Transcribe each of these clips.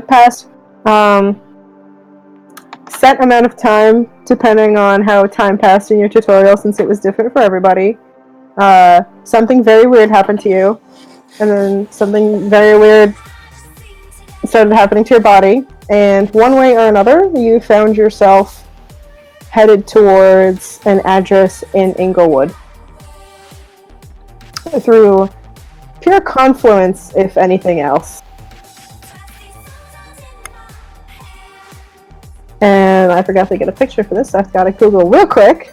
past set amount of time, depending on how time passed in your tutorial, since it was different for everybody. Something very weird happened to you, and then something very weird started happening to your body, and one way or another, you found yourself headed towards an address in Inglewood. Through pure confluence, if anything else. And I forgot to get a picture for this, so I've got to Google real quick.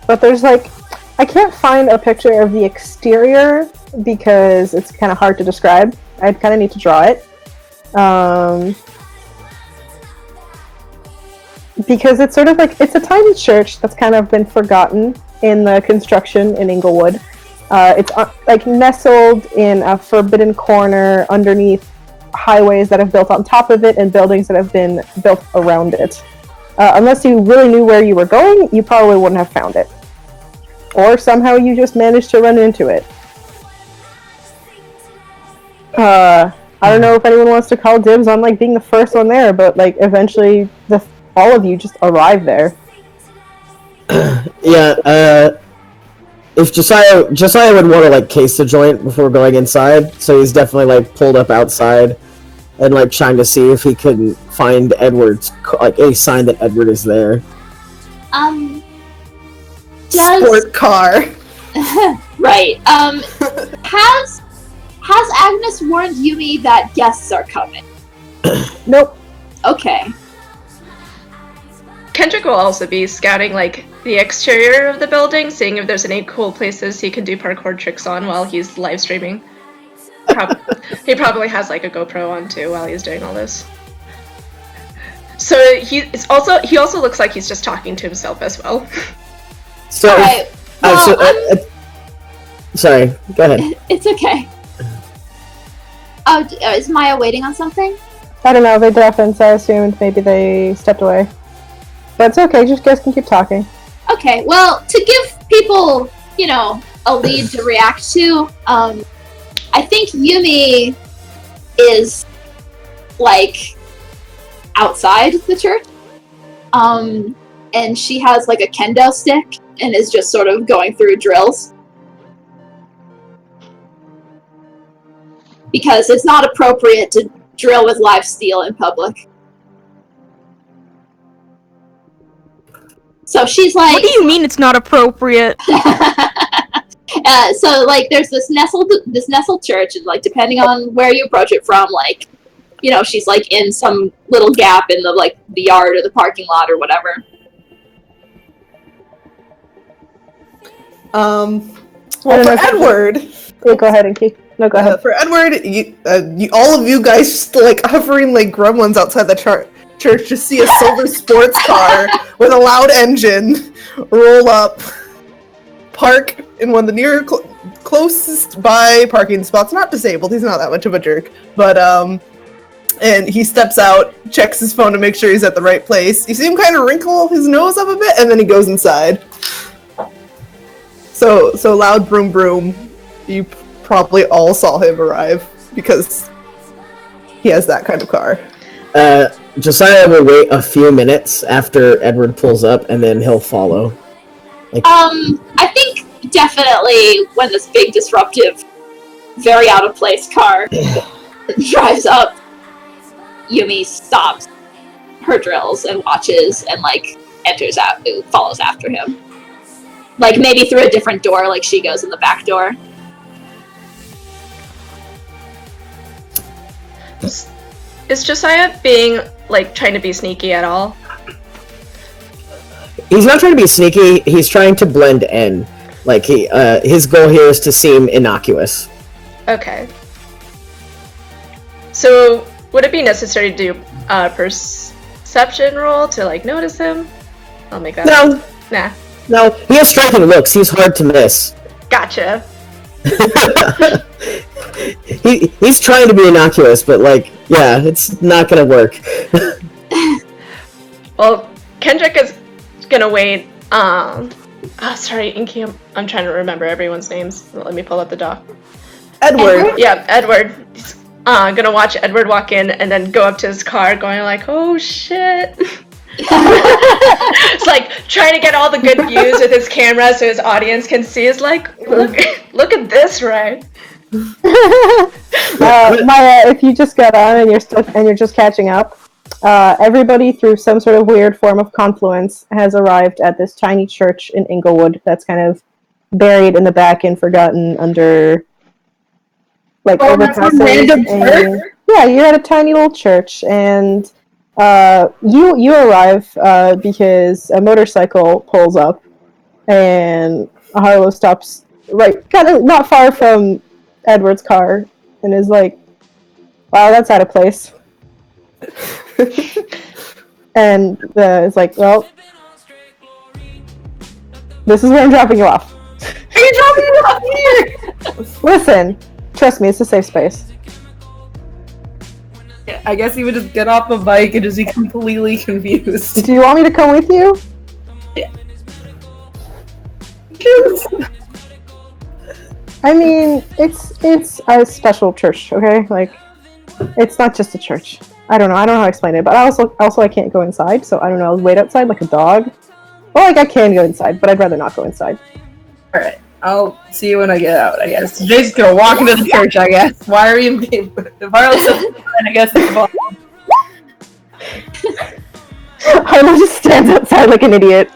But there's like, I can't find a picture of the exterior because it's kind of hard to describe. I kind of need to draw it. Because it's sort of like, it's a tiny church that's kind of been forgotten in the construction in Inglewood. It's like nestled in a forbidden corner underneath highways that have built on top of it and buildings that have been built around it. Unless you really knew where you were going, you probably wouldn't have found it. Or somehow you just managed to run into it. I don't know if anyone wants to call dibs on like being the first one there, but like eventually all of you just arrive there. Yeah, if Josiah would want to like case the joint before going inside, so he's definitely like pulled up outside and like trying to see if he couldn't find Edward's like a sign that Edward is there. Sport car. Right. Has Agnes warned Yumi that guests are coming? Nope. Okay. Kendrick will also be scouting like the exterior of the building, seeing if there's any cool places he can do parkour tricks on while he's live streaming. He probably has like a GoPro on too while he's doing all this. So he also looks like he's just talking to himself as well. So, right. Well, sorry, go ahead. It's okay. Is Maya waiting on something? I don't know, they deafened, so I assumed maybe they stepped away. But it's okay, just guys can keep talking. Okay, well, to give people, a lead to react to, I think Yumi is, like, outside the church. And she has, like, a kendo stick and is just sort of going through drills. Because it's not appropriate to drill with live steel in public. So she's like... What do you mean it's not appropriate? So, like, there's this nestled church, and, like, depending on where you approach it from, like, she's, like, in some little gap in the, like, the yard or the parking lot or whatever. Well, for Edward... Yeah, go ahead and keep... No, go ahead. For Edward, all of you guys just, like, hovering like gremlins outside the church to see a silver sports car with a loud engine roll up, park in one of the near closest by parking spots. Not disabled, he's not that much of a jerk, but and he steps out, checks his phone to make sure he's at the right place. You see him kind of wrinkle his nose up a bit, and then he goes inside. So loud broom broom. You probably all saw him arrive because he has that kind of car. Josiah will wait a few minutes after Edward pulls up, and then he'll follow. I think definitely when this big, disruptive, very out of place car drives up, Yumi stops her drills and watches and, like, follows after him. Like, maybe through a different door, like she goes in the back door. Is Josiah being, like, trying to be sneaky at all? He's not trying to be sneaky, he's trying to blend in. Like, his goal here is to seem innocuous. Okay. So, would it be necessary to do a perception roll to, like, notice him? I'll make that No. Nah. No, he has striking looks, he's hard to miss. Gotcha. He's trying to be innocuous, but, like, yeah, it's not gonna work. Well, Kendrick is gonna wait, Oh, sorry, Inky. I'm trying to remember everyone's names. Let me pull up the doc. Edward. Yeah, Edward. He's gonna watch Edward walk in and then go up to his car, going like, "Oh shit!" It's like trying to get all the good views with his camera so his audience can see. Is like, look at this, right? Maya, if you just got on and you're just catching up, everybody through some sort of weird form of confluence has arrived at this tiny church in Inglewood that's kind of buried in the back and forgotten under like overpasses. And, yeah, you're at a tiny little church, and you arrive because a motorcycle pulls up, and Harlow stops right kind of not far from Edward's car and is like, "Wow, that's out of place." And it's like, "Well, this is where I'm dropping you off." Are you dropping me off here? Listen, trust me, it's a safe space. Yeah, I guess he would just get off the bike and just be completely confused. Do you want me to come with you? I mean, it's a special church, okay? Like, it's not just a church. I don't know how to explain it, but also I can't go inside, so I don't know. I'll wait outside like a dog. Or like I can go inside, but I'd rather not go inside. Alright, I'll see you when I get out, I guess. Jay's just gonna walk into the church, I guess. Why are you being... If Harlow says I guess it's fine. Harlow just stands outside like an idiot.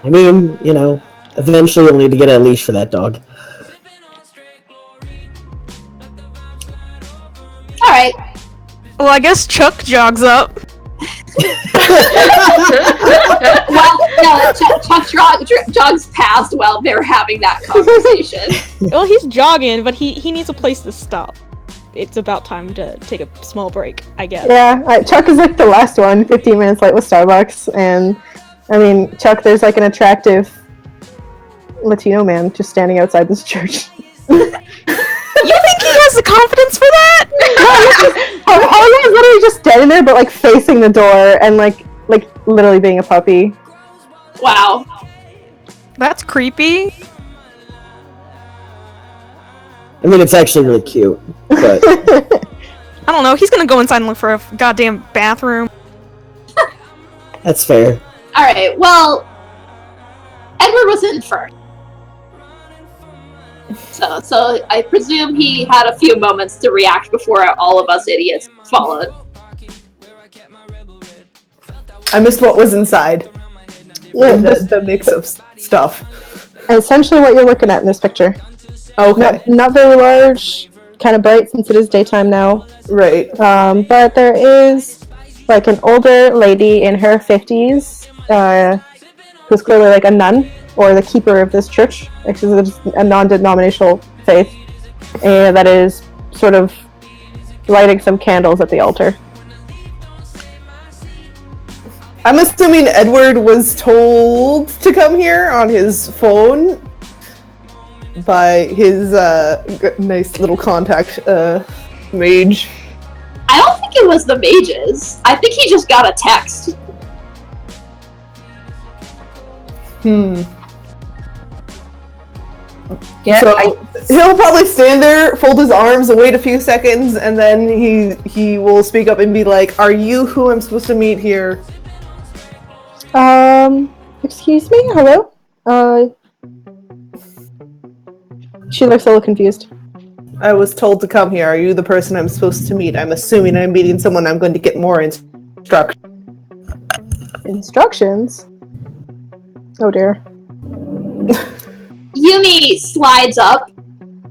I mean, you know, eventually you'll need to get a leash for that dog. Alright. Well, I guess Chuck jogs up. Well, no, Chuck jogs past while they're having that conversation. Well, he's jogging, but he needs a place to stop. It's about time to take a small break, I guess. Yeah, Chuck is like the last one, 15 minutes late with Starbucks, and I mean, Chuck, there's like an attractive Latino man just standing outside this church. You think he has the confidence for that? Harlow is literally just standing there, but like facing the door and like literally being a puppy. Wow. That's creepy. I mean, it's actually really cute, but I don't know, he's gonna go inside and look for a goddamn bathroom. that's fair. Alright, well, Edward was in first. So I presume he had a few moments to react before all of us idiots followed. I missed what was inside. Yeah, The mix of stuff. essentially what you're looking at in this picture. Okay. Not very large, kind of bright since it is daytime now. Right. But there is like an older lady in her 50s who's clearly like a nun or the keeper of this church, which is a non-denominational faith, and that is sort of lighting some candles at the altar. I'm assuming Edward was told to come here on his phone by his nice little contact mage. I don't think it was the mages. I think he just got a text. Yeah, so he'll probably stand there, fold his arms, wait a few seconds, and then he will speak up and be like, "Are you who I'm supposed to meet here?" Excuse me? Hello? She looks a little confused. I was told to come here. Are you the person I'm supposed to meet? I'm assuming I'm meeting someone I'm going to get more instructions. Instructions? Oh dear. Yumi slides up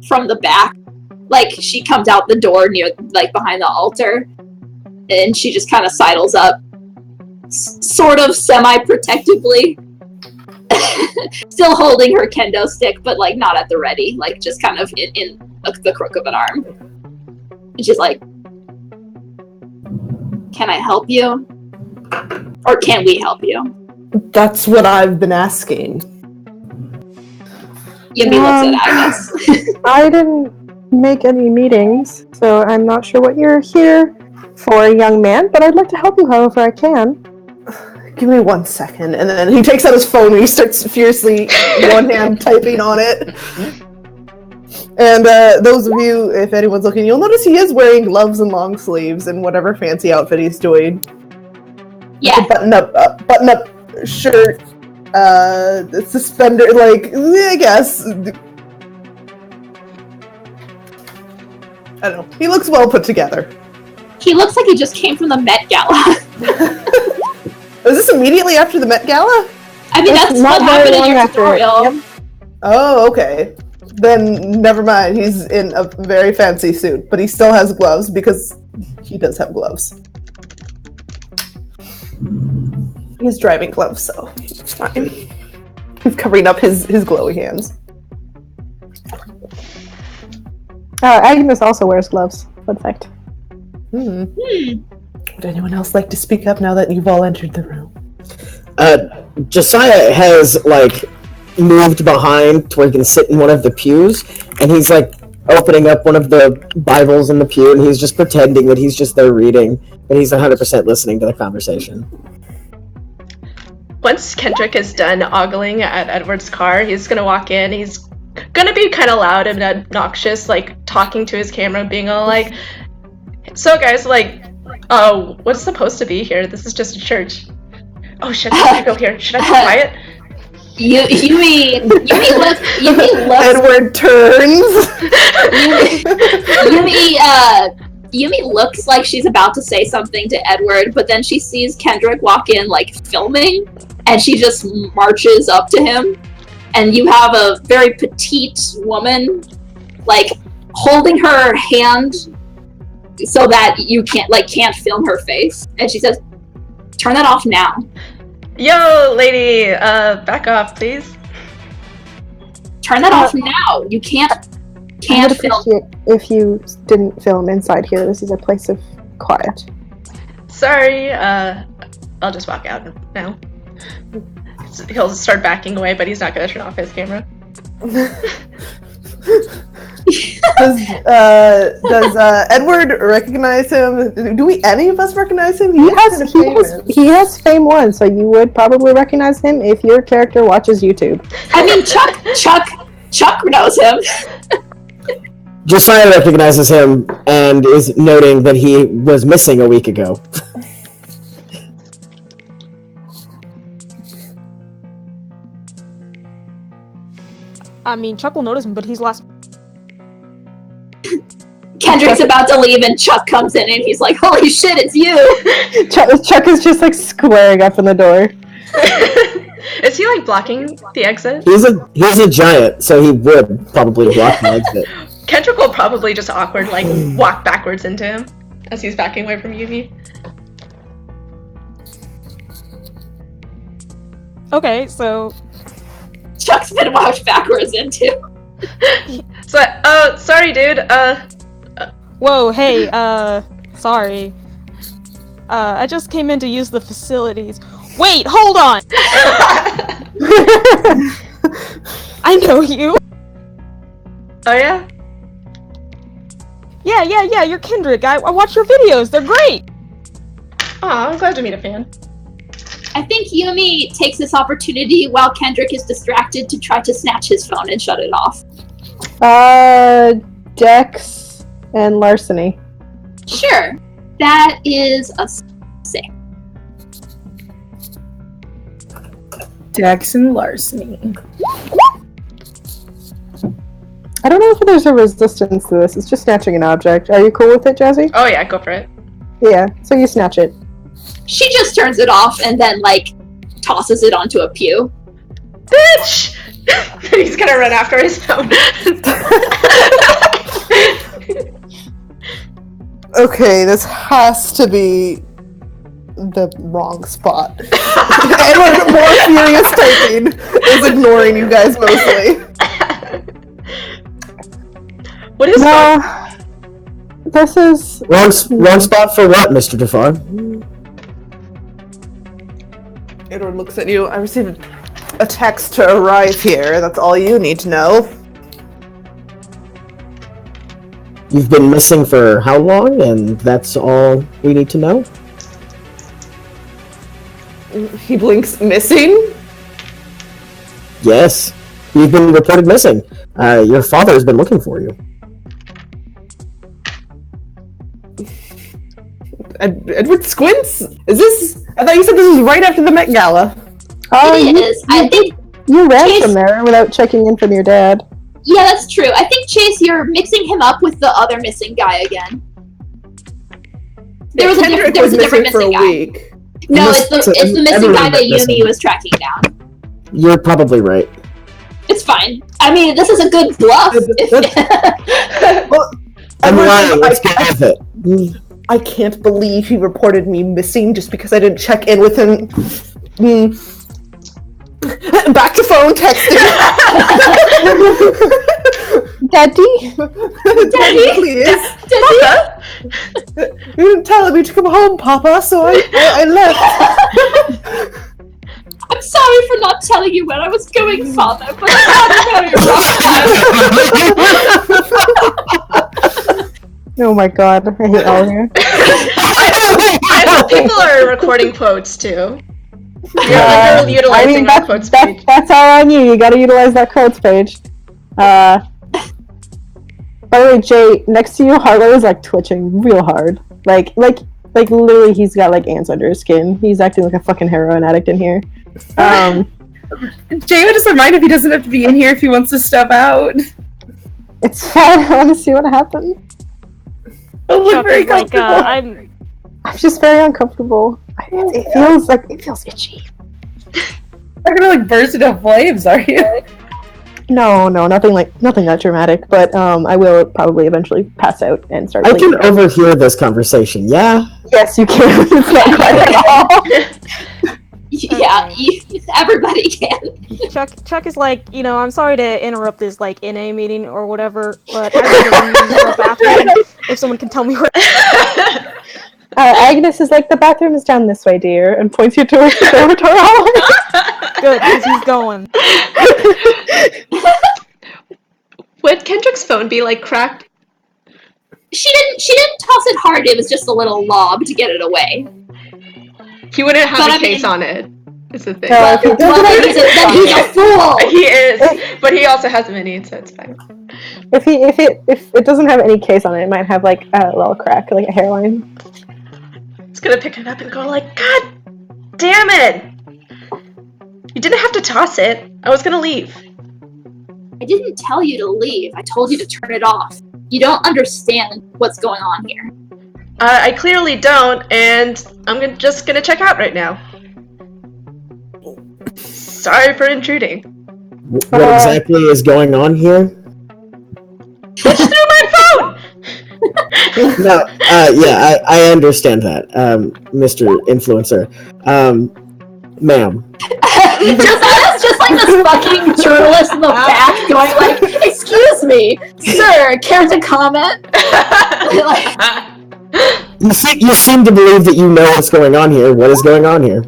from the back, like she comes out the door near, like behind the altar, and she just kind of sidles up, sort of semi-protectively, still holding her kendo stick, but like not at the ready, like just kind of in the crook of an arm. And she's like, "Can I help you? Or can we help you?" That's what I've been asking. Yumi looks at Agnes. I didn't make any meetings, so I'm not sure what you're here for, young man, but I'd like to help you however I can. Give me 1 second. And then he takes out his phone and he starts fiercely, one hand typing on it. And those of you, if anyone's looking, you'll notice he is wearing gloves and long sleeves and whatever fancy outfit he's doing. Yeah. Button up shirt, suspender, like, I guess. I don't know. He looks well put together. He looks like he just came from the Met Gala. Is this immediately after the Met Gala? I mean, that's what happened in your tutorial. Yep. Oh, okay. Then never mind. He's in a very fancy suit, but he still has gloves because he does have gloves. He has driving gloves, so it's fine. He's covering up his glowy hands. Agnes also wears gloves. Fun fact. Would anyone else like to speak up now that you've all entered the room? Josiah has, like, moved behind to where he can sit in one of the pews, and he's, like, opening up one of the Bibles in the pew, and he's just pretending that he's just there reading, but he's 100% listening to the conversation. Once Kendrick is done ogling at Edward's car, he's gonna walk in, he's gonna be kind of loud and obnoxious, like, talking to his camera, being all like, so guys, like, what's supposed to be here? This is just a church. Oh shit, there's people here. Should I be quiet? Yumi looks. Edward turns. Yumi looks like she's about to say something to Edward, but then she sees Kendrick walk in, like, filming, and she just marches up to him. And you have a very petite woman, like, holding her hand so that you can't film her face. And she says, "Turn that off now." Yo, lady, back off, please. Turn that off now. You can't I would film. appreciate if you didn't film inside here. This is a place of quiet. Sorry, I'll just walk out now. He'll start backing away, but he's not gonna turn off his camera. Does Edward recognize him? Do we any of us recognize him? He has Fame 1, so you would probably recognize him if your character watches YouTube. I mean, Chuck knows him. Josiah recognizes him and is noting that he was missing a week ago. I mean, Chuck will notice him, but he's last. Kendrick's about to leave, and Chuck comes in, and he's like, "Holy shit, it's you!" Chuck is just like squaring up in the door. Is he, like, blocking the exit? He's a giant, so he would probably block the exit. Kendrick will probably just awkward, like, walk backwards into him as he's backing away from Yuvi. Okay, so Chuck's been walked backwards into. So, sorry, dude. whoa, hey, sorry. I just came in to use the facilities. Wait, hold on! I know you. Oh yeah? Yeah, you're Kendrick. I watch your videos. They're great. Aw, I'm glad to meet a fan. I think Yumi takes this opportunity while Kendrick is distracted to try to snatch his phone and shut it off. Dex and larceny. Sure. That is a 6. Dex and larceny. I don't know if there's a resistance to this. It's just snatching an object. Are you cool with it, Jazzy? Oh yeah, go for it. Yeah, so you snatch it. She just turns it off and then, like, tosses it onto a pew. Bitch! He's gonna run after his phone. Okay, this has to be the wrong spot. Edward, more furious typing, is ignoring you guys mostly. What is that? No, this is Wrong spot for what, Mr. Defar? Edward looks at you. I received a text to arrive here. That's all you need to know. You've been missing for how long, and that's all we need to know? He blinks. Missing? Yes. You've been reported missing. Your father has been looking for you. Edward Squints? Is this? I thought you said this was right after the Met Gala. Oh, It is. I think. You ran Chase- from there without checking in from your dad. Yeah, that's true. I think Chase, you're mixing him up with the other missing guy again. There was a Kendrick different for a missing guy. week. No, Must- it's the missing everyone guy that went missing. Yumi was tracking down. You're probably right. It's fine. I mean, this is a good bluff. Well, I'm Edward, lying. Let's get with it. I can't believe he reported me missing just because I didn't check in with him. Back to phone texting. Daddy? Daddy, please. Papa? You didn't tell me to come home, Papa, so I left. I'm sorry for not telling you where I was going, Father, but I had a very rough time. Oh my god, I hate all of you. I hope people are recording quotes too. You're utilizing our quotes page. That's all on you. You gotta utilize that quotes page. By the way, Jay, next to you, Harlow is like twitching real hard. Like literally, he's got like ants under his skin. He's acting like a fucking heroin addict in here. Jay would just remind if he doesn't have to be in here if he wants to step out. It's fine. I want to see what happens. I'll look Chuck very is like, comfortable. I'm just very uncomfortable. It feels itchy. You're gonna like burst into flames, are you? No, nothing that dramatic. But I will probably eventually pass out and start. I bleeding. can overhear this conversation. Yeah. Yes, you can. It's not quite at all. Yeah, everybody can. Chuck is like, I'm sorry to interrupt this like NA meeting or whatever, but I need to use the bathroom. If someone can tell me where. Agnes is like, the bathroom is down this way, dear, and points you towards the dormitory. Good, because he's going. Would Kendrick's phone be like cracked? She didn't toss it hard. It was just a little lob to get it away. He wouldn't have But a I case mean- on it. Is the thing. No, Well, then he's a fool. He is, but he also has a mini, so it's fine. if it doesn't have any case on it, it might have like a little crack, like a hairline. It's gonna pick it up and go like, God damn it! You didn't have to toss it. I was gonna leave. I didn't tell you to leave. I told you to turn it off. You don't understand what's going on here. I clearly don't, and I'm just gonna check out right now. Sorry for intruding. What exactly is going on here? Switch through my phone! No, yeah, I understand that, Mr. Influencer. Ma'am. That's just like this fucking journalist in the back going like, "Excuse me, sir, care to comment?" Like, You seem to believe that you know what's going on here. What is going on here?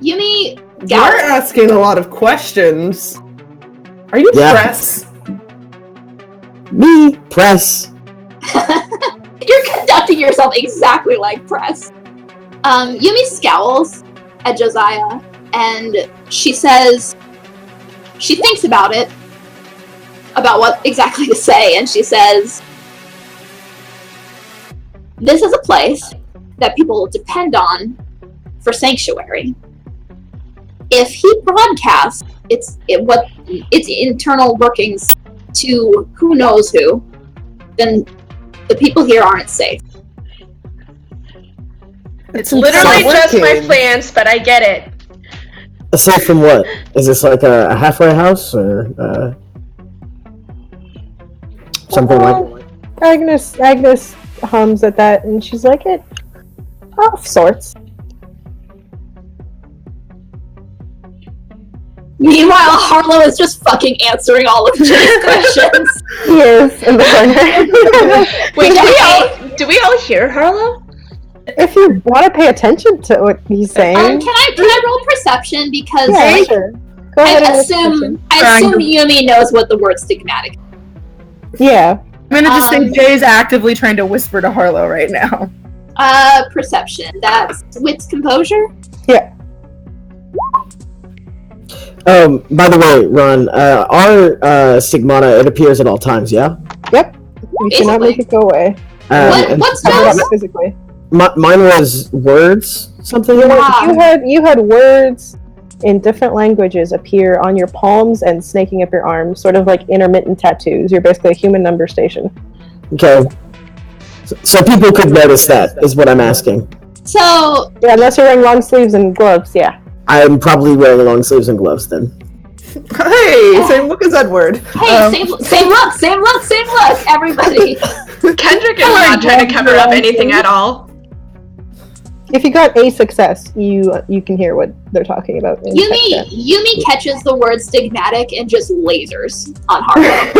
Yumi, You're asking a lot of questions. Are you Yeah. press? Me, press. you're conducting yourself exactly like press. Yumi scowls at Josiah, and she says, she thinks about it, about what exactly to say, and she says, "This is a place that people depend on for sanctuary. If he broadcasts its internal workings to who knows who, then the people here aren't safe." It's literally not just my working. plans, but I get it. Aside from what? Is this like a halfway house or something like? Agnes hums at that, and she's like, "It, of sorts." Meanwhile, Harlow is just fucking answering all of Jay's questions. He is in the corner. Wait, do we all hear Harlow? If you want to pay attention to what he's saying, Can I roll perception, because yeah, sure. Go ahead I and assume Triangle. Yumi knows what the word stigmatic. Yeah. I'm gonna just think Jay is actively trying to whisper to Harlow right now. Perception. That's wits composure. Yeah. By the way, Ron, our stigmata, it appears at all times, yeah? Yep. You cannot make it go away. What Cover it spells? up physically. Mine was words, something. You had words in different languages appear on your palms and snaking up your arms, sort of like intermittent tattoos. You're basically a human number station. Okay. So people could notice that, is what I'm asking. So Yeah, unless you're wearing long sleeves and gloves, yeah. I'm probably wearing long sleeves and gloves then. Hey, same look as Edward. hey, same look, everybody. Kendrick is not trying to cover up anything at all. If you got a success, you can hear what they're talking about. in text Yumi catches the word stigmatic and just lasers on Harlow.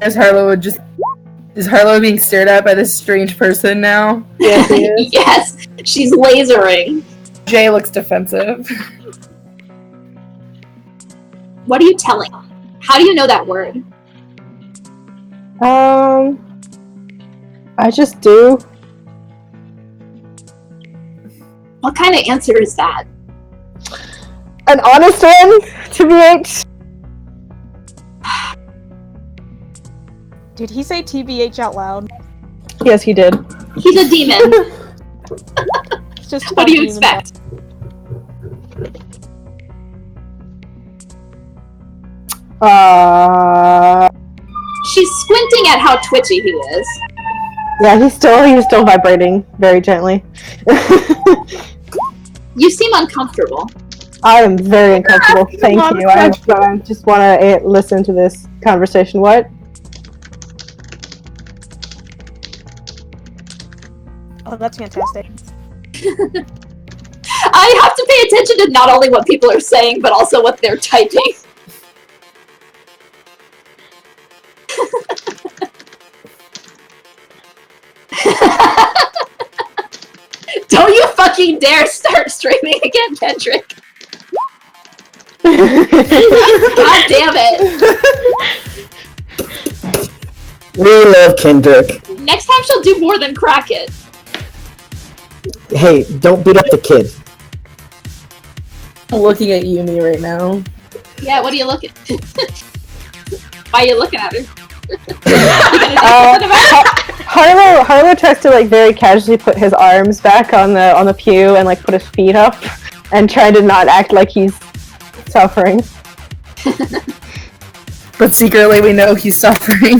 chat. Is Harlow being stared at by this strange person now? Yes, he is. Yes, she's lasering. Jay looks defensive. What are you telling? How do you know that word? I just do. What kind of answer is that? An honest one, TBH. Did he say TBH out loud? Yes, he did. He's a demon. It's just What do you demon expect? She's squinting at how twitchy he is. Yeah, he's still vibrating very gently. You seem uncomfortable. I am very uncomfortable. Thank you. I just want to listen to this conversation. What? Oh, that's fantastic. I have to pay attention to not only what people are saying, but also what they're typing. Don't you fucking dare start streaming again, Kendrick. God damn it. We love Kendrick. Next time she'll do more than crack it. Hey, don't beat up the kid. I'm looking at Yumi right now. Yeah, what are you looking? Why are you looking at her? Harlow tries to like very casually put his arms back on the pew and like put his feet up and try to not act like he's suffering. But secretly we know he's suffering.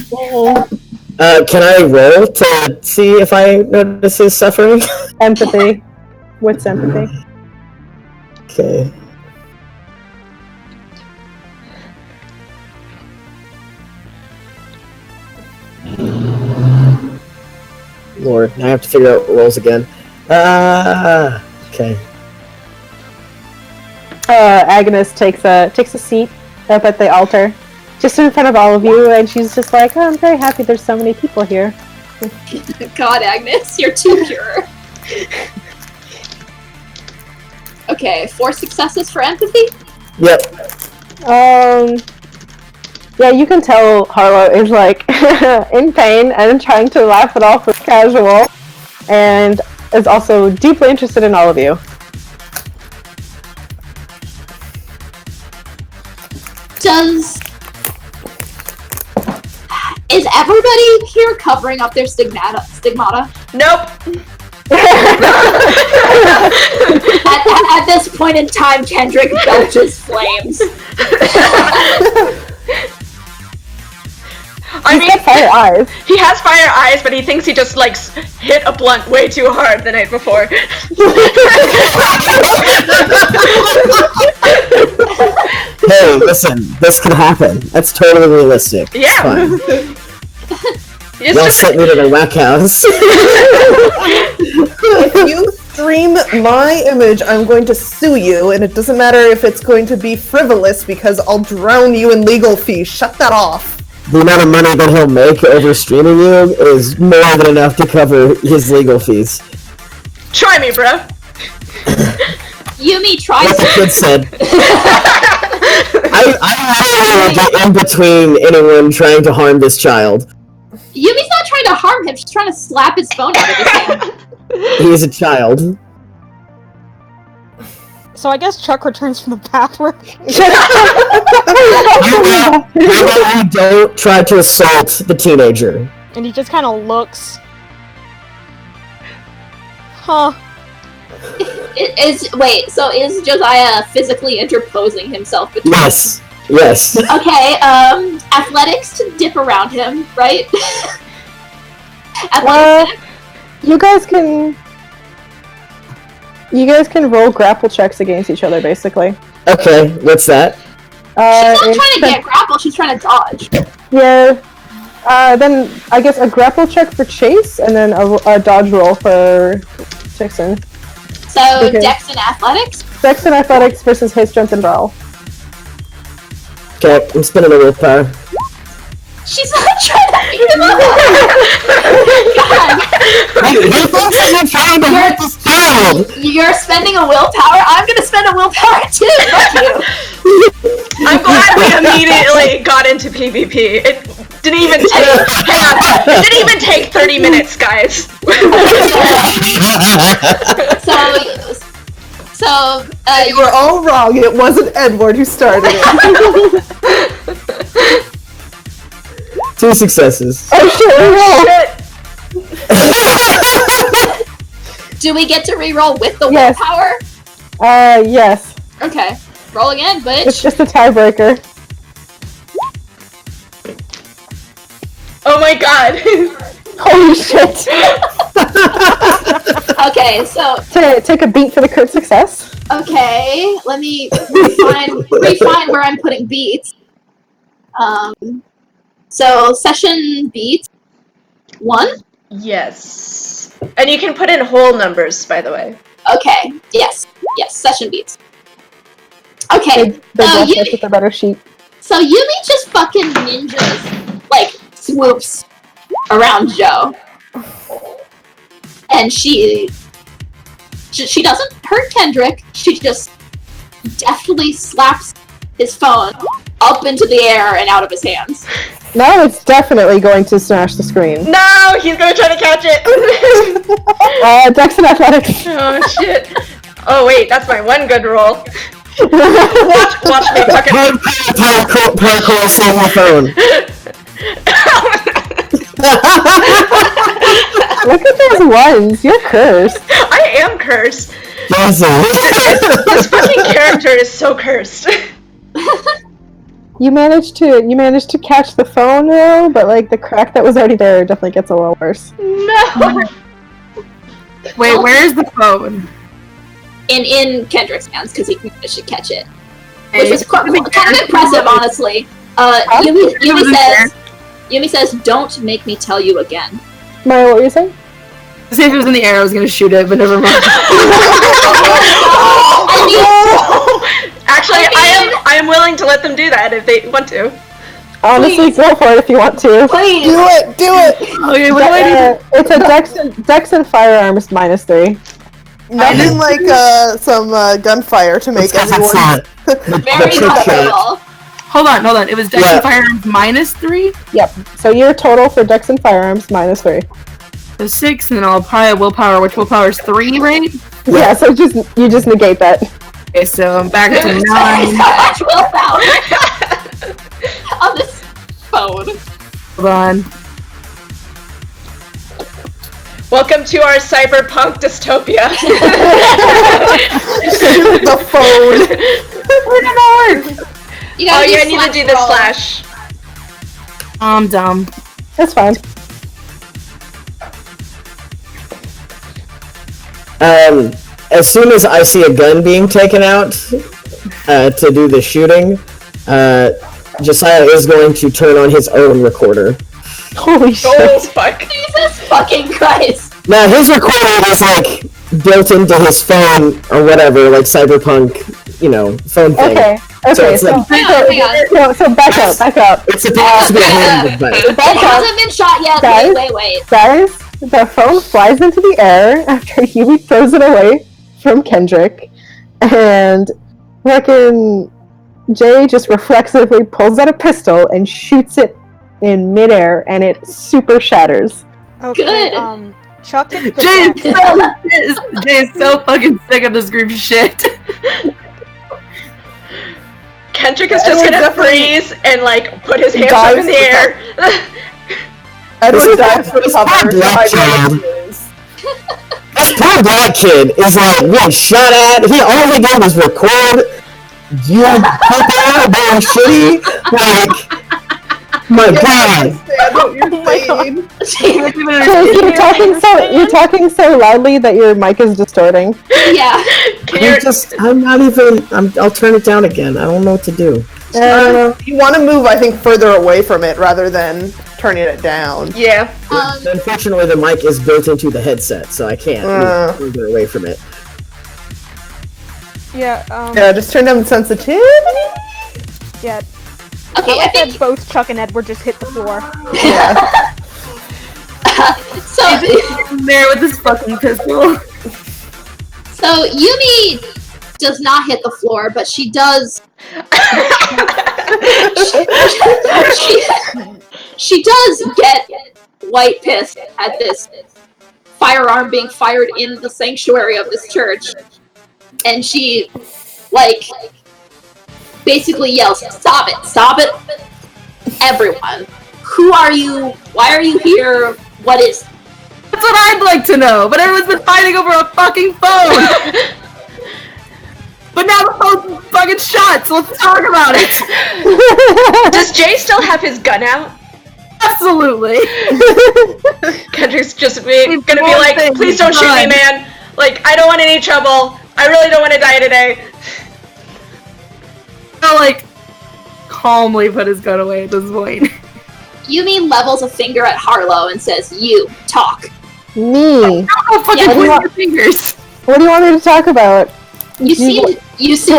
Can I roll to see if I notice his suffering? Empathy. What's empathy? Okay. Lord, now I have to figure out rolls again. Okay. Agnes takes a seat up at the altar, just in front of all of you, and she's just like, "Oh, I'm very happy there's so many people here." God, Agnes, you're too pure. Okay, 4 successes for empathy? Yep. Yeah, you can tell Harlow is like in pain and trying to laugh it off as casual, and is also deeply interested in all of you. Is everybody here covering up their stigmata? Nope. At this point in time, Kendrick belches flames. I He's mean, got fire eyes. he has fire eyes, but he thinks he just like hit a blunt way too hard the night before. Hey, listen, this can happen. That's totally realistic. Yeah. It's fine. It's Y'all just- sent me to the whack house. If you stream my image, I'm going to sue you, and it doesn't matter if it's going to be frivolous because I'll drown you in legal fees. Shut that off. The amount of money that he'll make over streaming you is more than enough to cover his legal fees. Try me, bro. Yumi tries Like the kid said. I will get in between anyone trying to harm this child. Yumi's not trying to harm him, she's trying to slap his phone out of his hand. He is a child. So I guess Chuck returns from the bathroom. You don't try to assault the teenager. And he just kind of looks. Huh. So is Josiah physically interposing himself between? Yes. Yes. Okay, athletics to dip around him, right? Athletics. You guys can roll grapple checks against each other, basically. Okay, what's that? She's not trying to get grapple, she's trying to dodge. Yeah. Then I guess a grapple check for Chase, and then a dodge roll for Jackson. So, okay. Dex and Athletics? Dex and Athletics versus his strength and brawl. Okay, I'm spinning a willpower. She's not trying to beat him up! God! You're spending a willpower? I'm gonna spend a willpower too, fuck you! I'm glad we immediately got into PvP. It didn't even take, it didn't even take 30 minutes, guys. So, you were all wrong. It wasn't Edward who started it. 2 successes. Oh shit! Do we get to reroll with the willpower? Yes. Okay. Roll again, bitch. It's just a tiebreaker. Oh my god. Holy shit. Okay, so... Take a beat for the crit success. Okay, let me refine where I'm putting beats. So, session beats. 1? Yes. And you can put in whole numbers, by the way. Okay, yes, session beats. Okay, with a better sheet. So Yumi just fucking ninjas, like, swoops around Joe. And she doesn't hurt Kendrick, she just deftly slaps his phone up into the air and out of his hands. Now it's definitely going to smash the screen. No! He's gonna try to catch it! Dex and Athletics. Oh shit. Oh wait, that's my one good roll. Watch me fucking... Parkour on my phone. Look at those ones, you're cursed. I am cursed. Awesome. This fucking character is so cursed. You managed to catch the phone though, but like the crack that was already there definitely gets a little worse. No. Wait, where is the phone? In Kendrick's hands, because he managed to catch it. Which was kind of impressive, honestly. Yumi says, "Don't make me tell you again." Maya, what were you saying? See, if it was in the air, I was gonna shoot it, but never mind. Actually, I am willing to let them do that if they want to. Honestly, go for it if you want to. Please. Do it! Okay, what do I do? It's a Dex and firearms -3. Nothing like some gunfire to make everyone... Very possible. Hold on. It was Dex and firearms -3? Yep. So your total for Dex and firearms -3. So 6, and then I'll apply a willpower, which willpower is 3, right? Yeah, so you just negate that. Okay, so I'm back to 9. How much willpower on this phone? Hold on. Welcome to our cyberpunk dystopia. The phone. Where did that work? I need to do the slash. I'm dumb. That's fine. As soon as I see a gun being taken out to do the shooting, Josiah is going to turn on his own recorder. Holy shit. Oh, fuck. Jesus fucking Christ. Now, his recorder is, like, built into his phone or whatever, like Cyberpunk, phone thing. Okay, so back up. It's supposed to be a hand device. It hasn't been shot yet. Guys, Wait. Guys, the phone flies into the air after Yumi throws it away from Kendrick, and fucking Jay just reflexively pulls out a pistol and shoots it in midair, and it super shatters. Okay, Good. Chuck it. Jay is so fucking sick of this group shit. Kendrick is just Edward's gonna definitely- freeze and like put his hands up in the air. Edward dives for This poor cover. black child. This poor black kid is like getting shot at. All he did was record you people being shitty. Like, my God. Understand what you're saying. You're talking so loudly that your mic is distorting. Yeah. I'll turn it down again. I don't know what to do. You want to move, I think, further away from it rather than turning it down. Yeah. Unfortunately, the mic is built into the headset, so I can't move further away from it. Yeah, Yeah, just turn down sensitivity. yeah. Okay, I think Both Chuck and Edward just hit the floor. Yeah. so. There with this fucking pistol. So Yumi does not hit the floor, but she does. she does get white pissed at this firearm being fired in the sanctuary of this church, and she like basically yells, "Stop it, everyone! Who are you? Why are you here? What is?" That's what I'd like to know, but everyone's been fighting over a fucking phone! But now the phone's fucking shut, so let's talk about it! Does Jay still have his gun out? Absolutely! Kendrick's just gonna be like, please don't shoot me, man! Like, I don't want any trouble. I really don't want to die today. I'll, like, calmly put his gun away at this point. Yumi levels a finger at Harlow and says, "You talk." Me. Oh, fucking Yeah, point your fingers! What do you want me to talk about? You seem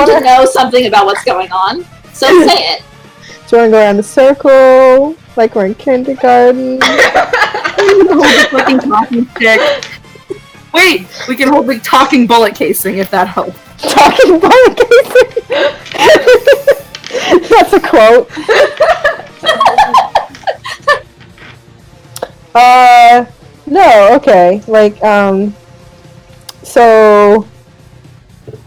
to know something about what's going on, so say it. Do you want to go around the circle like we're in kindergarten? Hold the fucking talking stick. Wait, we can hold the talking bullet casing if that helps. Talking bullet casing. That's a quote. No, okay. Like, so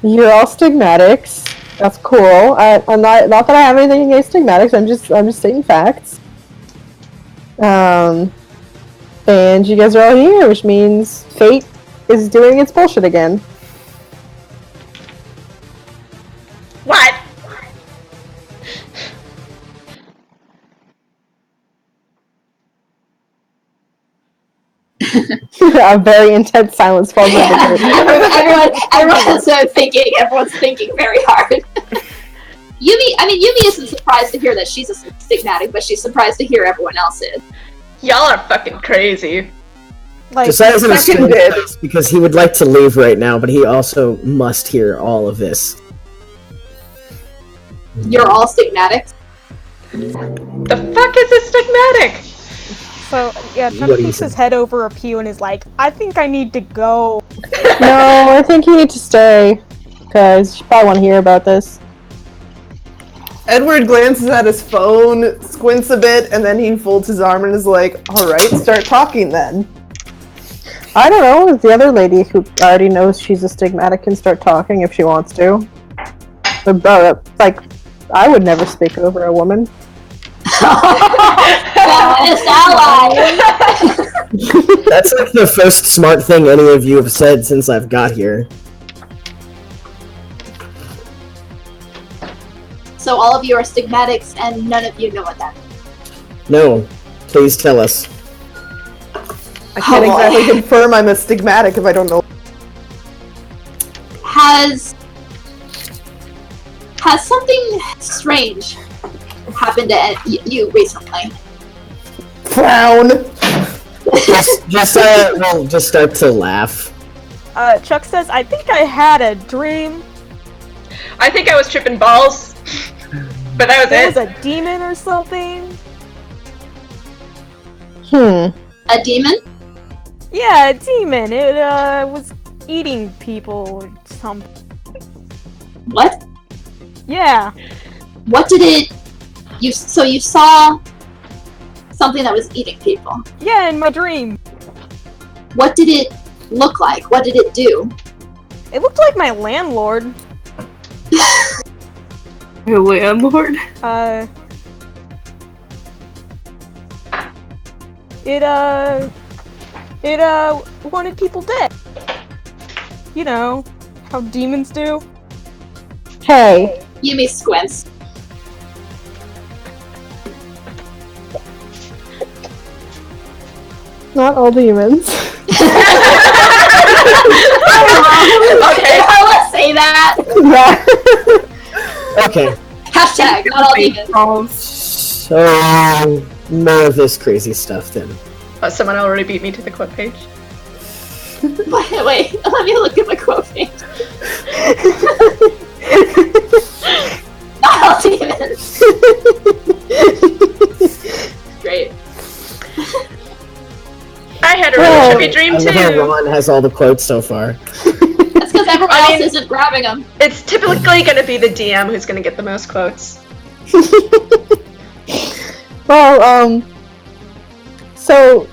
you're all stigmatics. That's cool. I'm not that I have anything against stigmatics. I'm just stating facts. And you guys are all here, which means fate is doing its bullshit again. What? A very intense silence falls over the group. Everyone's thinking very hard. Yumi isn't surprised to hear that she's a stigmatic, but she's surprised to hear everyone else is. Y'all are fucking crazy. Like, Josiah's in a second strange did. place because he would like to leave right now, but he also must hear all of this. You're all stigmatics. The fuck is a stigmatic? so, yeah, Chuck What do you keeps his think? head over a pew and is like, I think I need to go. No, I think you need to stay, because you probably want to hear about this. Edward glances at his phone, squints a bit, and then he folds his arm and is like, alright, start talking then. I don't know, the other lady who already knows she's a stigmatic can start talking if she wants to. But, like, I would never speak over a woman. Feminist ally! That's like the first smart thing any of you have said since I've got here. So all of you are stigmatics, and none of you know what that means. No, please tell us. I can't Oh, boy. exactly confirm I'm a stigmatic if I don't know. Has something strange happened to you recently? Frown! Just start to laugh. Chuck says, I think I had a dream. I think I was tripping balls. But that was There it. was a demon or something. A demon? Yeah, a demon. It was eating people or something. What? Yeah. What did it... So you saw something that was eating people. Yeah, in my dream. What did it look like? What did it do? It looked like my landlord. Your landlord? It wanted people dead. You know, how demons do. Hey, Yumi squints. not all demons. Okay, let's say that. Yeah. Okay, Hashtag, not all demons. so more of this crazy stuff then. Oh, someone already beat me to the quote page. Wait, let me look at my quote page. Not all demons. Great. I had a really trippy dream I love how too. Ron has all the quotes so far. That's because everyone else isn't grabbing them. It's typically gonna be the DM who's gonna get the most quotes. Well, so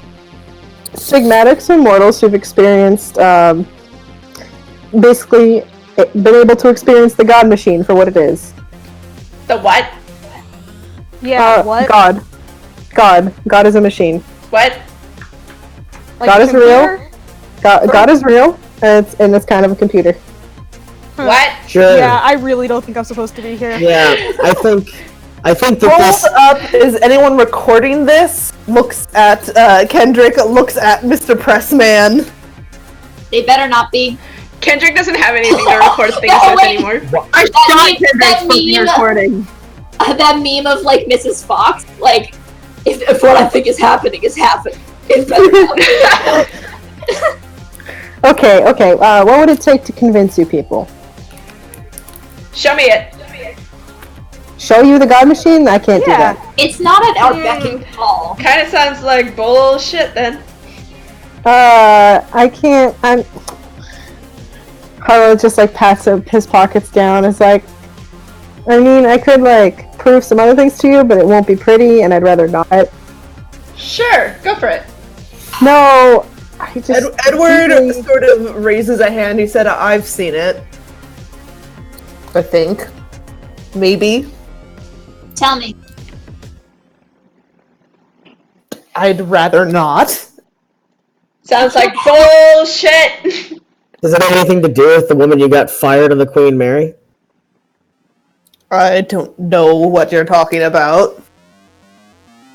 Sigmatics are mortals who've experienced, basically been able to experience the God Machine for what it is. The what? Yeah, what? God. God is a machine. What? Like God a is real. computer? God is real, and it's kind of a computer. What? Sure. Yeah, I really don't think I'm supposed to be here. Yeah, I think that Hold this. up, is anyone recording this? Looks at, Kendrick looks at Mr. Pressman. They better not be. Kendrick doesn't have anything to record things No, with wait. anymore. I That shot meme- Kendrick that from the meme- recording. That meme of like Mrs. Fox, like, if what I think is happening, it better happen. Okay. What would it take to convince you people? Show me it. Show you the God Machine? I can't do Yeah. that. It's not at our beck and call. Kinda sounds like bullshit then. I can't. Harlow just like pats his pockets down. It's like, I mean, I could like prove some other things to you, but it won't be pretty, and I'd rather not. Sure, go for it. No, I just. Edward really- sort of raises a hand. He said, I've seen it. I think. Maybe. Tell me. I'd rather not. Sounds like bullshit. Does it have anything to do with the woman you got fired on the Queen Mary? I don't know what you're talking about.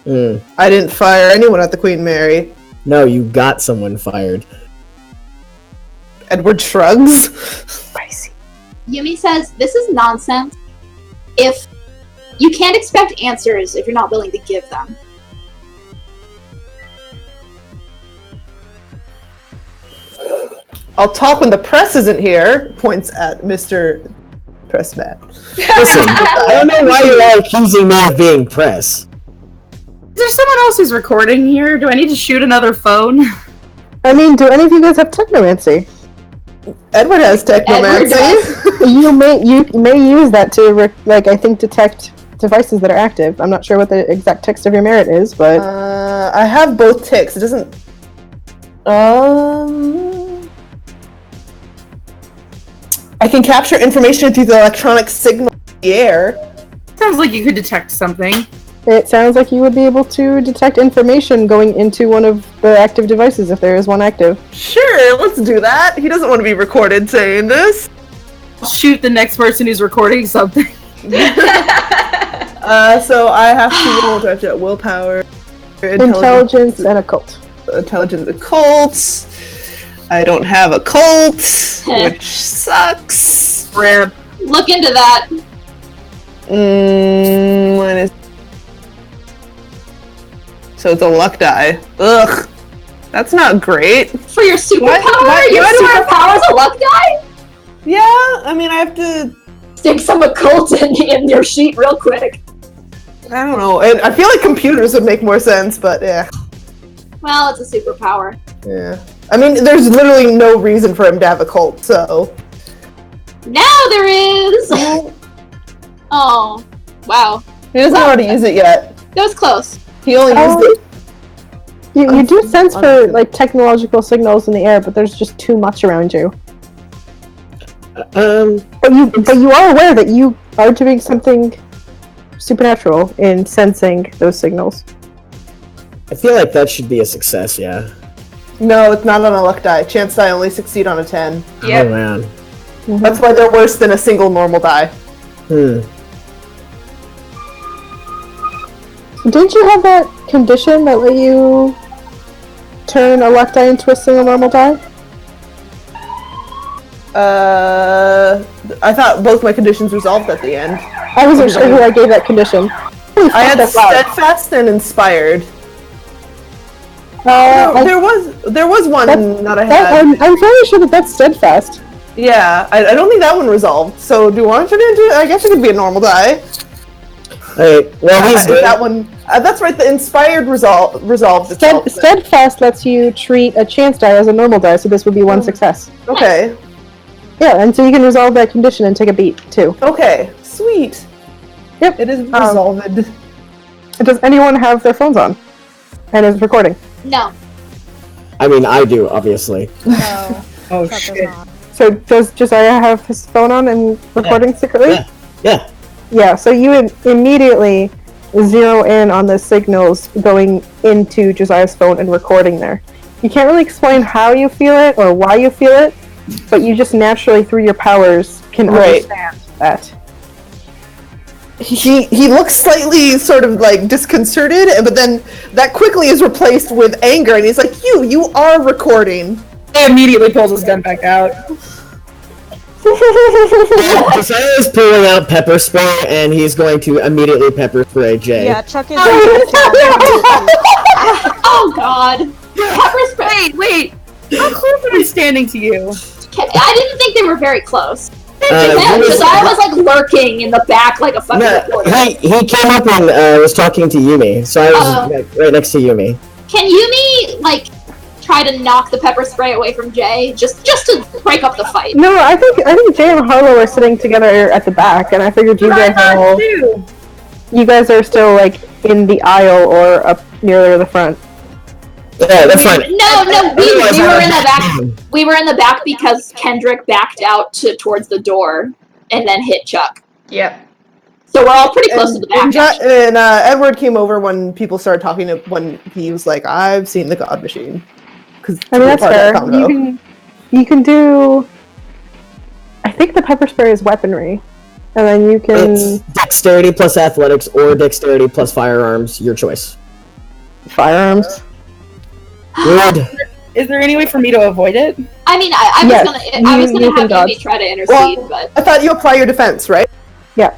Hmm. I didn't fire anyone at the Queen Mary. No, you got someone fired. Edward shrugs. Spicy. Yumi says, this is nonsense. If you can't expect answers if you're not willing to give them. I'll talk when the press isn't here. Points at Mr. Pressman. Listen, I don't know why you're all accusing me of being press. Is there someone else who's recording here? Do I need to shoot another phone? I mean, do any of you guys have technomancy? Edward has Edward technomancy. does. You may use that to I think detect devices that are active. I'm not sure what the exact text of your merit is, but I have both ticks. It doesn't. I can capture information through the electronic signal in the air. Sounds like you could detect something. it sounds like you would be able to detect information going into one of the active devices if there is one active. Sure, let's do that. He doesn't want to be recorded saying this. I'll shoot the next person who's recording something. So I have to roll to willpower, Intelligence and occult. intelligence, occult. I don't have occult, which sucks. Rip. Look into that. Minus. So it's a luck die. Ugh, that's not great. For your superpower? Why Your do I- superpower's a luck die? Yeah, I mean I have to. Stick some occult in your sheet real quick. I don't know. I feel like computers would make more sense, but yeah. Well, it's a superpower. Yeah. I mean, there's literally no reason for him to have a cult, so. Now there is! Oh. Wow. He doesn't know how to use it yet. That was close. He only used it. You do sense for like technological signals in the air, but there's just too much around you. But you are aware that you are doing something supernatural in sensing those signals. I feel like that should be a success, yeah. No, it's not on a luck die. Chance die only succeed on a 10. Yep. Oh man. That's why they're worse than a single normal die. Didn't you have that condition that let you turn a luck die into a single normal die? I thought both my conditions resolved at the end. I wasn't sure who I gave that condition. I had steadfast and inspired. There was one that I had. I'm fairly sure that's steadfast. Yeah, I don't think that one resolved. So do you want to turn it into? I guess it could be a normal die. Hey, well, he's good. That one. That's right. The inspired resolved itself. Steadfast lets you treat a chance die as a normal die, so this would be one success. Okay. Yeah, and so you can resolve that condition and take a beat too. Okay. Sweet. Yep. It is resolved. Does anyone have their phones on? And is recording? No. I mean, I do, obviously. No. Oh that does shit. not. So does Josiah have his phone on and recording secretly? Yeah. Yeah, so you immediately zero in on the signals going into Josiah's phone and recording there. You can't really explain how you feel it or why you feel it, but you just naturally, through your powers, can understand that. He looks slightly sort of like disconcerted, but then that quickly is replaced with anger, and he's like, "You are recording." He immediately pulls his gun back out. Josiah is pulling out pepper spray, and he's going to immediately pepper spray Jay. Yeah, Chuck is. Oh god. Pepper spray. Wait! How close am I standing to you? I didn't think they were very close. Josiah Josiah was like lurking in the back like a fucking reporter. he came up and was talking to Yumi, so I was right next to Yumi. Can Yumi like try to knock the pepper spray away from Jay just to break up the fight? No, I think Jay and Harlow are sitting together at the back, and I figured you guys are still like in the aisle or up near the front. Yeah, that's fine. No, we were in the back. We were in the back because Kendrick backed out towards the door and then hit Chuck. Yep. So we're all pretty close to the back. And Edward came over when people started talking. When he was like, "I've seen the God Machine." I mean, that's fair. You can do. I think the pepper spray is weaponry, and then you can. It's dexterity plus athletics or dexterity plus firearms. Your choice. Firearms. Good. Is there any way for me to avoid it? I mean, I was gonna have Yumi try to intercede, but I thought you apply your defense, right? Yeah.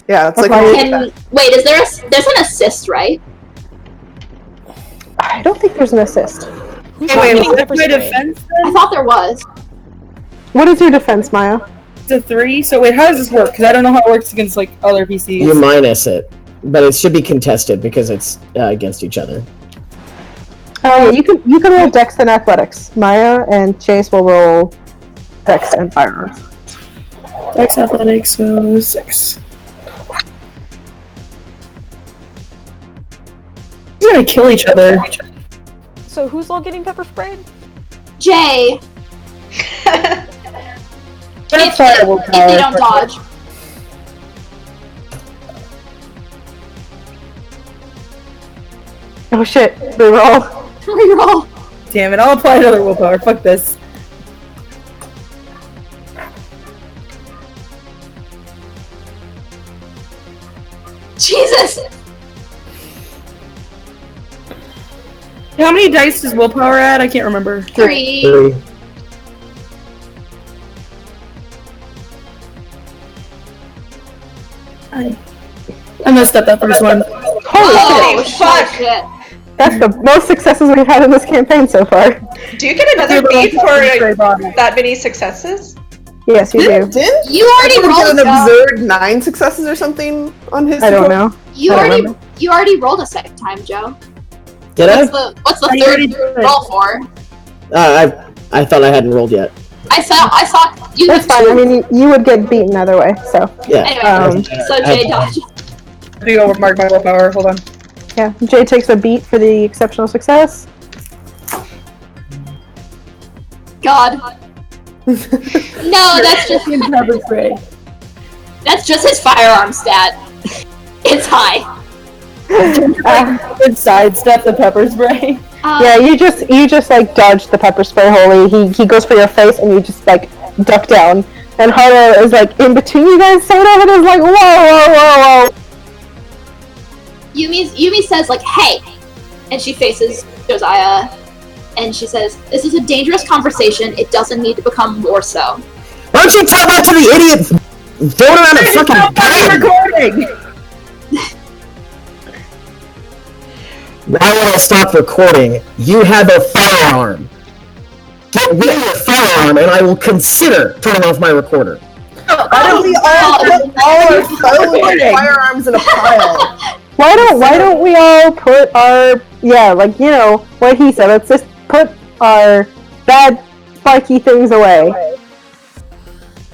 Yeah, it's like. Wait, is there's an assist, right? I don't think there's an assist. Who's Wait, getting what's pepper my spray? defense I then? thought there was. What is your defense, Maya? It's a 3. So wait, how does this work? Because I don't know how it works against like other PCs. You minus it, but it should be contested because it's against each other. You can roll Dex and Athletics. Maya and Chase will roll Dex and Firearms. Dex athletics, so 6. We're gonna kill each other. So who's all getting pepper sprayed? Jay, if they don't dodge. Oh shit! Reroll. Reroll. Damn it! I'll apply another willpower. Fuck this. Jesus. How many dice does willpower add? I can't remember. 3. 3. I messed up that first one. Holy shit! fuck! Shit. That's the most successes we've had in this campaign so far. Do you get another beat for that many successes? Yes, you do. Didn't You already Edward rolled get an Joe. absurd 9 successes or something on his? I don't know. You I don't already remember. you already rolled a second time, Joe. Did I? What's the I third already did. roll for? I thought I hadn't rolled yet. I saw you. That's fine. I mean, you would get beaten either way. So Yeah. Anyway, so Jay dodged. Do you mark my willpower? Hold on. Yeah, Jay takes a beat for the exceptional success. God. No, that's just his firearm stat. It's high. Good sidestep the pepper spray. Yeah, you just like dodge the pepper spray wholly. He goes for your face, and you just like duck down. And Haruo is like in between you guys, sort of, and is like, whoa, whoa, whoa, whoa. Yumi says like, "Hey," and she faces Josiah, and she says, "This is a dangerous conversation. It doesn't need to become more so." Why don't you tell that to the idiot throwing around a fucking gun? Recording. Why would I stop recording? You have a firearm. Get rid of your firearm, and I will consider turning off my recorder. Why don't we all put all our phones and firearms in a pile? Why don't we all put our what he said? Let's just put our bad spiky things away.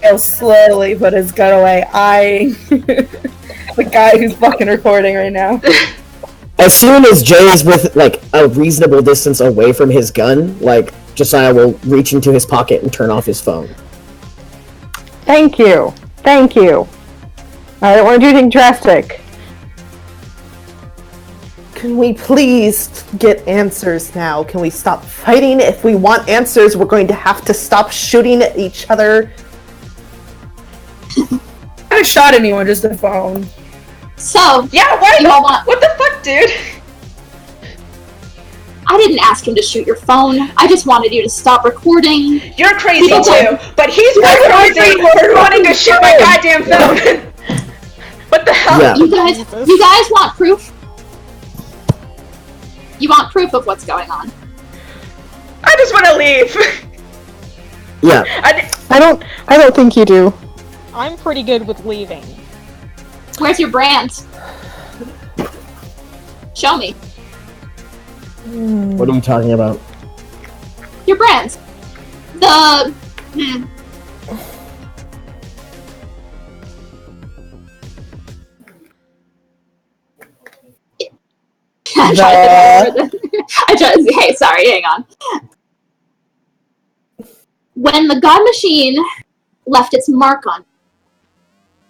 He'll slowly put his gun away, eyeing the guy who's fucking recording right now. As soon as Jay is with like a reasonable distance away from his gun, like Josiah will reach into his pocket and turn off his phone. Thank you. I don't want to do anything drastic. Can we please get answers now? Can we stop fighting? If we want answers, we're going to have to stop shooting at each other. I haven't shot anyone, just a phone. So Yeah, why? you all want? What the fuck, dude? I didn't ask him to shoot your phone. I just wanted you to stop recording. You're crazy People too, but he's more crazy for wanting to shoot my goddamn phone. What the hell? Yeah. You guys want proof? You want proof of what's going on? I just want to leave. Yeah. I don't think you do. I'm pretty good with leaving. Where's your brand? Show me. What are you talking about? Your brand. The... Hey, sorry, hang on. When the God Machine left its mark on,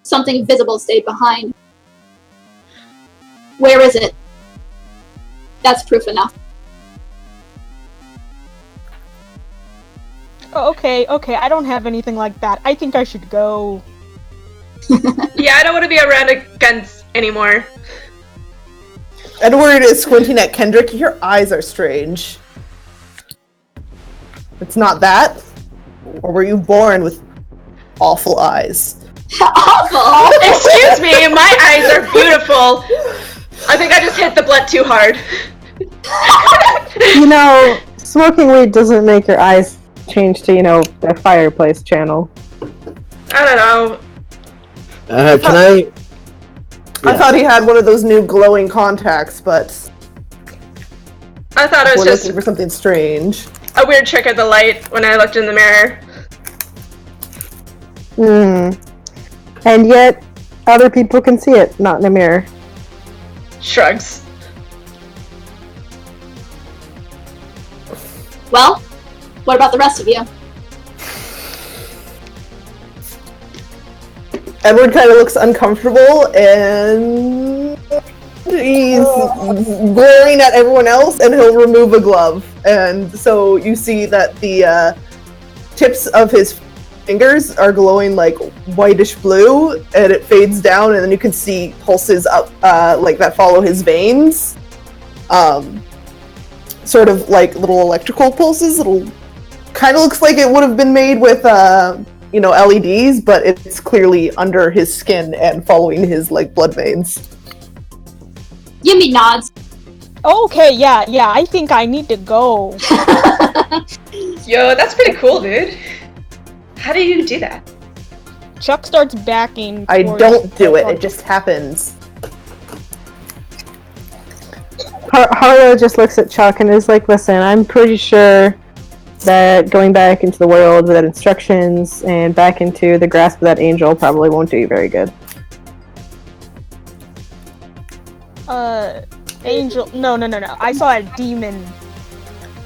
something visible stayed behind. Where is it? That's proof enough. Oh, okay, I don't have anything like that. I think I should go. Yeah, I don't want to be around guns anymore. Edward is squinting at Kendrick. Your eyes are strange. It's not that? Or were you born with awful eyes? Awful! Excuse me, my eyes are beautiful. I think I just hit the blunt too hard. You know, smoking weed doesn't make your eyes change to, the fireplace channel. I don't know. Can I? I thought he had one of those new glowing contacts, but I thought it was we're just looking for something strange. a weird trick of the light when I looked in the mirror. And yet, other people can see it, not in a mirror. Shrugs. Well, what about the rest of you? Edward kind of looks uncomfortable, and he's glaring at everyone else, and he'll remove a glove. And so you see that the tips of his fingers are glowing like whitish blue, and it fades down, and then you can see pulses up like that follow his veins. Sort of like little electrical pulses. Little, kind of looks like it would have been made with LEDs, but it's clearly under his skin and following his like blood veins. Yumi nods. Okay, yeah, I think I need to go. Yo, that's pretty cool, dude. How do you do that? Chuck starts backing. I towards don't do it, the- it just happens. Haruo just looks at Chuck and is like, listen, I'm pretty sure that going back into the world without instructions and back into the grasp of that angel probably won't do you very good. Angel. No. I saw a demon.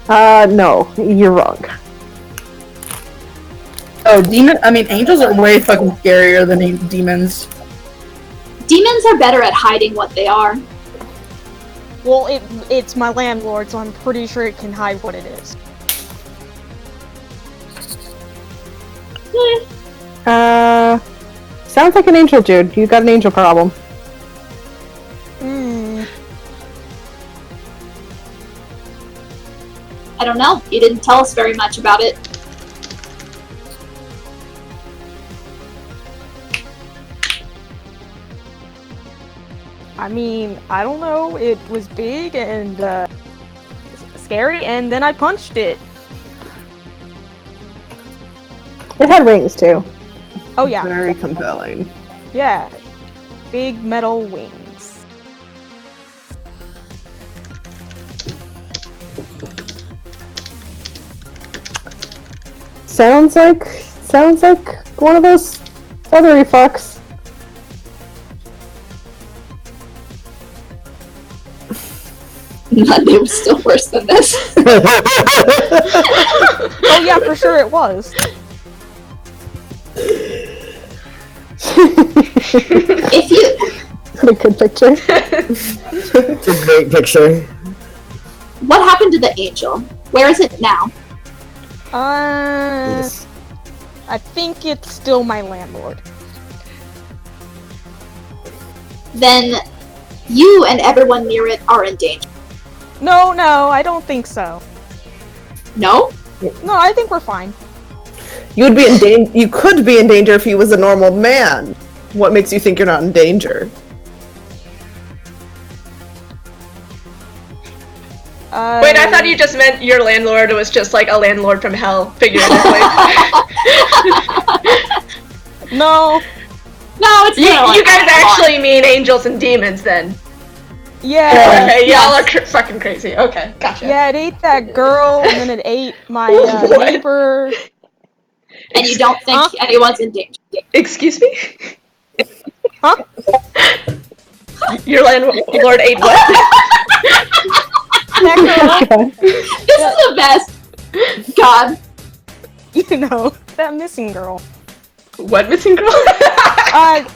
No, you're wrong. Oh, angels are way fucking scarier than demons. Demons are better at hiding what they are. Well, it's my landlord, so I'm pretty sure it can hide what it is. Sounds like an angel, dude. You got an angel problem. I don't know. You didn't tell us very much about it. I mean, I don't know. It was big and scary, and then I punched it. It had wings too. Oh yeah. Very compelling. Yeah. Big metal wings. Sounds like one of those feathery fucks. Monday was still worse than this. Oh yeah, for sure it was. If you What a good picture. It's a great picture. What happened to the angel? Where is it now? Yes. I think it's still my landlord. Then you and everyone near it are in danger. No, I don't think so. No? No, I think we're fine. You'd be in danger. You could be in danger if he was a normal man. What makes you think you're not in danger? Wait, I thought you just meant your landlord was just like a landlord from hell, figuratively. No. No, it's not. You guys actually mean angels and demons then? Yeah. Okay, y'all are fucking crazy. Okay, gotcha. Yeah, it ate that girl, and then it ate my neighbor. And you don't think anyone's in danger. Excuse me? Huh? Your landlord ate what? That girl. This is the best. God. You know, that missing girl. What missing girl? I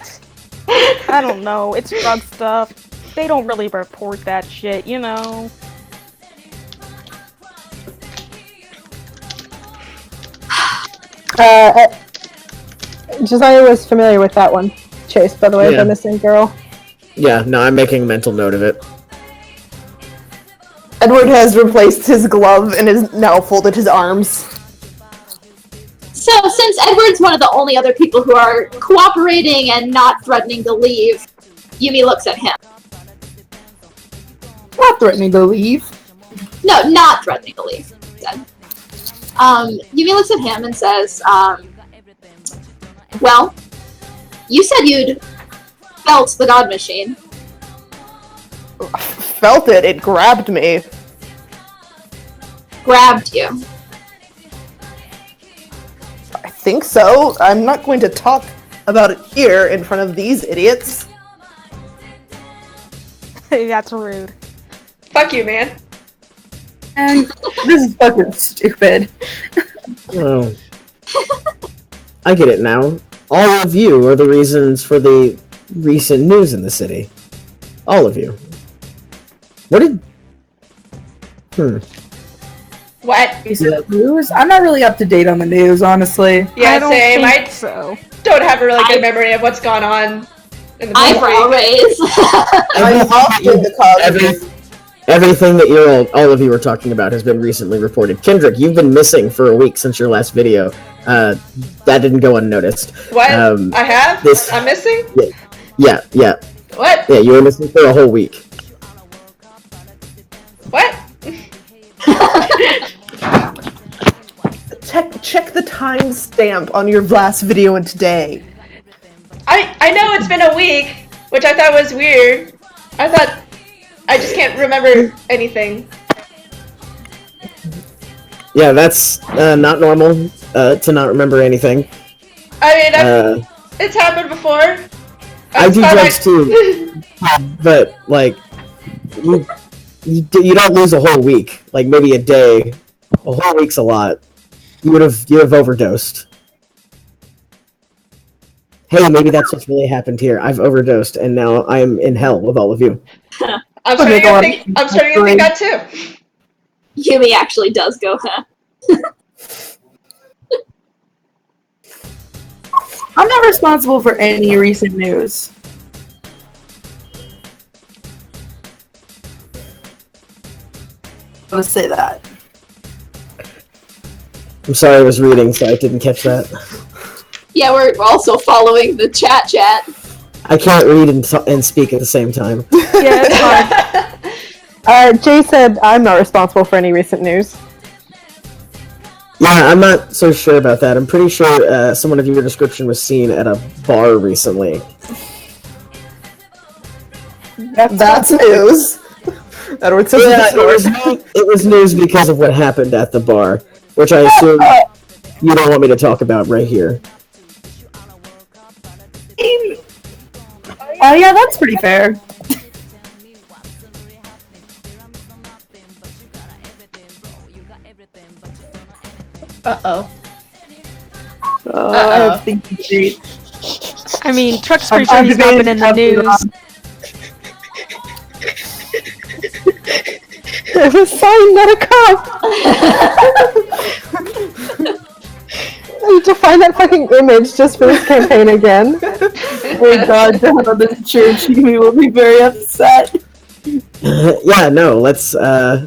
don't know. It's drug stuff. They don't really report that shit, you know. Josiah was familiar with that one. Chase, by the way, Yeah. the missing girl. Yeah, no, I'm making a mental note of it. Edward has replaced his glove and has now folded his arms. So, since Edward's one of the only other people who are cooperating and not threatening to leave, Yumi looks at him. Not threatening to leave. No, not threatening to leave. Said. Yumi looks at him and says, well, you said you'd felt the God Machine. Felt it. It grabbed me. Grabbed you. I think so. I'm not going to talk about it here in front of these idiots. That's rude. Fuck you, man. And this is fucking stupid. Oh. I get it now. All of you are the reasons for the recent news in the city. All of you. What did... What? News? I'm not really up to date on the news, honestly. Yeah, I don't same. think I so. don't have a really good memory of what's gone on in the Eyebrow movie. raise. I'm often the cause. Everything that all of you are talking about has been recently reported. Kendrick, you've been missing for a week since your last video. That didn't go unnoticed. What? I have? I'm missing? Yeah. What? Yeah, you were missing for a whole week. What? Check the timestamp on your last video and today. I know it's been a week, which I thought was weird. I just can't remember anything. Yeah, that's not normal to not remember anything. I mean, it's happened before. I do drugs too, but like you don't lose a whole week. Like maybe a day. A whole week's a lot. You have overdosed. Hey, maybe that's what's really happened here. I've overdosed, and now I'm in hell with all of you. I'm starting to think that too. Yumi actually does go, huh? I'm not responsible for any recent news. Let's say that. I'm sorry, I was reading, so I didn't catch that. Yeah, we're also following the chat. I can't read and speak at the same time. Yeah, it's fine. Jay said I'm not responsible for any recent news. Yeah, I'm not so sure about that. I'm pretty sure someone of your description was seen at a bar recently. That's news. Edward says It was news because of what happened at the bar, which I assume you don't want me to talk about right here. Oh yeah, that's pretty fair. Uh-oh. I think great. I mean, Truck's pretty sure he's not been in the news. It was signed, not a cop! I need to find that fucking image just for this campaign again. Oh my god, Dad, on this church, Yumi will be very upset. Yeah, no, let's, I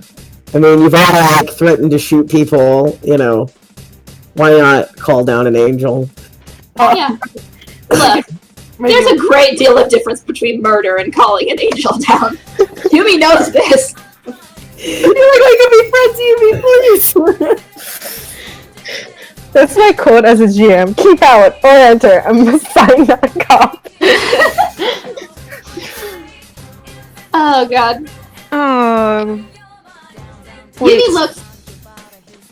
mean, you've already, like, threatened to shoot people, you know. Why not call down an angel? Yeah. Look, there's a great deal of difference between murder and calling an angel down. Yumi knows this. You're like, I can be friends, Yumi, please! That's my quote as a GM. Keep out or enter. I'm a sign, not a cop. Oh god.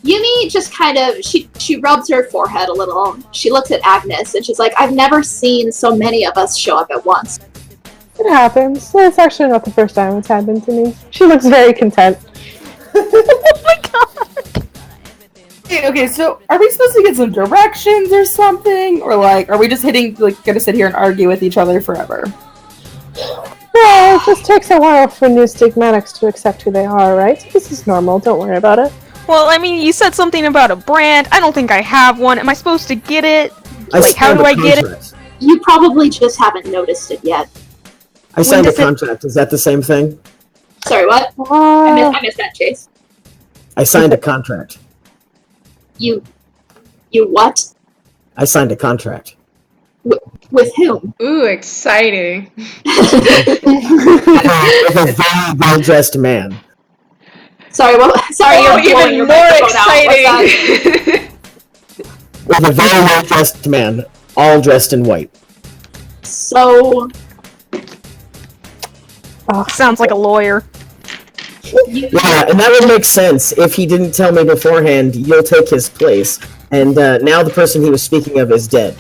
Yumi just kind of, she rubs her forehead a little. She looks at Agnes and she's like, I've never seen so many of us show up at once. It happens. It's actually not the first time it's happened to me. She looks very content. Oh my god! Okay, so are we supposed to get some directions or something? Or like, are we just gonna sit here and argue with each other forever? Well, it just takes a while for new stigmatics to accept who they are, right? This is normal, don't worry about it. Well, I mean, you said something about a brand. I don't think I have one. Am I supposed to get it? Like, how do I get it? You probably just haven't noticed it yet. I signed a contract. Is that the same thing? Sorry, what? I missed that, Chase. I signed a contract. You what? I signed a contract. With whom? Ooh, exciting. With a very well-dressed man. Sorry, you're blowing your more microphone exciting. out. With a very well-dressed man, all dressed in white. So... Sounds like a lawyer. Yeah, and that would make sense if he didn't tell me beforehand, you'll take his place. And now the person he was speaking of is dead.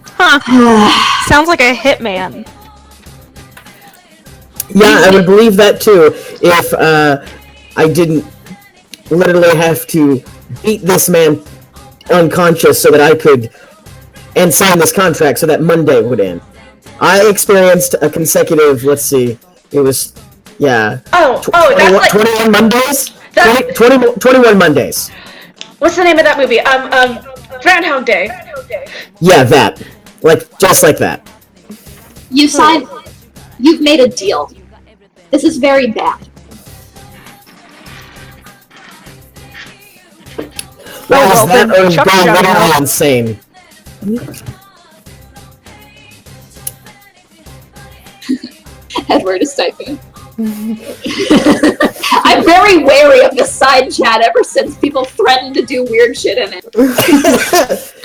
Huh. Sounds like a hitman. Yeah, I would believe that too, if I didn't literally have to beat this man unconscious so that I could, and sign this contract so that Monday would end. I experienced a consecutive, let's see, it was, yeah. That's 21 Mondays? 21 Mondays. What's the name of that movie? Groundhog Day. Yeah, that. Like, just like that. You've made a deal. This is very bad. Well, is that or go literally insane? Edward is typing. I'm very wary of this side chat ever since people threatened to do weird shit in it.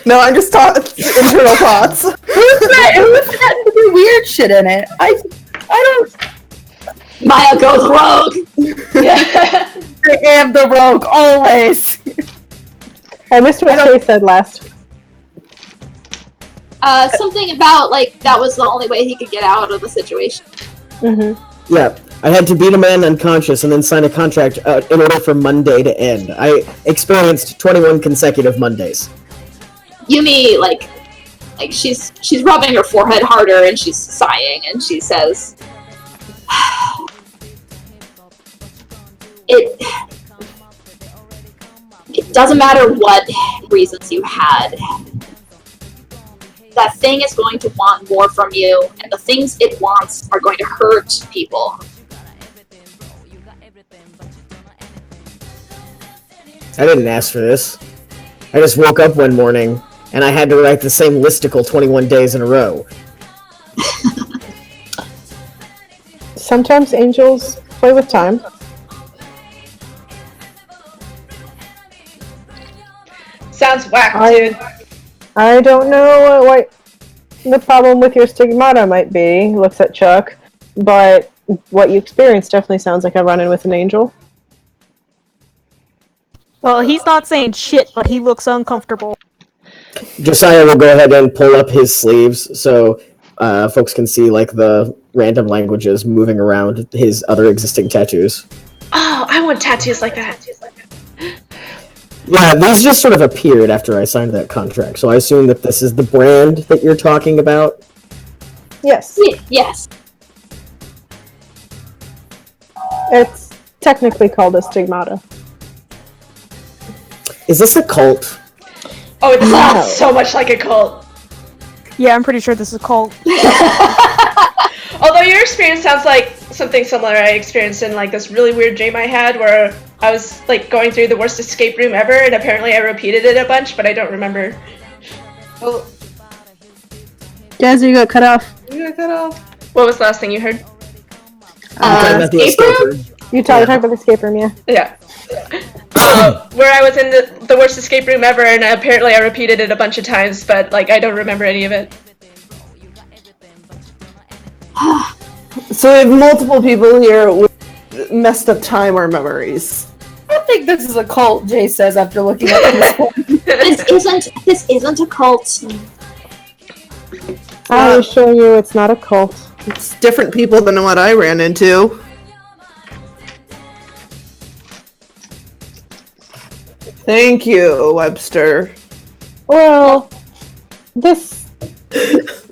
No, I'm just internal thoughts. Who's threatened to do weird shit in it? I don't... Maya goes rogue! Yeah. I am the rogue, always! I missed what Shay said last. Something about, like, that was the only way he could get out of the situation. Mm-hmm. Yeah, I had to beat a man unconscious and then sign a contract in order for Monday to end. I experienced 21 consecutive Mondays. Yumi, like she's rubbing her forehead harder and she's sighing and she says, It doesn't matter what reasons you had. That thing is going to want more from you, and the things it wants are going to hurt people. I didn't ask for this. I just woke up one morning, and I had to write the same listicle 21 days in a row. Sometimes angels play with time. Sounds whack, dude. I don't know what the problem with your stigmata might be, looks at Chuck, but what you experienced definitely sounds like a run-in with an angel. Well, he's not saying shit, but he looks uncomfortable. Josiah will go ahead and pull up his sleeves so folks can see like the random languages moving around his other existing tattoos. Oh, I want tattoos like that. Yeah, these just sort of appeared after I signed that contract, so I assume that this is the brand that you're talking about? Yes. Yes. It's technically called a stigmata. Is this a cult? Oh, it sounds No. so much like a cult. Yeah, I'm pretty sure this is a cult. Although your experience sounds like something similar I experienced in like this really weird dream I had where I was like going through the worst escape room ever and apparently I repeated it a bunch, but I don't remember. Oh, Jazzy, you got cut off. you got cut off. What was the last thing you heard? Talking about the escape room? You talked about the escape room, yeah. Yeah. Where I was in the worst escape room ever and apparently I repeated it a bunch of times, but like I don't remember any of it. So we have multiple people here with messed up time or memories. I don't think this is a cult, Jay says after looking at this. This isn't a cult. I assure you it's not a cult. It's different people than what I ran into. Thank you, Webster. Well,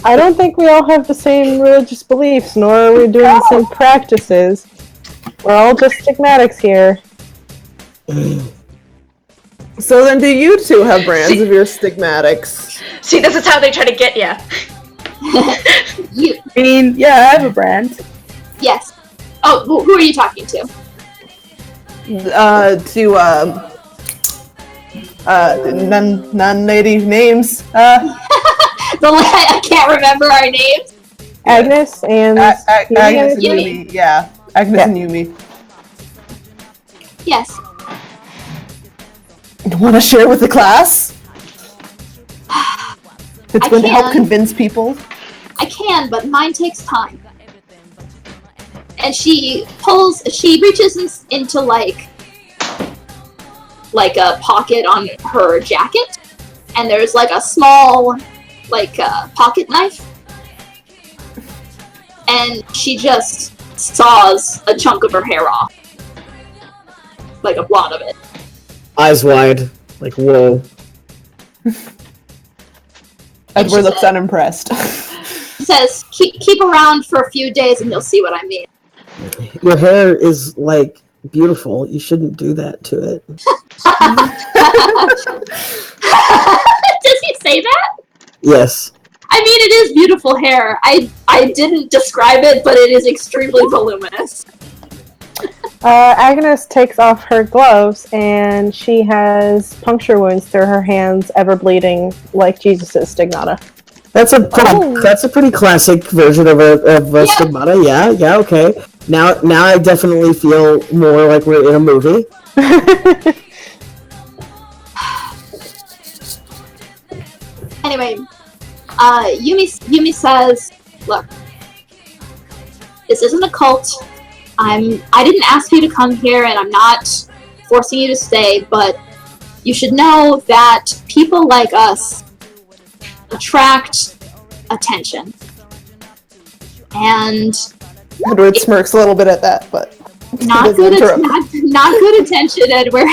I don't think we all have the same religious beliefs, nor are we doing the same practices. We're all just stigmatics here. So then do you two have brands of your stigmatics? See, this is how they try to get ya. You. I mean, yeah, I have a brand. Yes. Oh, who are you talking to? Non-lady names. I can't remember our names. Agnes and Agnes and Yumi. Yumi. Yeah, Agnes and Yumi. Yes. Want to share with the class? It's I going to help can. convince people. I can, but mine takes time. And she reaches into like a pocket on her jacket, and there's like a small, pocket knife. And she just saws a chunk of her hair off. Like a blot of it. Eyes wide, like, whoa. Edward looks unimpressed. Says, keep around for a few days and you'll see what I mean. Your hair is, like, beautiful. You shouldn't do that to it. Does he say that? Yes. I mean, it is beautiful hair. I didn't describe it, but it is extremely voluminous. Agnes takes off her gloves, and she has puncture wounds through her hands, ever bleeding like Jesus' stigmata. That's a pretty classic version of a stigmata. Yeah, okay. Now I definitely feel more like we're in a movie. Anyway, Yumi says, "Look, this isn't a cult. I didn't ask you to come here, and I'm not forcing you to stay. But you should know that people like us attract attention, and Edward smirks a little bit at that, but Not doesn't good, interrupt. not good attention, Edward.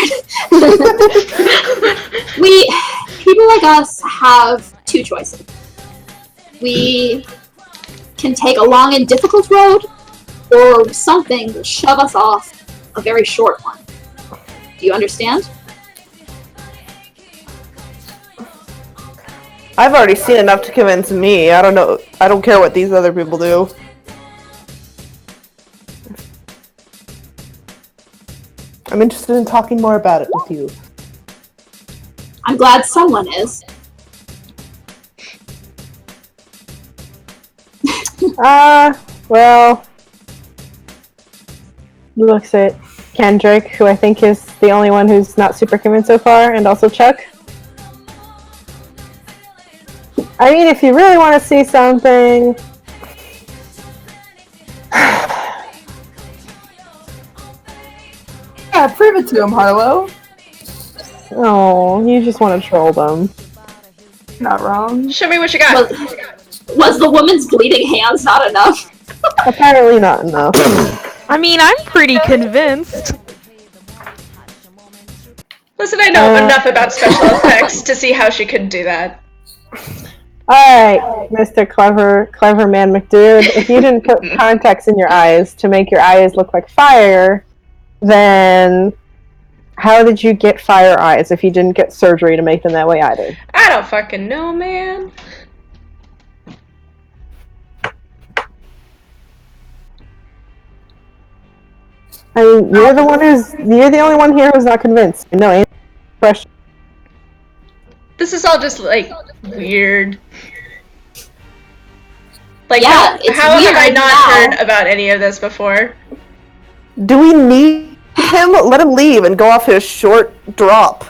People like us have two choices. We can take a long and difficult road, or something will shove us off a very short one. Do you understand? I've already seen enough to convince me. I don't know. I don't care what these other people do. I'm interested in talking more about it with you. I'm glad someone is. Well, looks at Kendrick, who I think is the only one who's not super convinced so far, and also Chuck. I mean, if you really want to see something... Yeah, prove it to him, Harlow. Oh, you just want to troll them. Not wrong. Show me what you got. Was the woman's bleeding hands not enough? Apparently not enough. I mean, I'm pretty convinced. Listen, I know enough about special effects to see how she could do that. Alright, Mr. Clever Man McDude, if you didn't put contacts in your eyes to make your eyes look like fire, then how did you get fire eyes if you didn't get surgery to make them that way either? I don't fucking know, man. I mean, you're the only one here who's not convinced. No, ain't question. This is all just, like, weird. Like, Yeah, it's how have I weird not now. heard about any of this before? Do we need him? Let him leave and go off his short drop.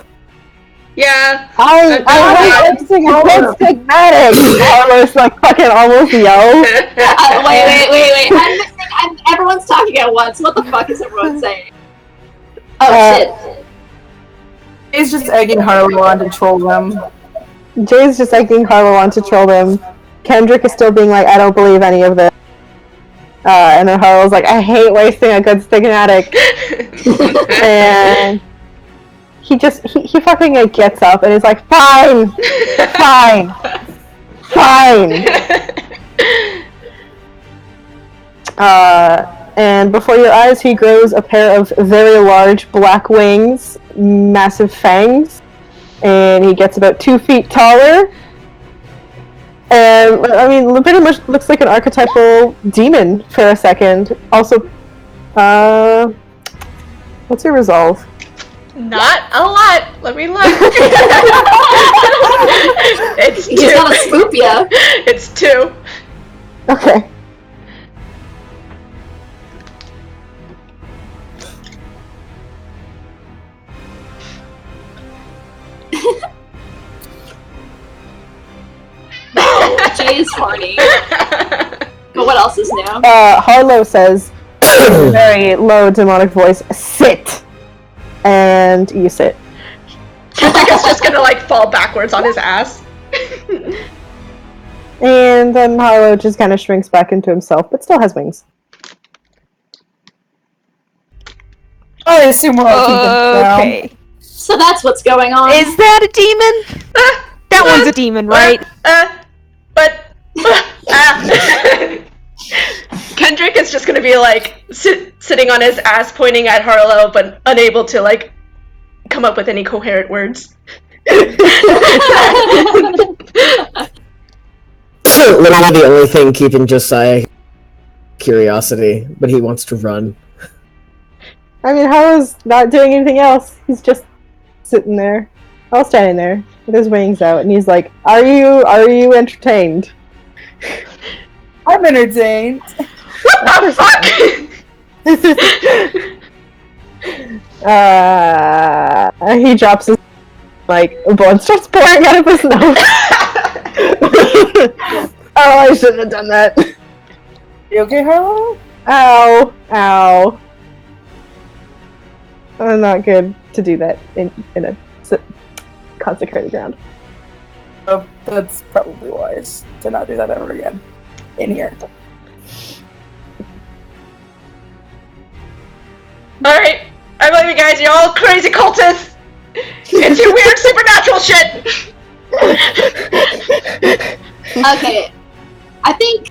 Yeah. I was fixing a good stigmatic! Almost like fucking almost yell. Wait. Everyone's talking at once. What the fuck is everyone saying? Oh, shit. He's just egging Harlow on to troll them. Jay's just egging Harlow on to troll them. Kendrick is still being like, I don't believe any of this. And then Harlow's like, I hate wasting a good stigmatic. And he fucking like, gets up and is like, fine! And before your eyes, he grows a pair of very large black wings, massive fangs, and he gets about 2 feet taller. And, I mean, pretty much looks like an archetypal demon for a second. Also, what's your resolve? Not a lot. Let me look. It's 2. He's gonna spook ya. It's 2. Okay. Jay is horny. But what else is new? Harlow says, in a very low demonic voice, sit! And you sit. I think it's just gonna, like, fall backwards on his ass. And then Harlow just kind of shrinks back into himself, but still has wings. I assume we're all convinced now. Okay. So that's what's going on. Is that a demon? That one's a demon, right? Kendrick is just gonna be like sitting on his ass, pointing at Harlow, but unable to like come up with any coherent words. Literally the only thing keeping Josiah curiosity, but he wants to run. I mean, Harlow's not doing anything else. He's just sitting there, all standing there, with his wings out, and he's like, Are you entertained? I'm entertained. What the fuck? He drops his, like, blood starts pouring out of his nose. Oh, I shouldn't have done that. You okay, Harlow? Ow. Not good to do that in a consecrated ground. Oh, that's probably wise to not do that ever again. In here. Alright, I believe you guys, you're all crazy cultists! Into weird supernatural shit! Okay. I think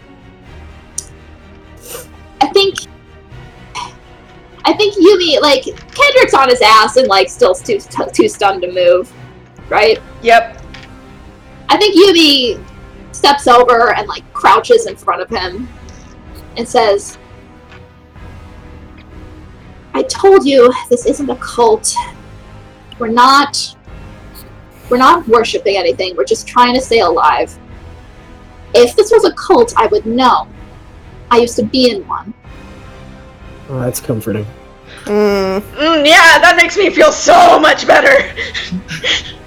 Yumi, like, Kendrick's on his ass and, like, still too stunned to move, right? Yep. I think Yumi steps over and, like, crouches in front of him and says, I told you this isn't a cult. We're not worshipping anything. We're just trying to stay alive. If this was a cult, I would know. I used to be in one. Oh, that's comforting. Yeah, that makes me feel so much better.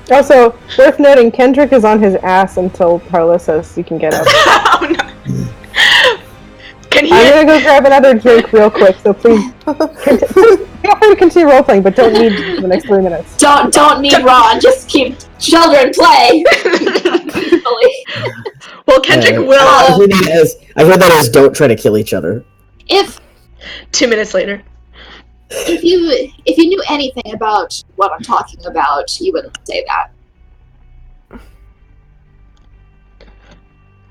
Also, worth noting, Kendrick is on his ass until Carla says you can get up. Oh, no. Can he? I'm gonna go grab another drink real quick, so please feel free to continue role-playing, but don't need the next 3 minutes. Don't need Ron. Just keep children play. Well, Kendrick will. I heard that as don't try to kill each other. If 2 minutes later. if you knew anything about what I'm talking about, you wouldn't say that.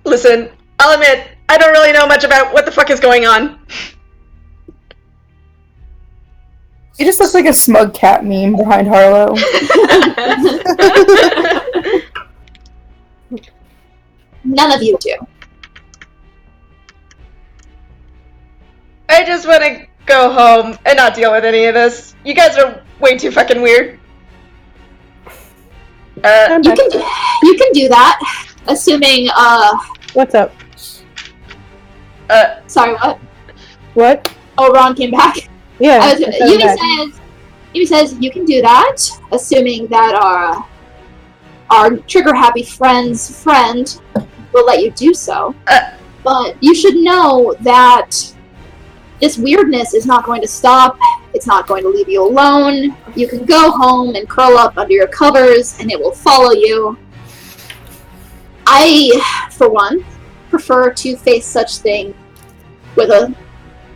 Listen, I'll admit, I don't really know much about what the fuck is going on. He just looks like a smug cat meme behind Harlow. None of you do. I just want to go home and not deal with any of this. You guys are way too fucking weird. You can do that, assuming What's up? Sorry, what? What? Oh, Ron came back. Yeah. Yumi says you can do that, assuming that our trigger happy friend's friend will let you do so. But you should know that this weirdness is not going to stop. It's not going to leave you alone. You can go home and curl up under your covers, and it will follow you. I, for one, prefer to face such thing with a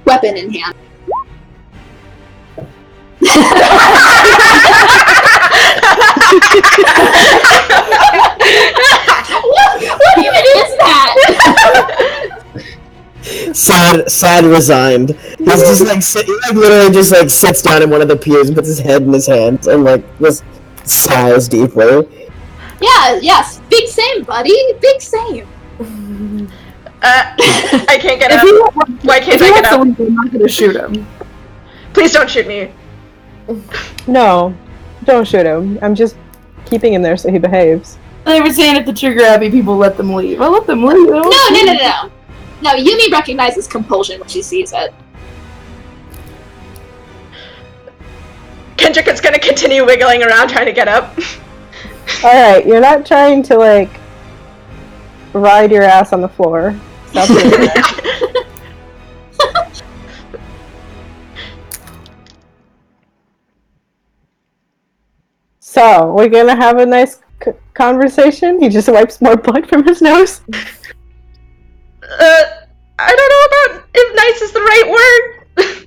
weapon in hand. What even is that? Sad, resigned. He's just like literally just like sits down in one of the pews and puts his head in his hands and like just sighs deeply. Yeah, yes, big same, buddy, big same. I can't get up. Why can't I get up? I'm not gonna shoot him. Please don't shoot me. No, don't shoot him. I'm just keeping him there so he behaves. They were saying if the trigger happy people let them leave. I'll let them leave. No, Yumi recognizes compulsion when she sees it. Kendrick is gonna continue wiggling around trying to get up. Alright, you're not trying to, like, ride your ass on the floor. Stop doing that. So, we're gonna have a nice conversation? He just wipes more blood from his nose? I don't know about if nice is the right word.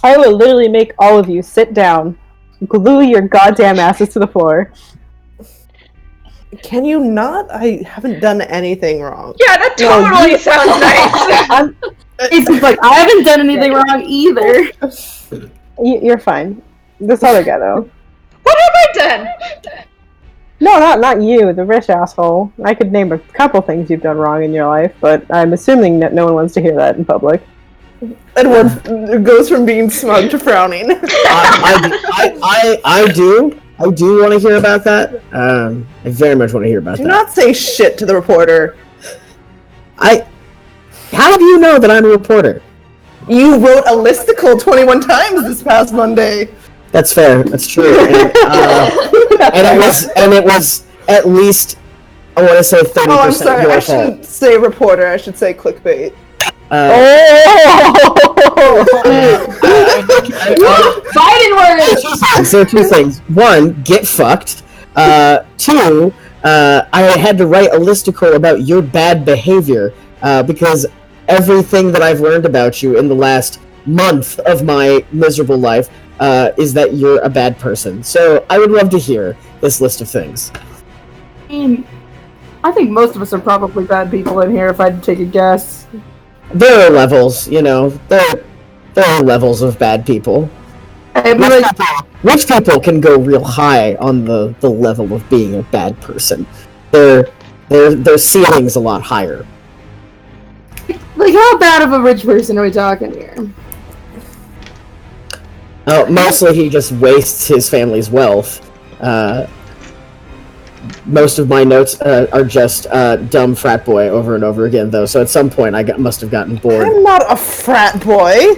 I will literally make all of you sit down. Glue your goddamn asses to the floor. Can you not? I haven't done anything wrong. Yeah, that totally sounds nice. It's like, I haven't done anything wrong either. You're fine. This other guy, though. What have I done? No, not you, the rich asshole. I could name a couple things you've done wrong in your life, but I'm assuming that no one wants to hear that in public. Edward goes from being smug to frowning. I do want to hear about that. I very much want to hear about that. Do not say shit to the reporter. How do you know that I'm a reporter? You wrote a listicle 21 times this past Monday. That's fair. That's true. And it was at least, I want to say 30%. Oh, I'm sorry. I shouldn't say reporter. I should say clickbait. Fighting words! So 2 things. 1, get fucked. 2, I had to write a listicle about your bad behavior, because everything that I've learned about you in the last month of my miserable life is that you're a bad person. So I would love to hear this list of things. I mean, I think most of us are probably bad people in here, if I had to take a guess. There are levels, you know. There are levels of bad people. I mean, like, Rich people can go real high on the level of being a bad person. Their ceiling's a lot higher. how bad of a rich person are we talking here? Mostly he just wastes his family's wealth. Most of my notes are just dumb frat boy over and over again, though. So at some point I must have gotten bored. I'm not a frat boy.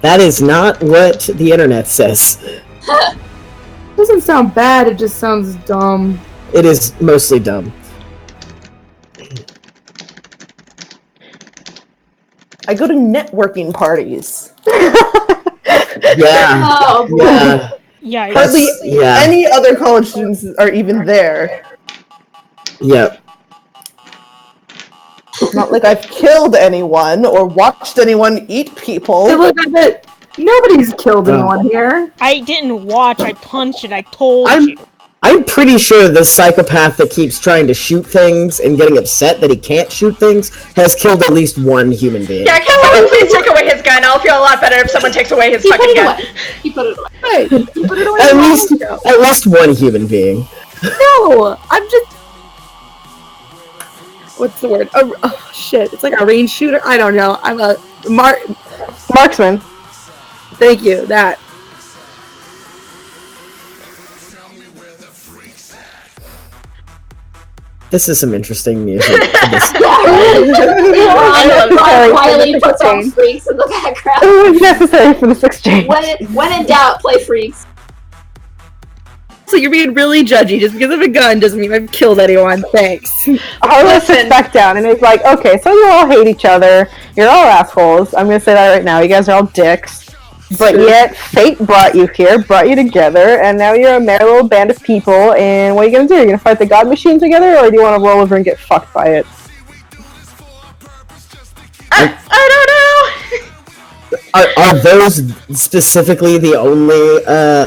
That is not what the internet says. It doesn't sound bad, it just sounds dumb. It is mostly dumb. I go to networking parties. Yeah. Oh, boy. Yeah. Yeah. Hardly Yeah. any other college students are even there. Yep. Not like I've killed anyone or watched anyone eat people. Hey, look, I bet nobody's killed anyone here. I didn't watch. I punched it. I told I'm- you. I'm pretty sure the psychopath that keeps trying to shoot things and getting upset that he can't shoot things has killed at least one human being. Yeah, can someone please take away his gun? I'll feel a lot better if someone takes away his He put fucking it gun. away. He put it away. Hey, you put it away At a while least, ago. at least one human being. No, I'm just. What's the word? Oh shit! It's like a range shooter. I don't know. I'm a Marksman. Thank you. That. This is some interesting music. Riley puts on freaks in the background. It was necessary for this exchange. When in doubt, play freaks. So you're being really judgy just because of a gun doesn't mean I've killed anyone. Thanks. Harlow sits back down and is like, okay, so you all hate each other. You're all assholes. I'm gonna say that right now. You guys are all dicks. But yet, fate brought you here, brought you together, and now you're a merry little band of people, and what are you gonna do? You're gonna fight the God Machine together, or do you wanna roll over and get fucked by it? I don't know! Are those specifically the only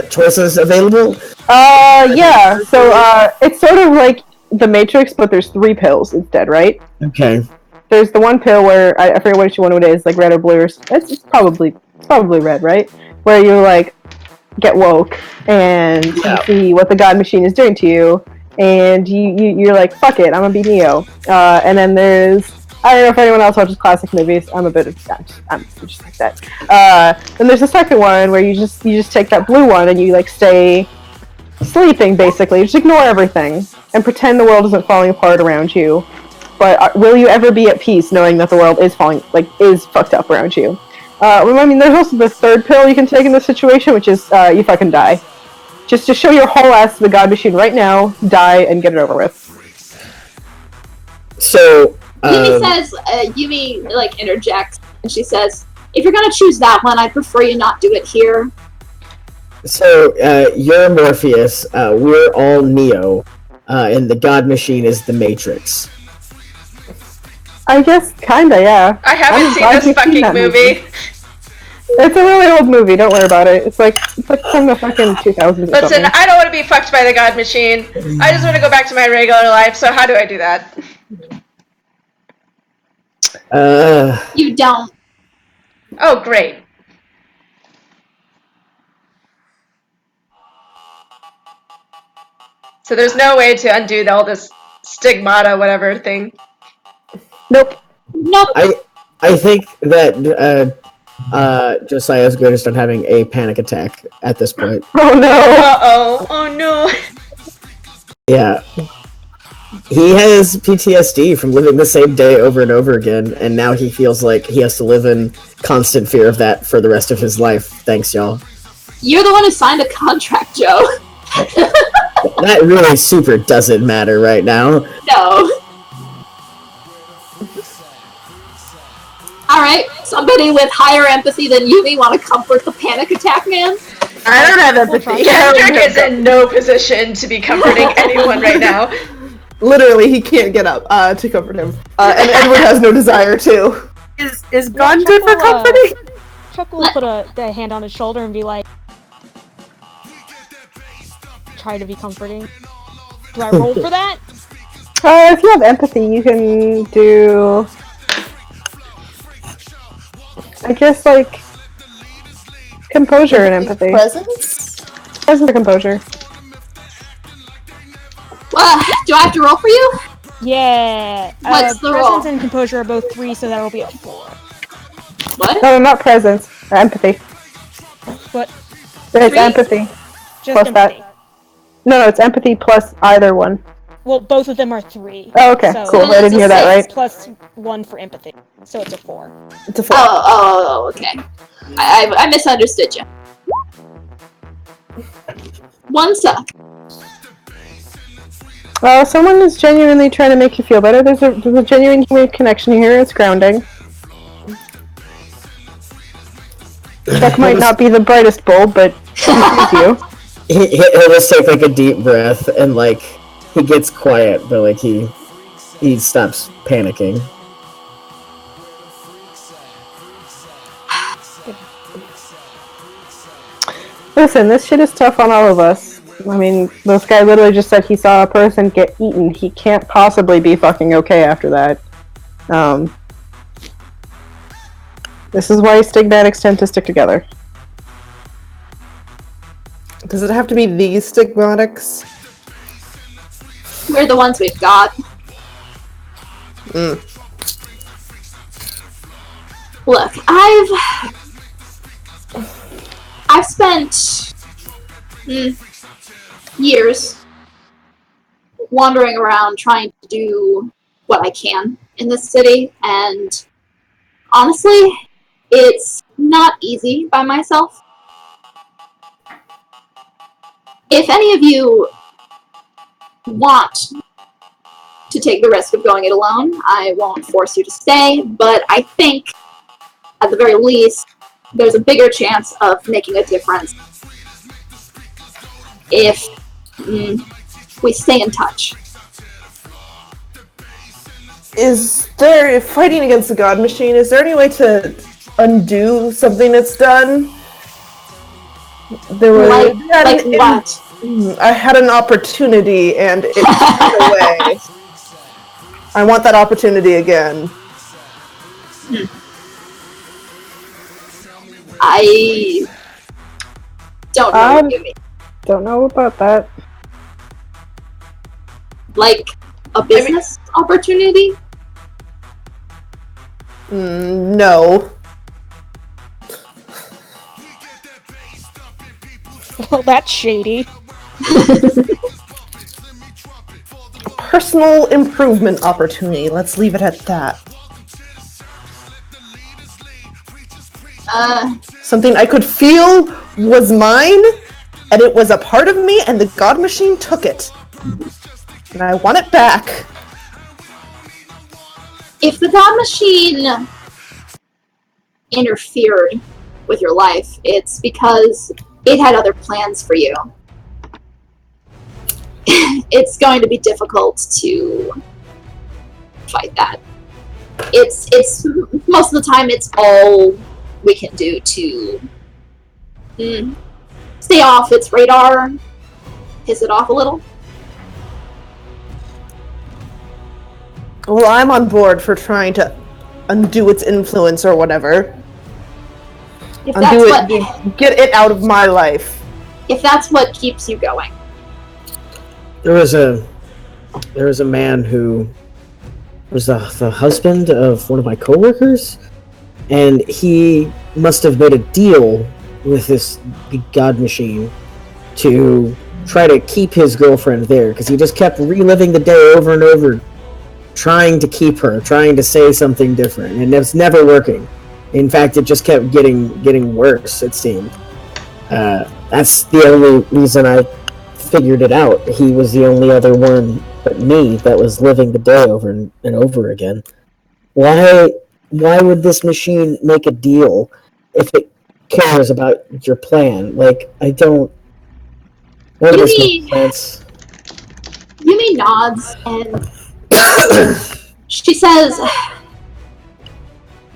choices available? Yeah. So, it's sort of like the Matrix, but there's 3 pills instead, right? Okay. There's the one pill where, I forget which one it is, like red or blue, or it's probably red, right? Where you, like, get woke, and you see what the God Machine is doing to you, and you're like, fuck it, I'm gonna be Neo. And then there's, I don't know if anyone else watches classic movies, I'm just like that. Then there's the second one where you just take that blue one and you, like, stay sleeping, basically. Just ignore everything, and pretend the world isn't falling apart around you. But will you ever be at peace knowing that the world is is fucked up around you? I mean, there's also the third pill you can take in this situation, which is you fucking die. Just to show your whole ass to the God Machine right now, die, and get it over with. So, Yumi says, Yumi, like, interjects, and she says, if you're gonna choose that one, I'd prefer you not do it here. So, you're Morpheus, we're all Neo, and the God Machine is the Matrix. I guess, kinda, yeah. I haven't seen this fucking movie. It's a really old movie, don't worry about it. It's like from the fucking 2000s or Listen, something. I don't want to be fucked by the God Machine. I just want to go back to my regular life, so how do I do that? You don't. Oh, great. So there's no way to undo all this stigmata, whatever thing. Nope. Nope. I think that Josiah's going to start having a panic attack at this point. Oh no! Uh-oh. Oh, no. Yeah. He has PTSD from living the same day over and over again, and now he feels like he has to live in constant fear of that for the rest of his life. Thanks, y'all. You're the one who signed a contract, Joe. That really super doesn't matter right now. No. Alright, somebody with higher empathy than Yumi want to comfort the panic attack man? I don't have empathy. Kendrick is in no position to be comforting anyone right now. Literally, he can't get up to comfort him. And Edward has no desire to. Is gone good for company? Chuck will put a hand on his shoulder and be like, try to be comforting. Do I roll for that? If you have empathy, you can do... I guess, like... composure and empathy. Presence? Presence or composure. Do I have to roll for you? Yeah. What's the presence roll? and composure are both 3, so that'll be a 4. What? No, not presence. Empathy. What? It's 3? empathy. Just Plus that. empathy. No, it's empathy plus either one. Well, both of them are 3. Oh, okay, So cool. I didn't hear that right. Plus 1 for empathy, so it's a 4. It's a 4. Okay. I misunderstood you. 1 sec. Someone is genuinely trying to make you feel better. There's a genuine human connection here. It's grounding. Chuck might not be the brightest bulb, but he sees you. He'll just take like a deep breath and like he gets quiet, but like he stops panicking. Listen, this shit is tough on all of us. I mean, this guy literally just said he saw a person get eaten. He can't possibly be fucking okay after that. This is why stigmatics tend to stick together. Does it have to be these stigmatics? We're the ones we've got. Look, I've spent years wandering around trying to do what I can in this city, and honestly, it's not easy by myself. If any of you want to take the risk of going it alone, I won't force you to stay, but I think, at the very least, there's a bigger chance of making a difference if we stay in touch. Is there, fighting against the God Machine, is there any way to undo something that's done? There was Like what? I had an opportunity and it took away. I want that opportunity again. I don't know what you mean. Don't know about that. Like a business opportunity? No. Well, that's shady. Personal improvement opportunity. Let's leave it at that. Something I could feel was mine, and it was a part of me, and the God Machine took it. And I want it back. If the God Machine interfered with your life, it's because it had other plans for you. It's going to be difficult to fight that. It's most of the time it's all we can do to stay off its radar, piss it off a little. Well, I'm on board for trying to undo its influence or whatever. If Undo that's it, what, get it out of my life. if that's what keeps you going. There was a man who was the husband of one of my coworkers, and he must have made a deal with this God Machine to try to keep his girlfriend there, because he just kept reliving the day over and over, trying to keep her, trying to say something different, and it was never working. In fact, it just kept getting worse, it seemed. That's the only reason I figured it out. He was the only other one but me that was living the day over and over again. Why would this machine make a deal if it cares about your plan? Like, I don't... None of this makes sense. Yumi nods and she says,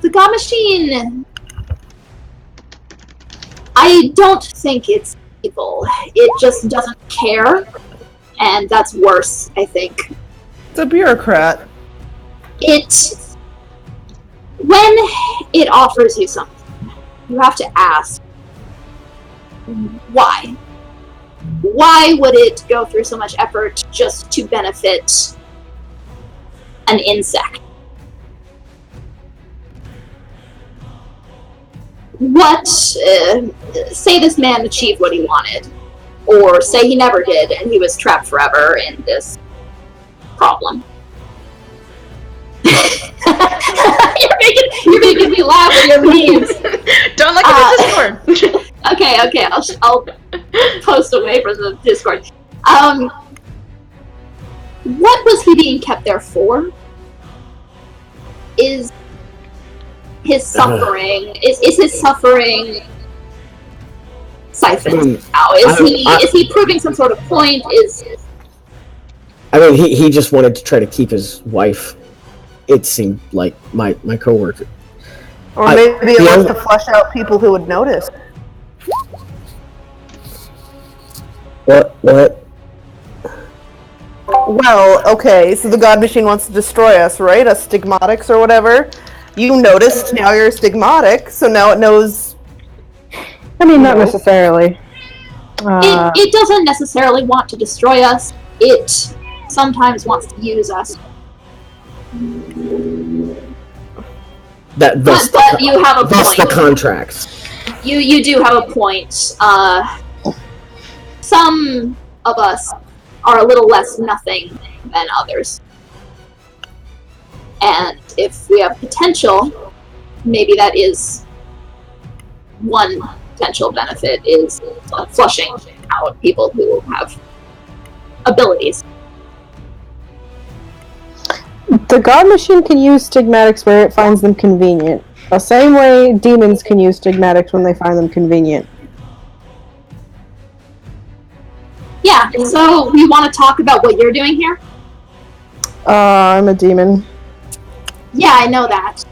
The God Machine... I don't think it's evil. It just doesn't care. And that's worse, I think. It's a bureaucrat. When it offers you something, you have to ask, why? Why would it go through so much effort just to benefit an insect? Say this man achieved what he wanted, or say he never did and he was trapped forever in this problem. you're making me laugh at your memes. Don't look at the Discord. Okay, I'll post away from the Discord. What was he being kept there for? Is his suffering is his suffering siphoned now? Is he proving some sort of point? I mean, he just wanted to try to keep his wife. It seemed like my coworker. Or maybe it was to flush out people who would notice. What? Well, okay, so the God Machine wants to destroy us, right? Us stigmatics or whatever. You noticed, now you're a stigmatic, so now it knows... I mean, not necessarily. It doesn't necessarily want to destroy us. It sometimes wants to use us. But you have a point. That's the contracts. You do have a point. Some of us are a little less nothing than others. And if we have potential, maybe that is one potential benefit, is flushing out people who have abilities. The God Machine can use stigmatics where it finds them convenient. The same way demons can use stigmatics when they find them convenient. Yeah, so you want to talk about what you're doing here? I'm a demon. Yeah, I know that.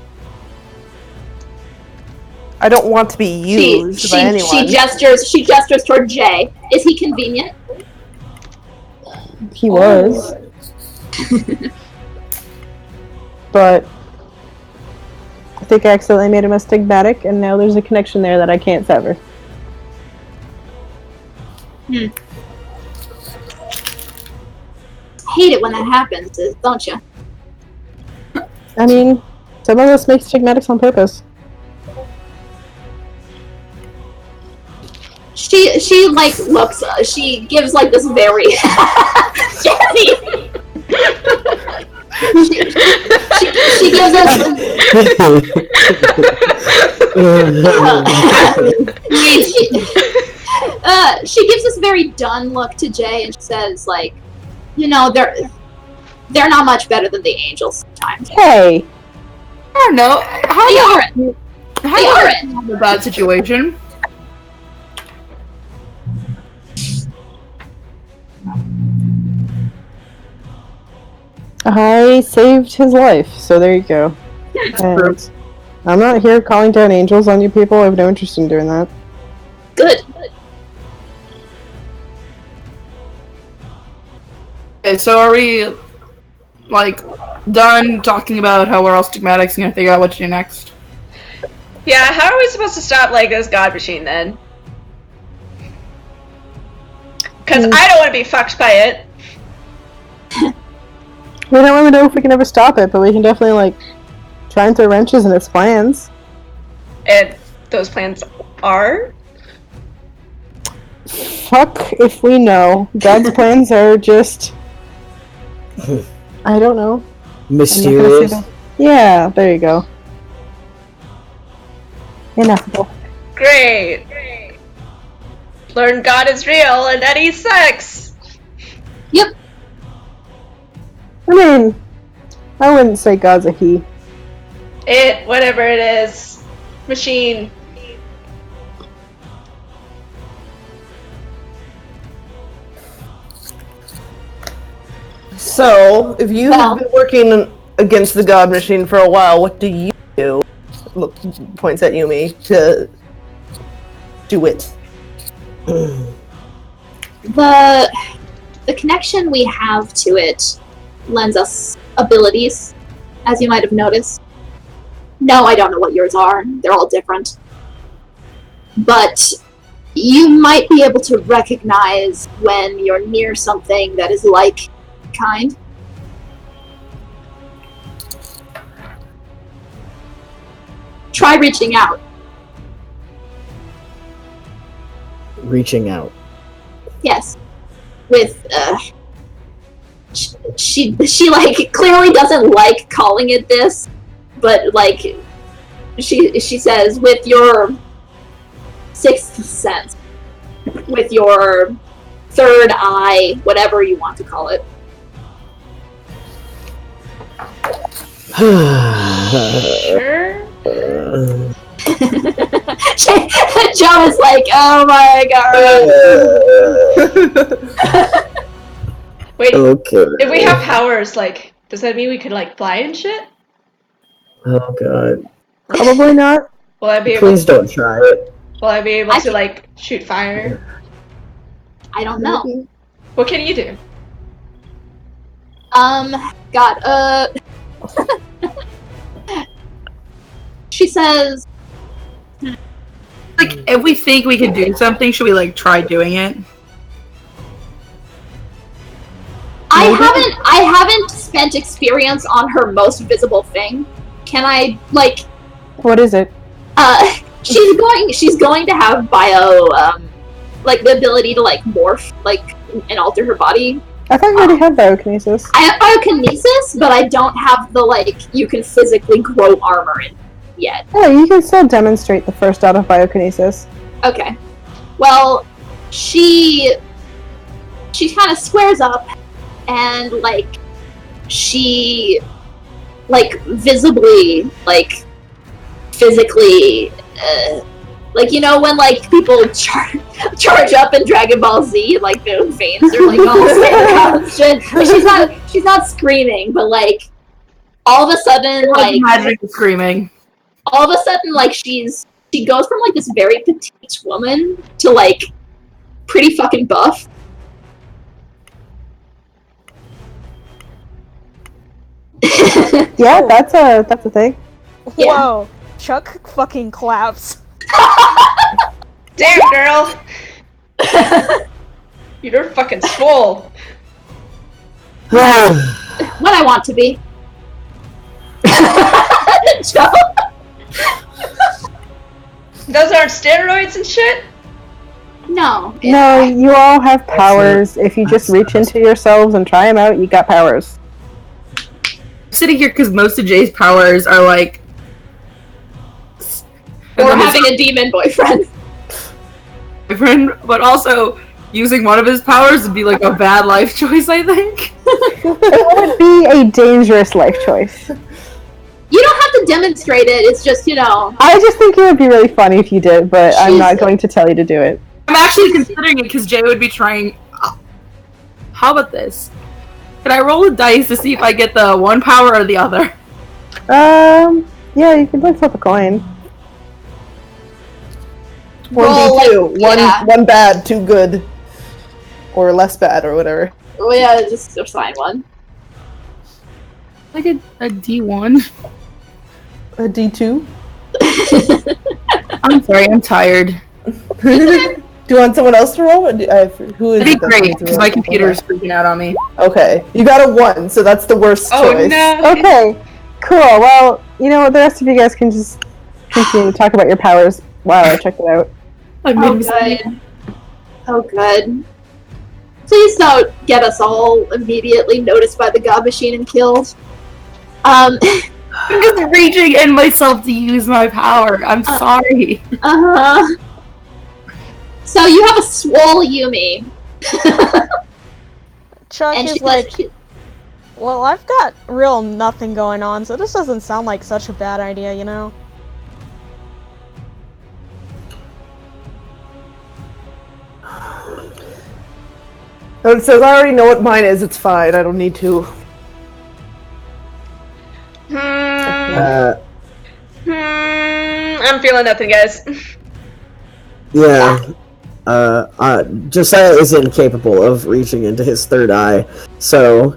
I don't want to be used by anyone. She gestures toward Jay. Is he convenient? He was. But I think I accidentally made him a stigmatic, and now there's a connection there that I can't sever. Hate it when that happens, don't you? I mean, some of us make stigmatics on purpose. She like looks. She gives like this very Jesse. She gives us. She gives this very done look to Jay, and she says, like, you know, they're not much better than the angels sometimes. Hey! I don't know. They aren't. A bad situation. I saved his life, so there you go. And I'm not here calling down angels on you people. I have no interest in doing that. Good. Okay, so are we, like, done talking about how we're all stigmatics and gonna figure out what to do next? Yeah, how are we supposed to stop, like, this God Machine, then? Because I don't want to be fucked by it. We don't really know if we can ever stop it, but we can definitely, like, try and throw wrenches in its plans. And those plans are? Fuck if we know. God's plans are just... I don't know. Mysterious. Yeah, there you go. Ineffable. Great. Learn God is real and that he sucks. Yep. I mean, I wouldn't say God's a he. It, whatever it is. Machine. So, if you have been working against the God Machine for a while, what do you do? points at Yumi to do it. The connection we have to it lends us abilities, as you might have noticed. No, I don't know what yours are. They're all different. But you might be able to recognize when you're near something that is like kind. Try reaching out. Reaching out. Yes. With, she like, clearly doesn't like calling it this, but, like, she says, with your sixth sense, with your third eye, whatever you want to call it. Sure. John is like, oh my god. Wait, Okay. if we have powers, like, does that mean we could, like, fly and shit? Oh god. Probably not. Will I be able Please don't try it. Will I be able I to, can- like, shoot fire? I don't know. What can you do? God, she says, Like, if we think we can do something, should we, like, try doing it? I haven't spent experience on her most visible thing. Can I, like, What is it? she's going to have bio, like, the ability to, like, morph, like, and alter her body. I thought you already had biokinesis. I have biokinesis, but I don't have the, like, you can physically grow armor in yet. Oh, you can still demonstrate the first out of biokinesis. Okay. Well, she kind of squares up and, like, she, like, visibly, like, physically, like, you know when, like, people charge up in Dragon Ball Z, like, their veins are, like, all standing out and shit. Like, she's not screaming, but, like, all of a sudden, like, Imagine screaming. all of a sudden, like, she goes from, like, this very petite woman to, like, pretty fucking buff. Yeah, that's a thing. Yeah. Whoa. Chuck fucking claps. Damn, girl! You're fucking swole. What I want to be. Joe? Those aren't steroids and shit? No. No, you all have powers. If you just reach into yourselves and try them out, you got powers. I'm sitting here because most of Jay's powers are, like... Or having a demon boyfriend. boyfriend, but also using one of his powers would be, like, a bad life choice, I think. It would be a dangerous life choice. You don't have to demonstrate it, it's just, you know. I just think it would be really funny if you did, but I'm not Jesus. going to tell you to do it. I'm actually considering it because Jay would be trying... How about this? Can I roll a dice to see if I get the one power or the other? Yeah, you can like flip a coin. 1d2. yeah. One bad, two good. Or less bad, or whatever. Well, yeah, just assign one. Like a D1? A d2? I'm sorry, I'm tired. Do you want someone else to roll? Or who is It'd be it that great needs to because roll? my computer is freaking out on me. Okay, you got a 1, so that's the worst Oh choice. no! Okay, cool. Well, you know what? The rest of you guys can just continue to talk about your powers while I check it out. I made Oh, a mistake. good. Oh, good. Please don't get us all immediately noticed by the god machine and killed. I'm just reaching in myself to use my power. I'm sorry. Uh-huh. So you have a swole Yumi. Chuck And is she like, says, well, I've got real nothing going on, so this doesn't sound like such a bad idea, you know? Oh, it says, I already know what mine is, it's fine, I don't need to. Hmm. Uh, Hmm. I'm feeling nothing, guys. Yeah. Josiah is incapable of reaching into his third eye, so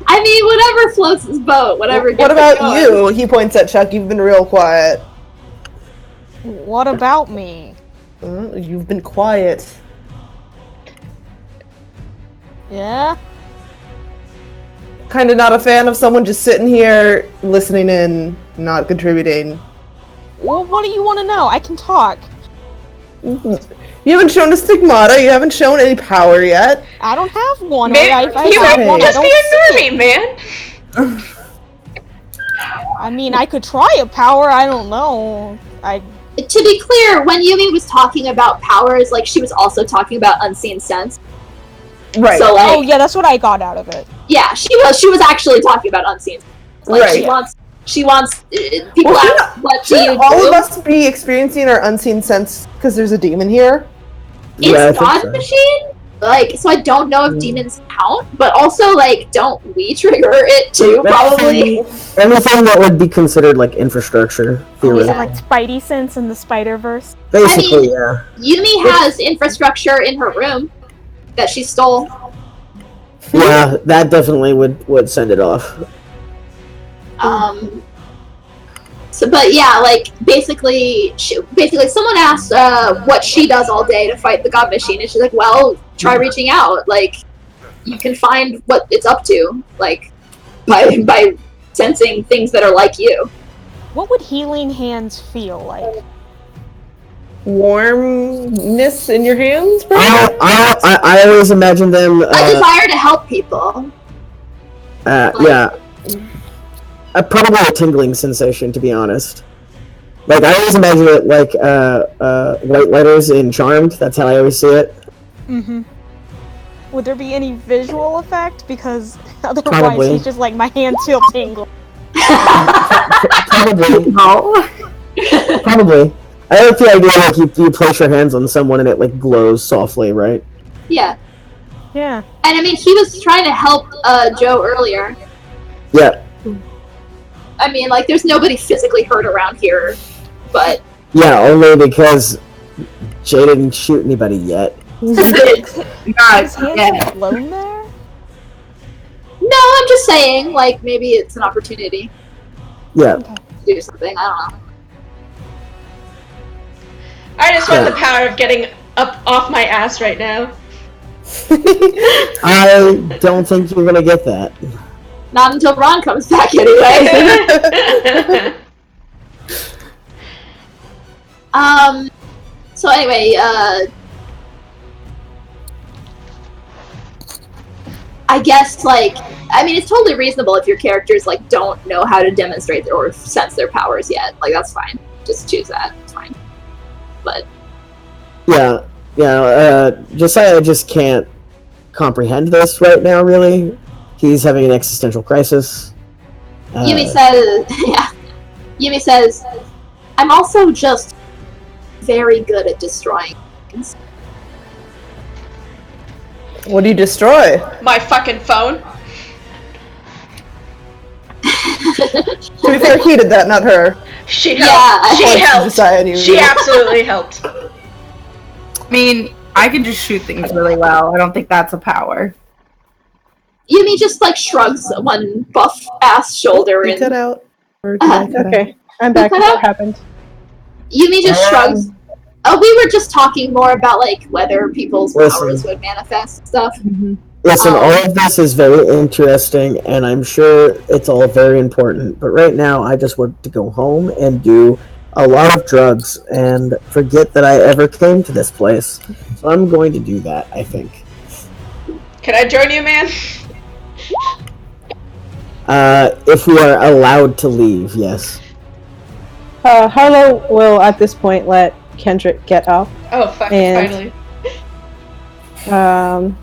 I mean, whatever floats his boat, whatever gets What it about going. you? He points at Chuck. You've been real quiet. What about me? You've been quiet. Yeah? Kind of not a fan of someone just sitting here, listening in, not contributing. Well, what do you want to know? I can talk. You haven't shown a stigmata. You haven't shown any power yet. I don't have one. Man, I you have might one. I just don't be see ignoring, man. it. I mean, I could try a power. I don't know. To be clear, when Yumi was talking about powers, like, she was also talking about unseen sense. Right. So, like, Oh yeah, that's what I got out of it. yeah, she was actually talking about unseen sense. Like, Right. she wants people Well, ask, what do you Shouldn't all do? of us be experiencing our unseen sense because there's a demon here? yeah, I It's think God so. Machine? Like, so I don't know if demons count, but also, like, don't we trigger it too, probably? Anything that would be considered like infrastructure, Oh, is it theoretically. like Spidey sense in the Spider-Verse? Basically, yeah. Yumi has infrastructure in her room that she stole. Yeah, that definitely would send it off. So, but yeah, like, basically someone asked what she does all day to fight the God Machine, and she's like, well, try reaching out. Like, you can find what it's up to, like, by sensing things that are like you. What would healing hands feel like? Warmness in your hands, perhaps? I always imagine them. A desire to help people. Yeah. Probably a tingling sensation, to be honest. Like, I always imagine it like white letters in Charmed. That's how I always see it. Mm-hmm. Would there be any visual effect? Because otherwise Probably. it's just like my hands feel tingle. Probably. No. Probably. I like the idea like you place your hands on someone and it like glows softly, right? Yeah. Yeah. And I mean, he was trying to help Joe earlier. Yeah. I mean, like, there's nobody physically hurt around here, but Yeah, only because Jay didn't shoot anybody yet. His hands Yeah. alone there? no, I'm just saying, like, maybe it's an opportunity Yeah. to do something. I don't know. I just want the power of getting up off my ass right now. I don't think you're gonna get that. Not until Ron comes back, anyway. So anyway, I guess, like, I mean, it's totally reasonable if your characters, like, don't know how to demonstrate or sense their powers yet. Like, that's fine. Just choose that. It's fine. But Yeah. Josiah just can't comprehend this right now, really. He's having an existential crisis. Yumi says, yeah. Yumi says, I'm also just very good at destroying things. What do you destroy? My fucking phone. To be fair, he did that, not her. She Yeah, helped. She Points to helped. Josiah and you. She absolutely helped. I mean, I can just shoot things really well. I don't think that's a power. Yumi just, like, shrugs one buff-ass shoulder You and cut out. Or did I cut out? Okay, I'm back. cut What out? happened? Yumi just shrugs. Oh, we were just talking more about, like, whether people's Listen. powers would manifest and stuff. Listen, all of this is very interesting, and I'm sure it's all very important. But right now, I just want to go home and do a lot of drugs and forget that I ever came to this place. So I'm going to do that, I think. Can I join you, man? If we are allowed to leave, yes. Harlow will at this point let Kendrick get up. Oh fuck! And- Finally.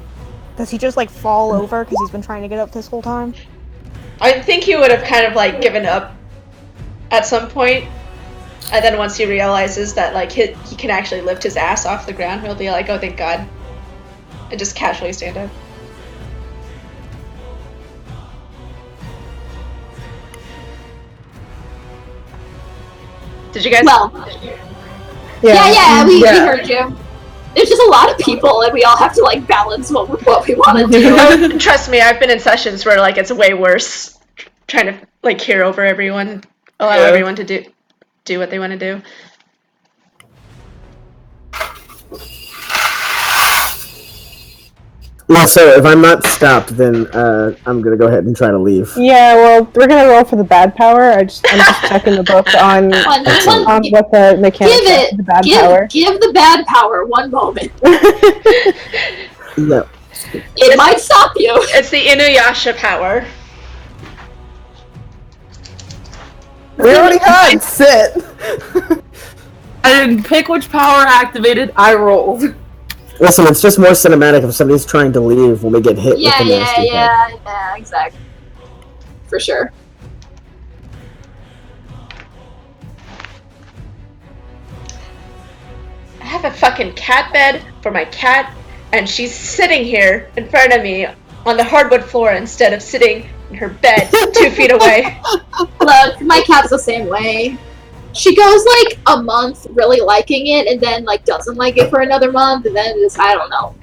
Does he just like fall over because he's been trying to get up this whole time? I think he would have kind of like given up at some point, and then once he realizes that like he can actually lift his ass off the ground, he'll be like, "Oh, thank God," and just casually stand up. Did you guys? Well, yeah, we heard you. There's just a lot of people, and we all have to like balance what we want to do. Oh, trust me, I've been in sessions where like it's way worse. Trying to like hear over everyone, allow everyone to do what they want to do. Yeah, so if I'm not stopped, then I'm gonna go ahead and try to leave. Yeah, well, we're gonna roll for the bad power. I'm just checking the book on what the mechanics are for the bad power. Give the bad power one moment. No. It might stop you. It's the Inuyasha power. We already had sit. I didn't pick which power activated. I rolled. Listen, it's just more cinematic if somebody's trying to leave when we get hit with the nasty thing. Yeah, exactly. For sure. I have a fucking cat bed for my cat, and she's sitting here in front of me on the hardwood floor instead of sitting in her bed 2 feet away. Look, my cat's the same way. She goes like a month really liking it, and then like doesn't like it for another month, and then just I don't know.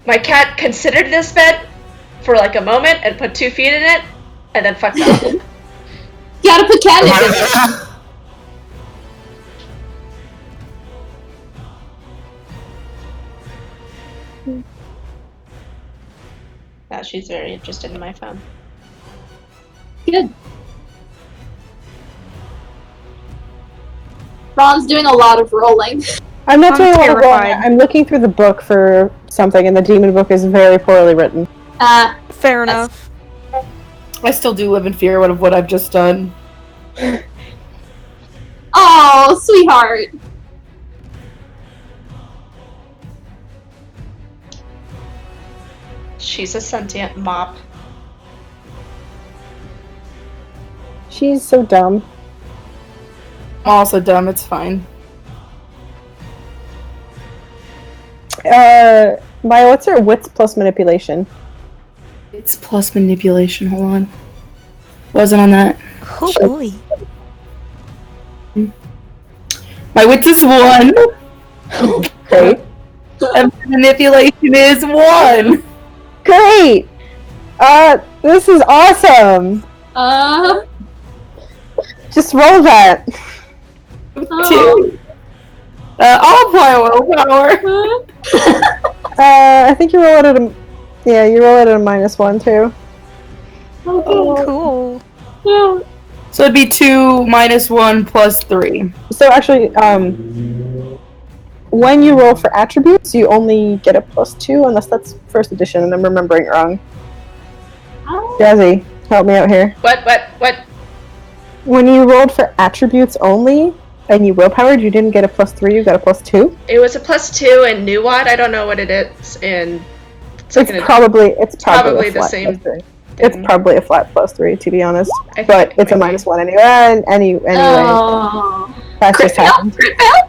My cat considered this bed for like a moment and put 2 feet in it, and then fucked off. You gotta put catnip in it. Now she's very interested in my phone. Good. Ron's doing a lot of rolling. I'm not doing a lot of rolling. terrified. I'm looking through the book for something, and the demon book is very poorly written. Fair enough. I still do live in fear of what I've just done. Oh, sweetheart. She's a sentient mop. She's so dumb. I'm also dumb, it's fine. Maya, what's her wits plus manipulation? It's plus manipulation, hold on. Wasn't on that. Oh boy. My wits is 1. Great. And manipulation is 1. Great! This is awesome! Just roll that. 2. I'll apply willpower. I think you roll it at a... Yeah, you roll it at a -1 too. Cool. So it'd be 2 minus 1 plus 3. So actually, when you roll for attributes, you only get a +2, unless that's first edition and I'm remembering it wrong. Jazzy, help me out here. What? When you rolled for attributes only, and you willpowered, you didn't get a +3, you got a +2? It was a +2 in Nuwad. I don't know what it is in. It's probably probably a the flat same +3. It's probably a flat +3, to be honest. I think But it it's a might be. -1 anyway. Anyway, Oh. that just happened. Crit fail!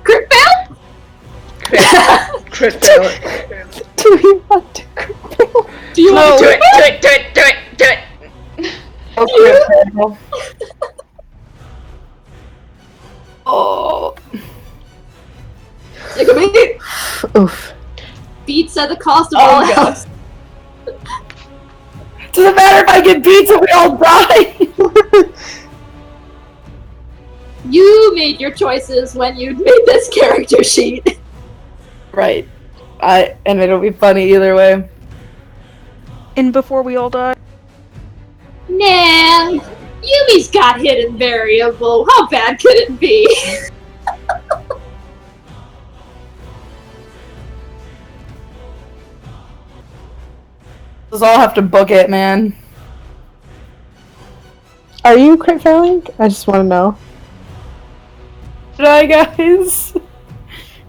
Crit fail. Do you want to crit fail? Do you want Do to it. Okay. Oh. Look at me. Oof. Beats at the cost of Oh, all God. else. Doesn't matter if I get beat so we all die. You made your choices when you made this character sheet. Right. And it'll be funny either way. And before we all die. Nah, Yumi's got hidden variable. How bad could it be? Let's all have to book it, man. Are you crit failing? I just want to know. Should I, guys?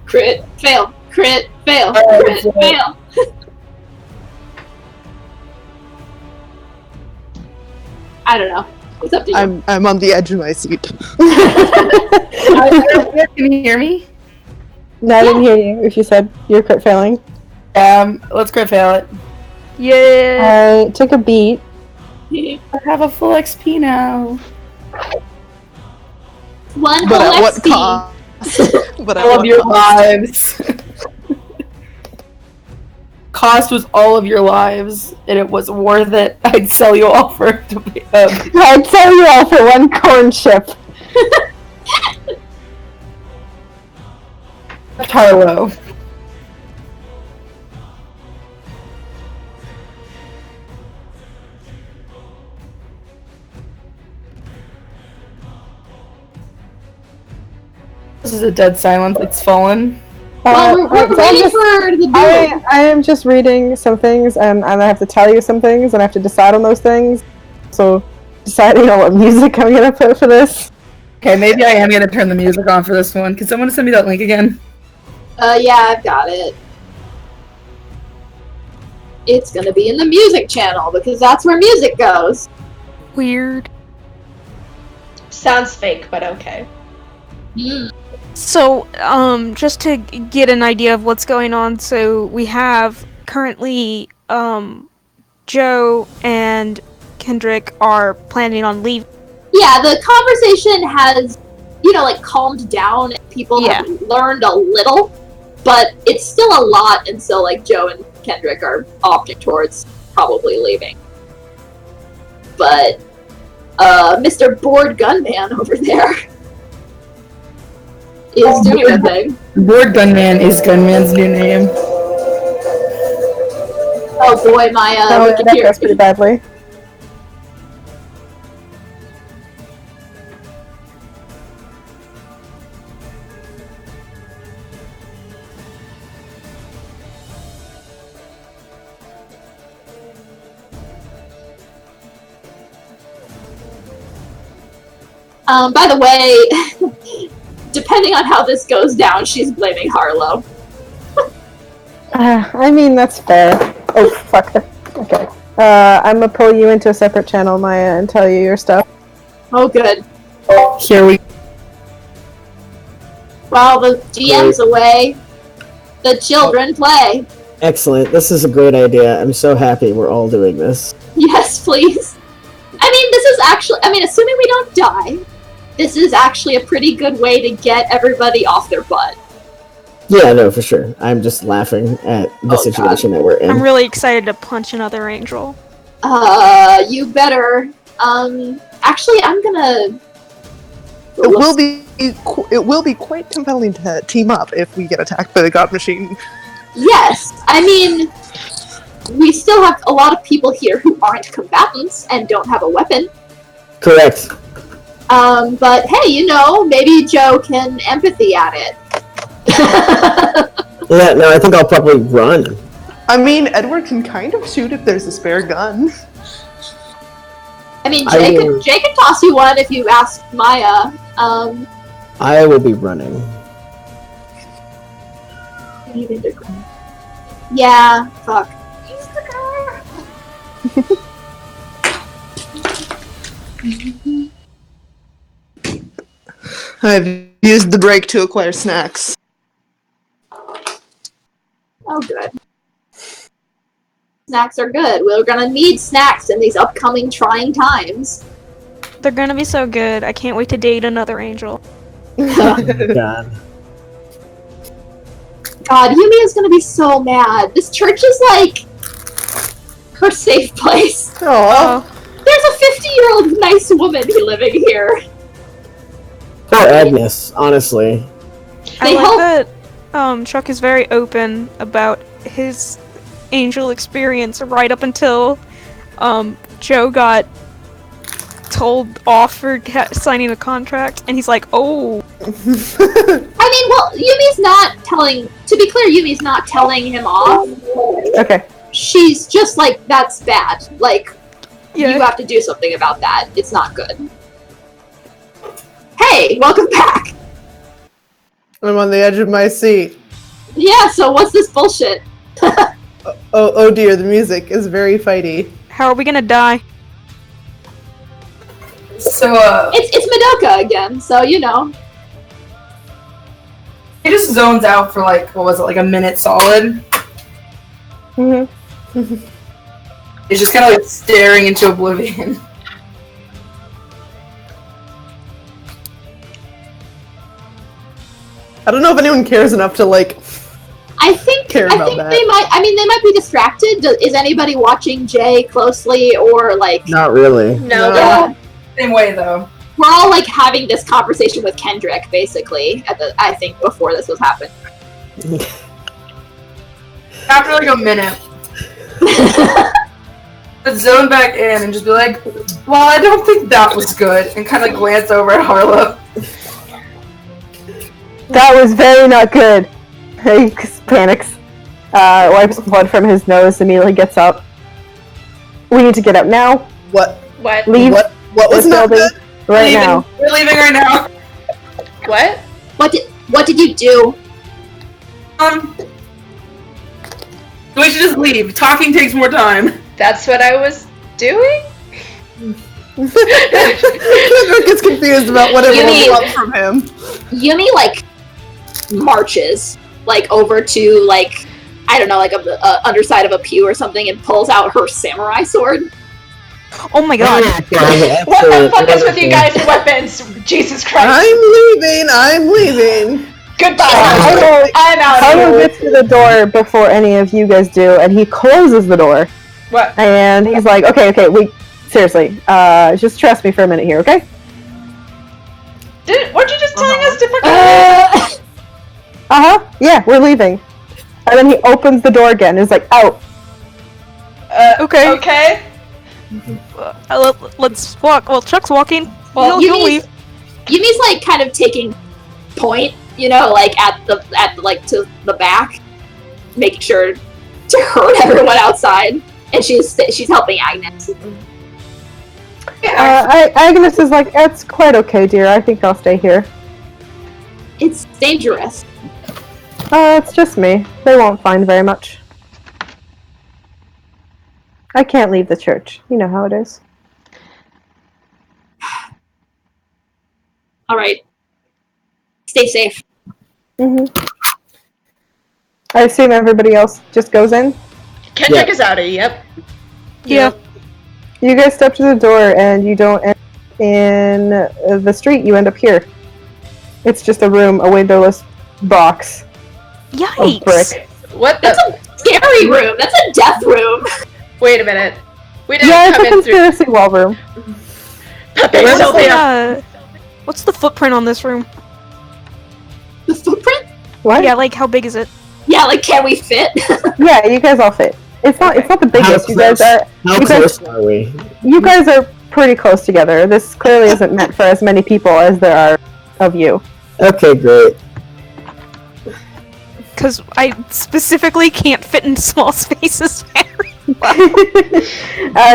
Crit fail. Crit fail. Oh, Crit shit. fail. I don't know. It's up to you. I'm on the edge of my seat. Can you hear me? No, I didn't hear you if you said you're crit failing. Let's crit fail it. Yeah. I took a beat. I have a full XP now. One But whole at what XP. cost? But at All of what your cost? lives. Cost was all of your lives, and it was worth it. I'd sell you all for I'd sell you all for one corn chip. Tarlo. This is a dead silence. It's fallen. Well, we're so I'm waiting just- for the duel. I am just reading some things, and I have to tell you some things, and I have to decide on those things. So, deciding on what music I'm gonna put for this. Okay, maybe I am gonna turn the music on for this one. Can someone send me that link again? Yeah, I've got it. It's gonna be in the music channel because that's where music goes. Weird. Sounds fake, but okay. Hmm. So, just to get an idea of what's going on, so we have currently, Joe and Kendrick are planning on leaving. Yeah, the conversation has, calmed down. And people Yeah. have learned a little, but it's still a lot, and so, Joe and Kendrick are opting towards probably leaving. But, Mr. Bored Gunman over there is doing a thing. Board Gunman is Gunman's new name. Oh boy, my, That goes pretty Wikipedia. badly. By the way, depending on how this goes down, she's blaming Harlow. I mean, that's fair. Oh, fuck. Okay. I'm gonna pull you into a separate channel, Maya, and tell you your stuff. Oh, good. Here we While the GM's away, the children play. Excellent. This is a great idea. I'm so happy we're all doing this. Yes, please. I mean, this is actually, assuming we don't die, this is actually a pretty good way to get everybody off their butt. Yeah, no, for sure. I'm just laughing at the Oh, situation that we're in. I'm really excited to punch another angel. You better. Actually, I'm gonna. It will be quite compelling to team up if we get attacked by the God Machine. Yes, I mean, we still have a lot of people here who aren't combatants and don't have a weapon. Correct. But hey, maybe Joe can empathy at it. Yeah, no, I think I'll probably run. I mean, Edward can kind of shoot if there's a spare gun. I mean, I Jay will- could toss you one if you ask Maya. I will be running. Yeah, fuck. Use the car. I've used the break to acquire snacks. Oh, good. Snacks are good. We're gonna need snacks in these upcoming trying times. They're gonna be so good. I can't wait to date another angel. God. God, Yumi is gonna be so mad. This church is like her safe place. Oh, There's a 50-year-old nice woman living here. Poor Agnes, honestly. I They like help- that Chuck is very open about his angel experience right up until Joe got told off for signing a contract, and he's like, oh. I mean, well, Yumi's not telling. To be clear, Yumi's not telling him off. Okay. She's just like, that's bad. Like, you Yeah. have to do something about that. It's not good. Hey, welcome back. I'm on the edge of my seat. Yeah, so what's this bullshit? Oh dear, the music is very fighty. How are we gonna die? So, It's Madoka again, so you know. he just zones out for a minute solid. Mhm. He's just kind of staring into oblivion. I don't know if anyone cares enough to like. I think Care about they that. might. I mean, they might be distracted. Is anybody watching Jay closely, or like? Not really. No, Yeah, Same way though. we're all like having this conversation with Kendrick, basically. I think before this was happening. After like a minute, let's zone back in and just be like, well, I don't think that was good, and kind of glance over at Harlow. That was very not good. He panics, wipes blood from his nose, immediately gets up. We need to get out now. What? what? Leave What was this not building good? right Leaving. now. We're leaving right now. What? What did you do? We should just leave. Talking takes more time. That's what I was doing? Kendrick is confused about what everyone mean- wants from him. Yumi like marches like over to like I don't know like a underside of a pew or something and pulls out her samurai sword. Oh my god. What the fuck is with you guys and weapons? Jesus Christ. I'm leaving. Goodbye. I'm out Harlow of here. gets to the door before any of you guys do, and he closes the door. What? And he's like, okay, wait, seriously, just trust me for a minute here, okay? Weren't you just telling us to fucking Yeah, we're leaving. And then he opens the door again, and is like, out. Okay. Okay. Let's walk. Well, Chuck's walking. Well, You he'll mean- leave. Yumi's like kind of taking point, you know, like at like to the back, making sure to hurt everyone outside, and she's helping Agnes. Agnes is like, it's quite okay, dear. I think I'll stay here. It's dangerous. It's just me. They won't find very much. I can't leave the church. You know how it is. All right, stay safe. I assume everybody else just goes in? Kendrick is out of yep. Yeah. You guys step to the door, and you don't end in the street. You end up here. It's just a room, a windowless box of Yikes. brick. What That's the? a scary room. That's a death room. Wait a minute. We didn't Yeah, it's come a in through. conspiracy wall room. Okay, What's so the, what's the footprint on this room? The footprint? What? Yeah, like how big is it? Yeah, like can we fit? Yeah, you guys all fit. It's not the biggest. You guys are How you guys- close are we? you guys are pretty close together. This clearly isn't meant for as many people as there are of you. Okay, great. Because I specifically can't fit in small spaces very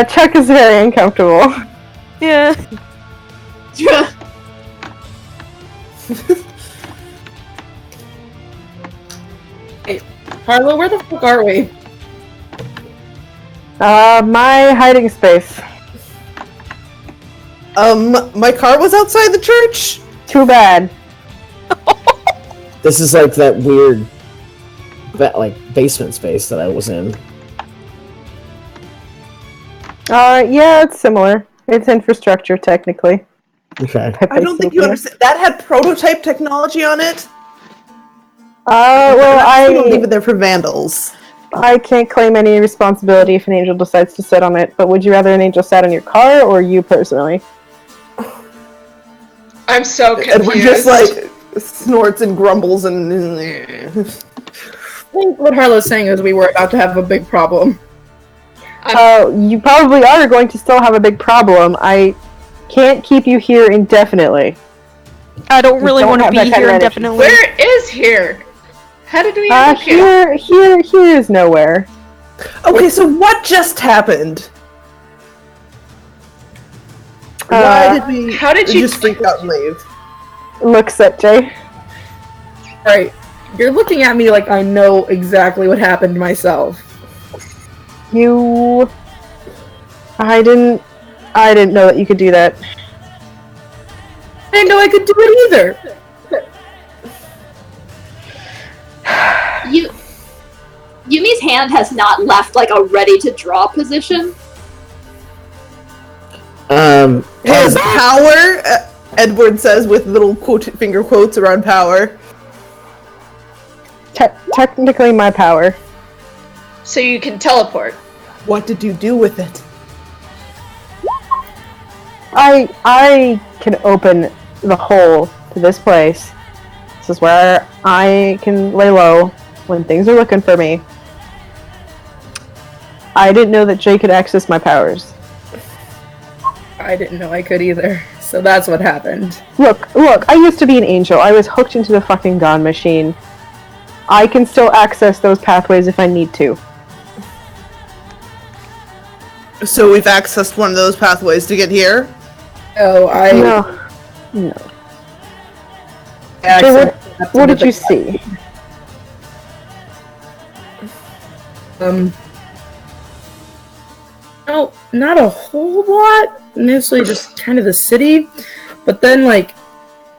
Chuck is very uncomfortable. Yeah. Harlow, where the fuck are we? My hiding space. My car was outside the church. Too bad. This is like that weird, basement space that I was in. Yeah, it's similar. It's infrastructure, technically. Okay. I don't think you understand. That had prototype technology on it. Well, I don't leave it there for vandals. I can't claim any responsibility if an angel decides to sit on it, but would you rather an angel sat on your car or you personally? I'm so confused. And we're just like snorts and grumbles and. I think what Harlow's saying is we were about to have a big problem. You probably are going to still have a big problem. I can't keep you here indefinitely. I don't really don't want to have be that kind here of energy. indefinitely. Where is here? How did we end up here? Here is nowhere. Okay, so what just happened? Why did we how did you- just freak out and leave? Looks at Jay. Alright, you're looking at me like I know exactly what happened myself. I didn't know that you could do that. I didn't know I could do it either. Yumi's hand has not left like a ready to draw position. His power, Edward says with little finger quotes around power. technically my power. So you can teleport. What did you do with it? I can open the hole to this place. This is where I can lay low when things are looking for me. I didn't know that Jay could access my powers. I didn't know I could either. So that's what happened. Look, I used to be an angel. I was hooked into the fucking God machine. I can still access those pathways if I need to. So we've accessed one of those pathways to get here? Oh, No. Yeah, So what did you see? No, not a whole lot. Mostly just kind of the city. But then, like,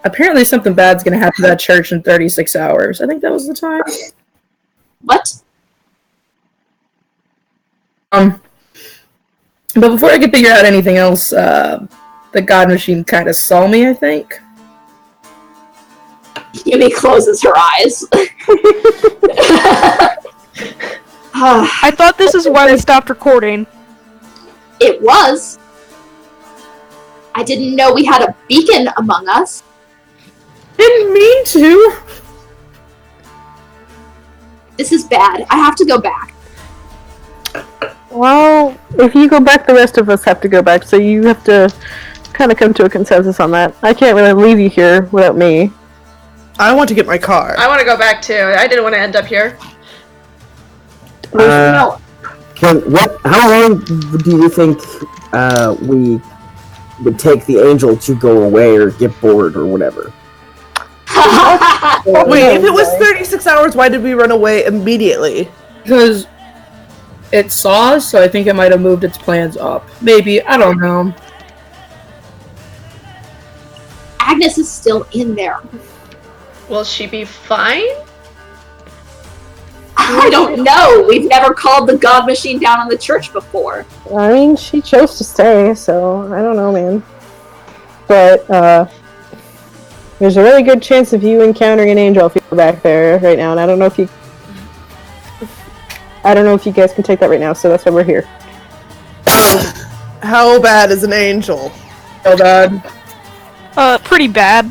apparently something bad's gonna happen to that church in 36 hours. I think that was the time. What? But before I could figure out anything else, the God Machine kind of saw me, I think. Yumi closes her eyes. I thought this is why we stopped recording. It was. I didn't know we had a beacon among us. Didn't mean to. This is bad. I have to go back. Well, if you go back, the rest of us have to go back, so you have to kind of come to a consensus on that. I can't really leave you here without me. I want to get my car. I want to go back too. I didn't want to end up here. No. How long do you think we would take the angel to go away or get bored or whatever? Wait, if it was 36 hours, why did we run away immediately? Because it saw us, so I think it might have moved its plans up. Maybe, I don't know. Agnes is still in there. Will she be fine? I don't know. We've never called the God Machine down on the church before. I mean, she chose to stay, so I don't know, man. But, there's a really good chance of you encountering an angel if you go back there right now, and I don't know if you guys can take that right now, so that's why we're here. How bad is an angel? So bad. Pretty bad.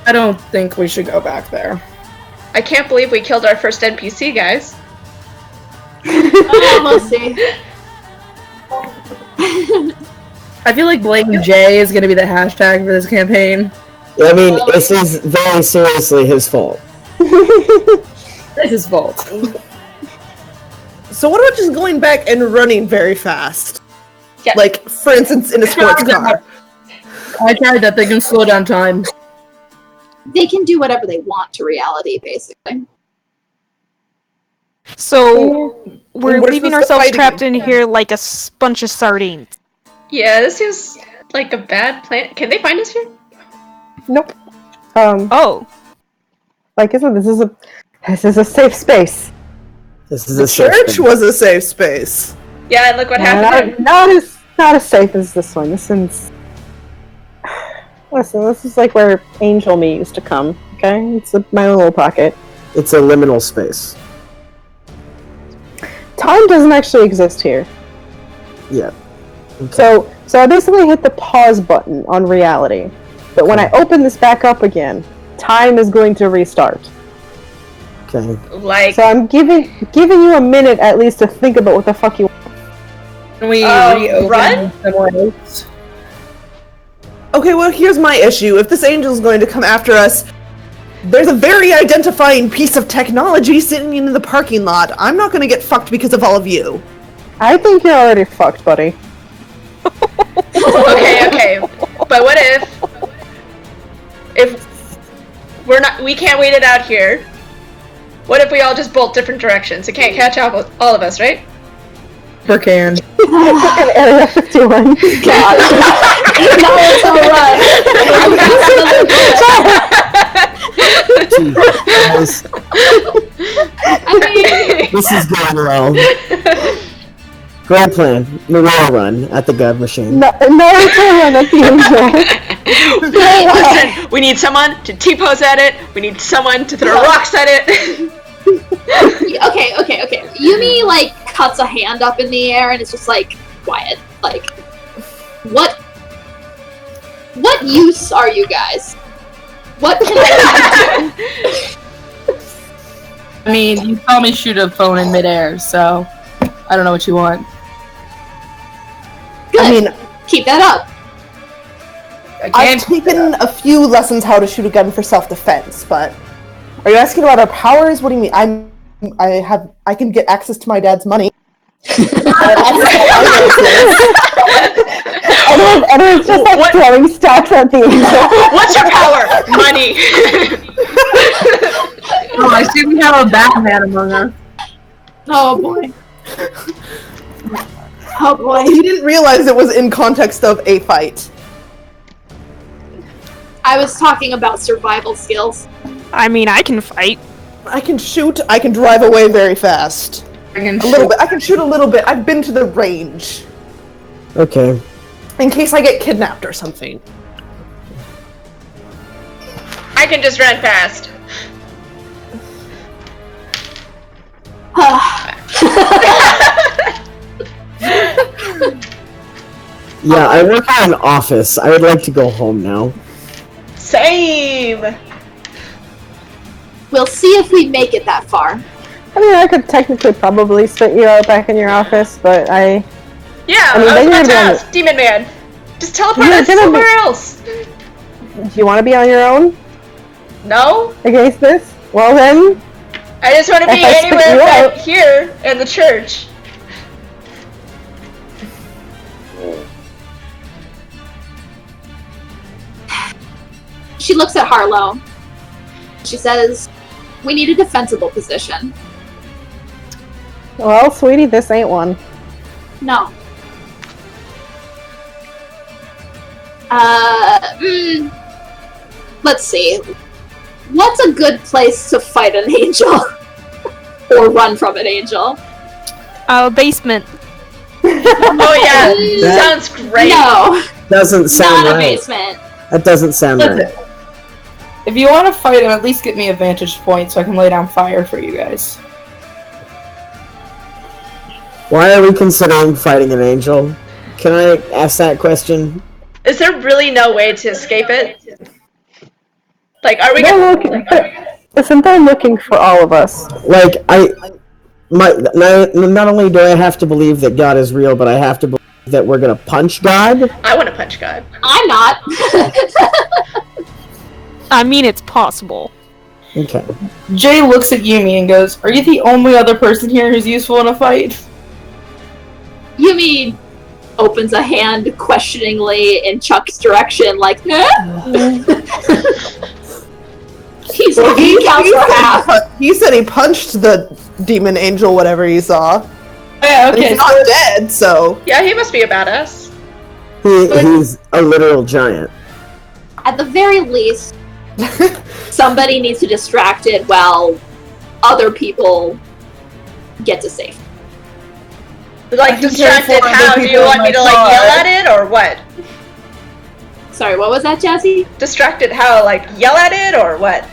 I don't think we should go back there. I can't believe we killed our first NPC, guys. Oh, we'll see. I feel like blaming Jay is going to be the hashtag for this campaign. I mean, this is very seriously his fault. It's his fault. So what about just going back and running very fast? Yeah. Like, for instance, in a sports car. I tried that. They can slow down time. They can do whatever they want to reality, basically. So, we're we're leaving supposed to ourselves fight trapped again. in here like a bunch of sardines. Yeah, this seems like a bad plan. Can they find us here? Nope. Oh. Like I said, this is a safe space. This is The a safe church space. was a safe space. Yeah, and look what happened. Not as safe as this one. Listen, this is like where Angel Me used to come. Okay, it's my little pocket. It's a liminal space. Time doesn't actually exist here. Yeah. So I basically hit the pause button on reality. But when I open this back up again, time is going to restart. Okay. Like, So I'm giving you a minute at least to think about what the fuck you want. Can we reopen run? somewhere else? Okay, well, here's my issue. If this angel's going to come after us, there's a very identifying piece of technology sitting in the parking lot. I'm not going to get fucked because of all of you. I think you're already fucked, buddy. okay. But what if we can't wait it out here? What if we all just bolt different directions? It can't catch all of us, right? Per can. Area 51. God. Now it's all right. Guys, I mean, this is going well. Grand plan. Naruto run at the gun machine. No, run at the angel. Listen, we need someone to T-pose at it. We need someone to throw rocks at it. Okay. Yumi, like, cuts a hand up in the air and it's just like, quiet. Like, what use are you guys? What can I do? I mean, you saw me shoot a phone in midair, so I don't know what you want. Good. I mean, keep that up. I've taken a few lessons how to shoot a gun for self-defense, but are you asking about our powers? What do you mean? I can get access to my dad's money. Edward's just like throwing stacks at the angel. What's your power? Money. Oh, I see we have a Batman among us. Oh boy. Oh boy. He didn't realize it was in context of a fight. I was talking about survival skills. I mean, I can fight. I can shoot. I can drive away very fast. I can A little bit. I can shoot a little bit. I've been to the range. Okay. In case I get kidnapped or something. I can just run fast. Yeah, I work at an office. I would like to go home now. Same. We'll see if we make it that far. I mean, I could technically probably spit you out back in your office, but Yeah, I mean, I then was you're about to gonna- ask. Demon Man. Just teleport You're us gonna be- somewhere else. do you want to be on your own No? against this? Well then, I just want to be If I spit anywhere you but out- here in the church. She looks at Harlow. She says, we need a defensible position. well, sweetie, this ain't one. No. Let's see. What's a good place to fight an angel? Or run from an angel? Basement. Oh yeah, That- sounds great. No, Doesn't sound not a right. basement. That doesn't sound right. Listen, if you want to fight him, at least get me a vantage point so I can lay down fire for you guys. Why are we considering fighting an angel? Can I ask that question? Is there really no way to escape it? Like, are we They're gonna... looking. Listen, they're looking for all of us. Like, not only do I have to believe that God is real, but I have to believe that we're gonna punch God? I want to punch God. I'm not. I mean, it's possible. Okay. Jay looks at Yumi and goes, "Are you the only other person here who's useful in a fight?" Yumi opens a hand questioningly in Chuck's direction, like, He counts for half. He said he punched the demon angel, whatever he saw. Yeah, And okay. he's not dead, so. Yeah, he must be a badass. He's a literal giant. At the very least, somebody needs to distract it while other people get to safety. Like, can distracted care for how? other Do you people want in me my to, like, car. yell at it, or what? Sorry, what was that, Jazzy? Distracted how? Like, yell at it, or what?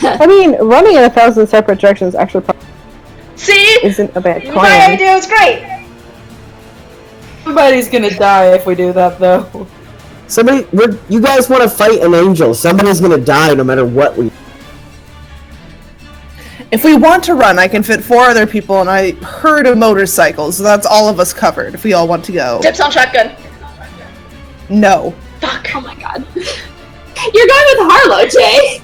I mean, running in 1,000 separate directions actually probably See? isn't a bad My plan. idea is great! Somebody's gonna die if we do that, though. You guys want to fight an angel. Somebody's gonna die no matter what we. If we want to run, I can fit 4 other people, and I heard a motorcycle, so that's all of us covered if we all want to go. Tips on shotgun. No. Fuck. Oh my god. You're going with Harlow, Jay!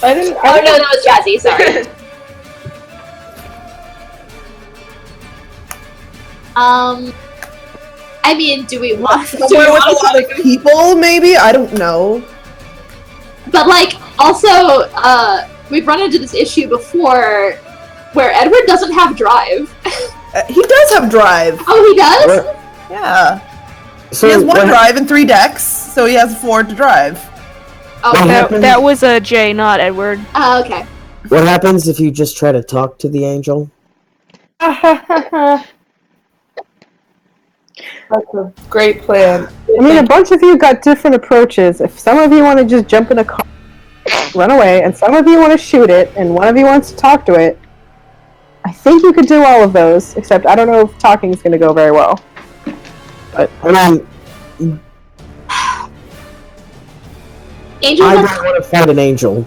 I didn't. Oh no, that was Jazzy, sorry. I mean, do we want Somewhere with a lot of people, maybe? I don't know. But like, also, we've run into this issue before where Edward doesn't have drive. He does have drive. Oh, he does? Yeah. So He has 1 what- drive and 3 decks, so he has 4 to drive. Oh, What okay. happened? That was a J, not Edward. Okay. What happens if you just try to talk to the angel? That's a great plan. I mean, a bunch of you got different approaches. If some of you want to just jump in a car, run away, and some of you want to shoot it, and one of you wants to talk to it, I think you could do all of those. Except I don't know if talking is going to go very well. But I mean, Angel I has don't want to fight an angel.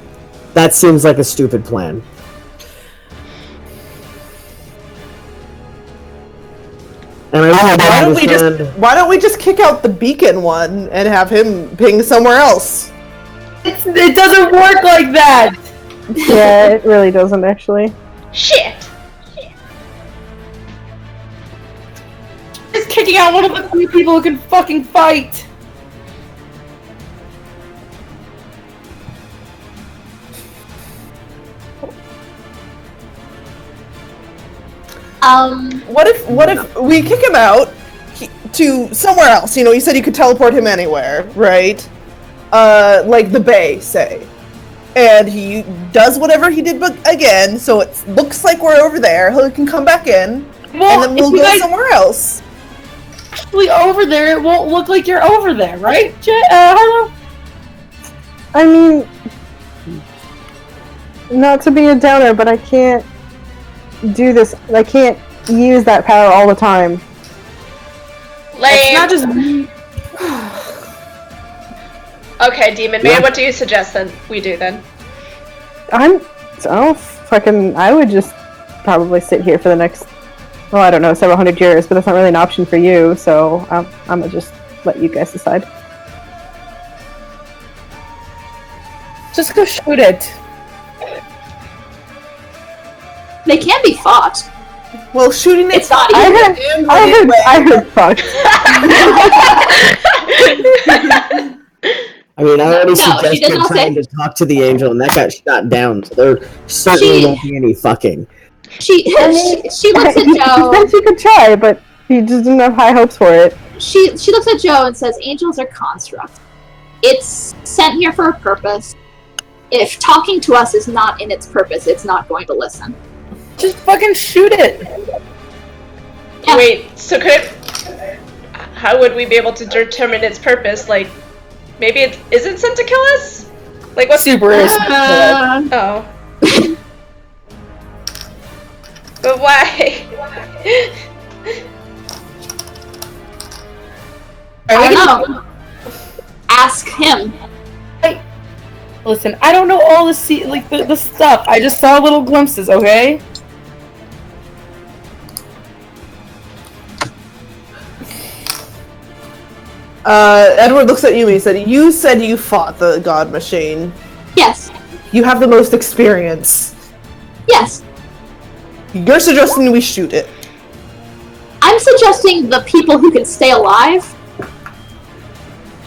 That seems like a stupid plan. And I really don't understand. Why don't we just kick out the beacon one and have him ping somewhere else? It doesn't work like that! yeah, it really doesn't actually. Shit! Just kicking out one of the few people who can fucking fight! What if we kick him out to somewhere else? You know, you said you could teleport him anywhere, right? Like the bay, say. And he does whatever he did again, so it looks like we're over there. He can come back in, Well, and then we'll if you go guys somewhere else. actually over there, it won't look like you're over there, right, Harlow? I mean, not to be a downer, but I can't do this. I can't use that power all the time. It's not just me. Okay, Demon Man, what do you suggest then we do then? I would just probably sit here for the next, well, I don't know, several hundred years, but that's not really an option for you, so I'm gonna just let you guys decide. Just go shoot it. they can be fought. Well, shooting it. It's not I easy. heard fuck. I mean, I already No, she does suggested not trying say- to talk to the angel, and that got shot down. So there certainly won't be any fucking. She looks at He Joe. said she could try, but he just didn't have high hopes for it. She looks at Joe and says, "Angels are constructs. It's sent here for a purpose. If talking to us is not in its purpose, it's not going to listen." Just fucking shoot it. Yeah. Wait, so how would we be able to determine its purpose? Like, maybe it isn't sent to kill us? Like, what's Super is. Oh. But why? I don't know. Ask him. Listen, I don't know all the stuff. I just saw little glimpses, okay? Edward looks at you and he said, "You said you fought the god machine. Yes. You have the most experience. Yes. You're suggesting we shoot it." I'm suggesting the people who can stay alive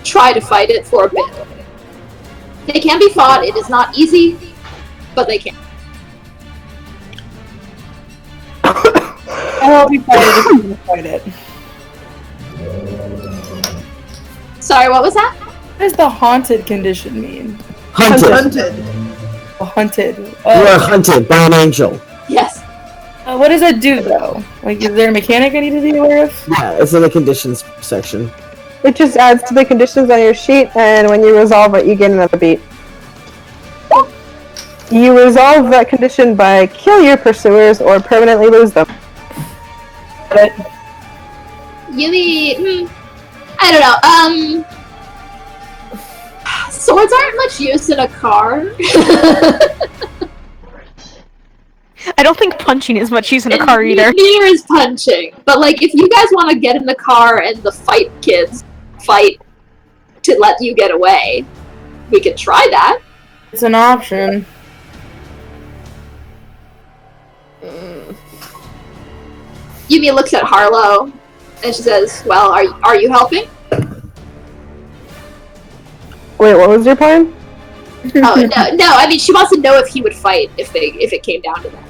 try to fight it for a bit. They can be fought. It is not easy, but they can. I'll help you fight it if you want to fight it. Sorry, what was that? What does the haunted condition mean? Hunted. Hunted. Haunted. You are hunted by an angel. Yes. What does it do, though? Like, is there a mechanic I need to be aware of? Yeah, it's in the conditions section. It just adds to the conditions on your sheet, and when you resolve it, you get another beat. You resolve that condition by kill your pursuers or permanently lose them. Yumi, I don't know. Swords aren't much use in a car. I don't think punching is much use in a car either. Neither is punching. But, like, if you guys want to get in the car and the fight kids fight to let you get away, we could try that. It's an option. Yumi looks at Harlow and she says, "Well, are you helping?" Wait, what was your plan? Oh no! I mean, she wants to know if he would fight if it came down to that.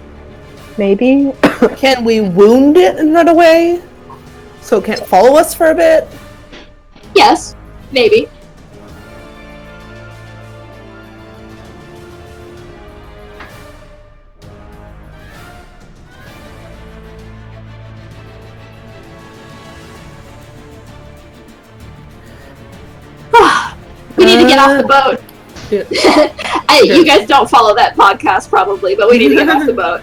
Maybe. Can we wound it and run away? So it can't follow us for a bit? Yes, maybe. need to get off the boat. You guys don't follow that podcast probably, but we need to get off the boat.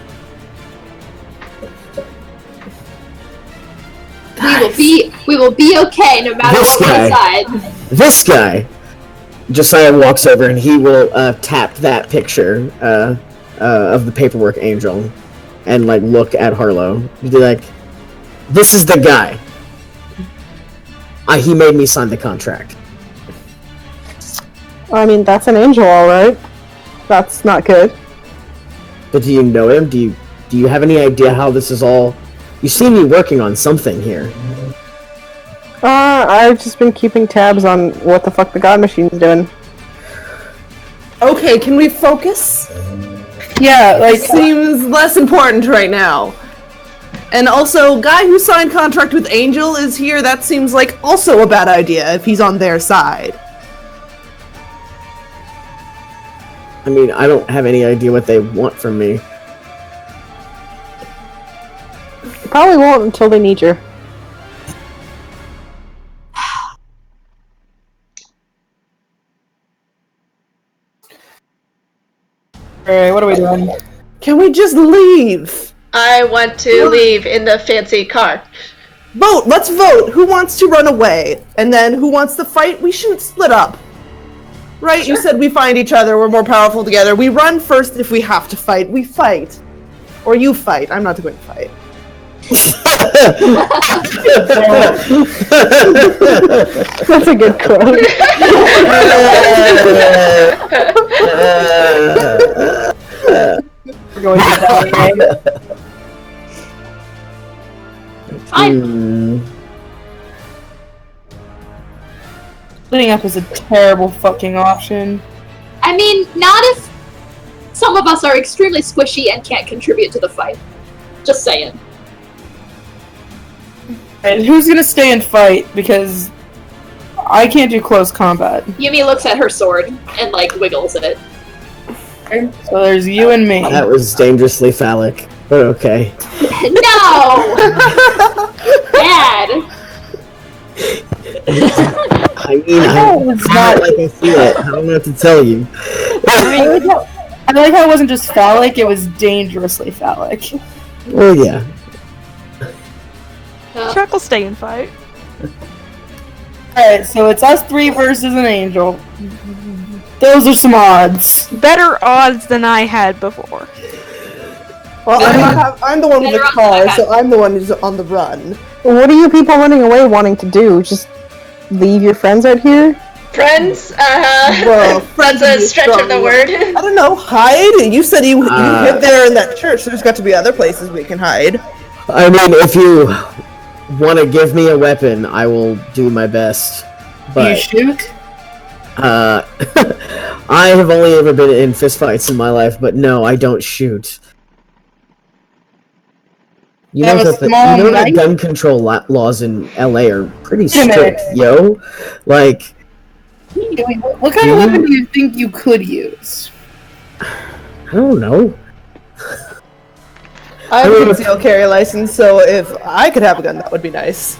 We will be okay no matter what we decide. This guy, Josiah walks over and he will tap that picture of the paperwork angel and like look at Harlow. Be like, this is the guy. He made me sign the contract. I mean, that's an angel, alright. That's not good. But do you know him? Do you have any idea how this is all... You see me working on something here. I've just been keeping tabs on what the fuck the God Machine's doing. Okay, can we focus? Yeah, like Seems less important right now. And also, guy who signed contract with Angel is here. That seems like also a bad idea if he's on their side. I mean, I don't have any idea what they want from me. Probably won't until they need you. alright, what are we doing? Can we just leave? I want to leave in the fancy car. Vote! Let's vote! Who wants to run away? And then who wants to fight? We shouldn't split up. Right? Sure. You said we find each other, we're more powerful together. We run first if we have to fight. We fight. Or you fight. I'm not going to fight. That's a good quote. We're going to die. Fine. Splitting up is a terrible fucking option. I mean, not if some of us are extremely squishy and can't contribute to the fight. Just saying. And who's gonna stay and fight? Because I can't do close combat. Yumi looks at her sword and, like, wiggles it. So there's you and me. That was dangerously phallic, but okay. No! Dad! I mean, it's not like I feel it. I don't know what to tell you. I like how it wasn't just phallic, it was dangerously phallic. Well, yeah. Chuck will stay and fight. Alright, so it's us three versus an angel. Those are some odds. Better odds than I had before. Well, I'm the one with the car, so I'm the one who's on the run. What are you people running away wanting to do? Just leave your friends out here? Friends? Well, That's a stretch of the word. I don't know, hide? You said you hid there in that church, so there's got to be other places we can hide. I mean, if you want to give me a weapon, I will do my best. But, you shoot? I have only ever been in fistfights in my life, but no, I don't shoot. You know that gun control laws in LA are pretty strict, yo. Like, what kind of weapon do you think you could use? I don't know. I have a concealed carry license, so if I could have a gun, that would be nice.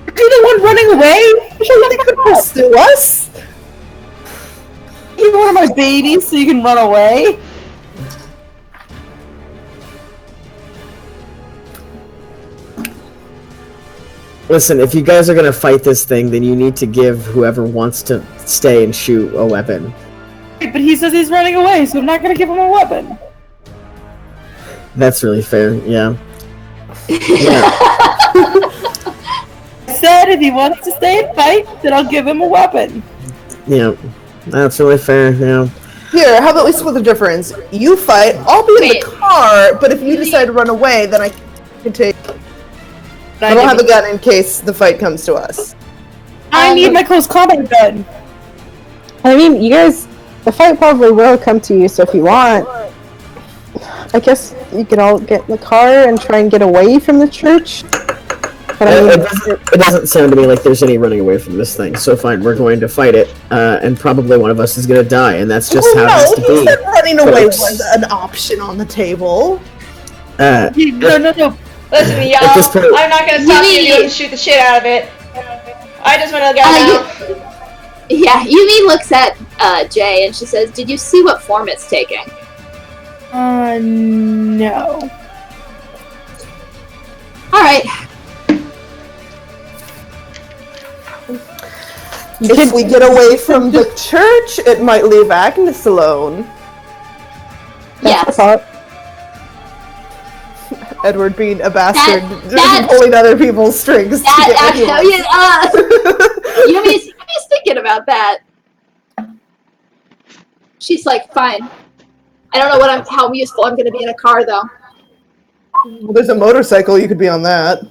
You're the one running away? Somebody could pursue us. You're one of my babies, so you can run away? Listen, if you guys are gonna fight this thing, then you need to give whoever wants to stay and shoot a weapon. But he says he's running away, so I'm not gonna give him a weapon. That's really fair, yeah. I said if he wants to stay and fight, then I'll give him a weapon. Yeah, that's really fair, yeah. Here, how about we split the difference? You fight, I'll be in the car, but if you decide to run away, then I can take... I don't have a gun in case the fight comes to us. I need my close combat gun. I mean, you guys, the fight probably will come to you, so if you want, I guess you can all get in the car and try and get away from the church. But I mean, it doesn't sound to me like there's any running away from this thing, so fine, we're going to fight it, and probably one of us is going to die, and that's just how it has to be. He said running away was an option on the table. No. Listen, y'all, I'm not gonna stop you to shoot the shit out of it. I just want to go now. Yeah, Yumi looks at Jay and she says, "Did you see what form it's taking?" No. All right. If we get away from the church, it might leave Agnes alone. Yes. Edward being a bastard, That- pulling other people's strings to get what he wants. Yumi's thinking about that. She's like, "Fine. I don't know how useful I'm going to be in a car, though." Well, there's a motorcycle, you could be on that.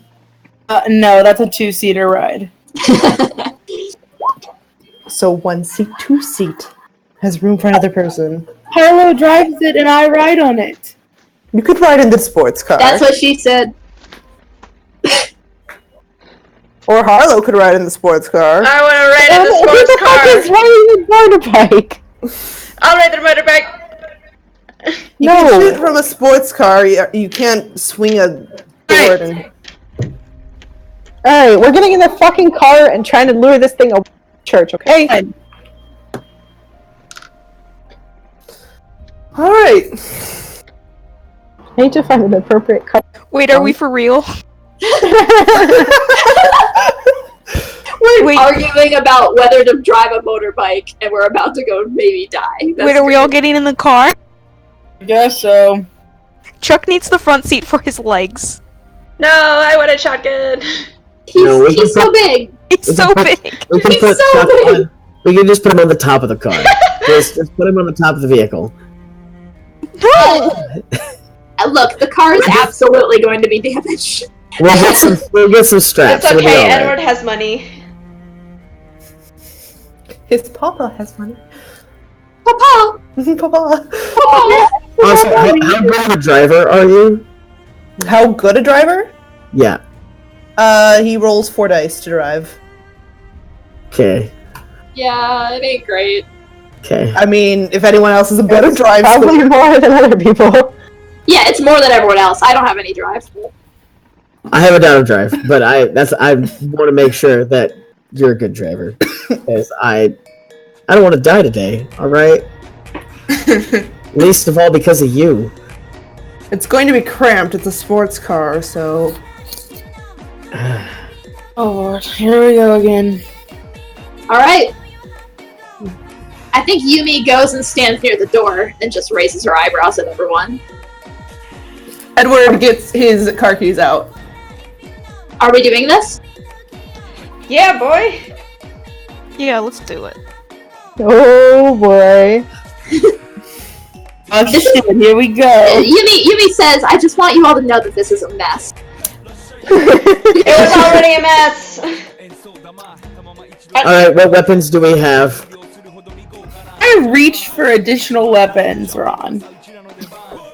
No, that's a 2-seater ride. So 1 seat, 2 seat. Has room for another person. Harlow drives it and I ride on it. You could ride in the sports car. That's what she said. Or Harlow could ride in the sports car. I want to ride in the Who sports the fuck is car. riding a motorbike? I'll ride the motorbike. You can shoot from a sports car, you can't swing a sword and... Alright, we're getting in the fucking car and trying to lure this thing away from church, okay? Alright. I need to find an appropriate car. Wait, are we for real? We're Wait. arguing about whether to drive a motorbike, and we're about to go maybe die. Wait, are we all getting in the car? I guess so. Chuck needs the front seat for his legs. No, I want a shotgun. He's so big. He's so big. We can He's put so Chuck big. on. We can just put him on the top of the car. just put him on the top of the vehicle. No! Look, the car is absolutely going to be damaged. We'll get some straps. It's It'll be okay, all right. Edward has money. His papa has money. Papa! Papa! Also, how good of a driver are you? How good a driver? Yeah. He rolls 4 dice to drive. Okay. Yeah, it ain't great. Okay. I mean, if anyone else is a better driver, Probably more than other people. Yeah, it's more than everyone else. I don't have any drive. I have a down drive, but I want to make sure that you're a good driver, because I don't want to die today. All right. Least of all because of you. it's going to be cramped. It's a sports car, so... Oh Lord, here we go again. Alright. I think Yumi goes and stands near the door and just raises her eyebrows at everyone. Edward gets his car keys out. Are we doing this? Yeah, boy. Yeah, let's do it. Oh boy. Oh shit, here we go. Yumi says, "I just want you all to know that this is a mess." It was already a mess. Alright, what weapons do we have? I reached for additional weapons, Ron.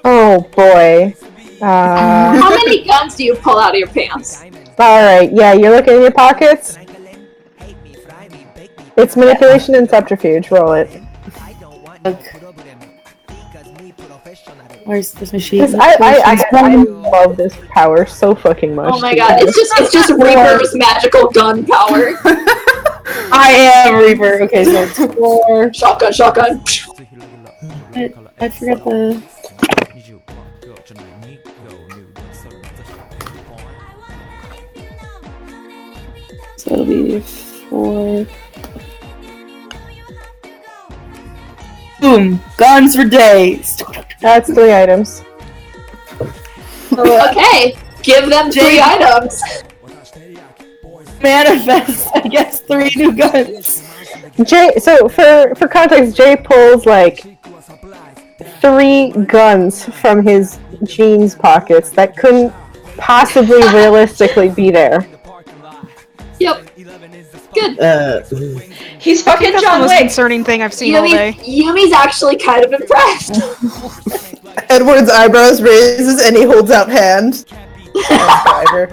Oh boy. How many guns do you pull out of your pants? Alright, yeah, you're looking in your pockets? It's manipulation and subterfuge, roll it. Where's this machine? I love this power so fucking much. Oh my god, it's just Reaper's magical gun power. I am Reaper. Okay, so it's 4. Shotgun. I forgot the... So it'll be 4... Boom! Guns for days! That's 3 items. Okay, give them 3 items. Manifest, I guess, 3 new guns. Jay, so for context, Jay pulls like 3 guns from his jeans pockets that couldn't possibly realistically be there. Yep. Good. He's fucking That's the John most Wick. concerning thing I've seen all day. Yumi's actually kind of impressed. Edward's eyebrows raises and he holds out hand. Driver.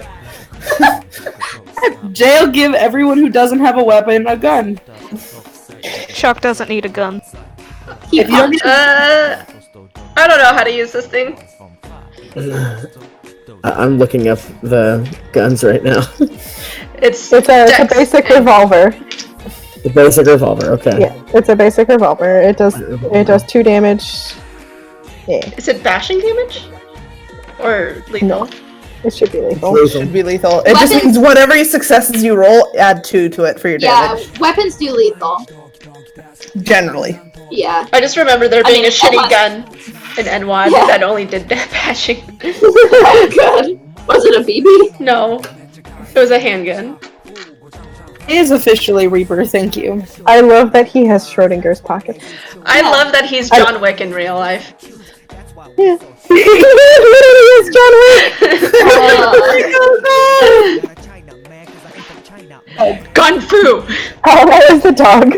Jay'll give everyone who doesn't have a weapon a gun. Chuck doesn't need a gun. If you don't I don't know how to use this thing. I'm looking up the guns right now. It's It's a Dex. basic revolver. The basic revolver. Okay. Yeah, it's a basic revolver. It does 2 damage. Yeah, Is it bashing damage? Or lethal? No. It should be lethal. Should be lethal. It just Weapons- means whatever successes you roll, add 2 to it for your Yeah, damage. weapons do lethal. Generally. Yeah. I just remember there being mean, a shitty almost. gun in NWAD Yeah. that only did bashing. Oh god. Was it a BB? No. It was a handgun. He is officially Reaper, thank you. I love that he has Schrodinger's pockets. I love that he's John Wick in real life. Yeah. He literally is John Wick! Gun fu! Oh, that is the dog.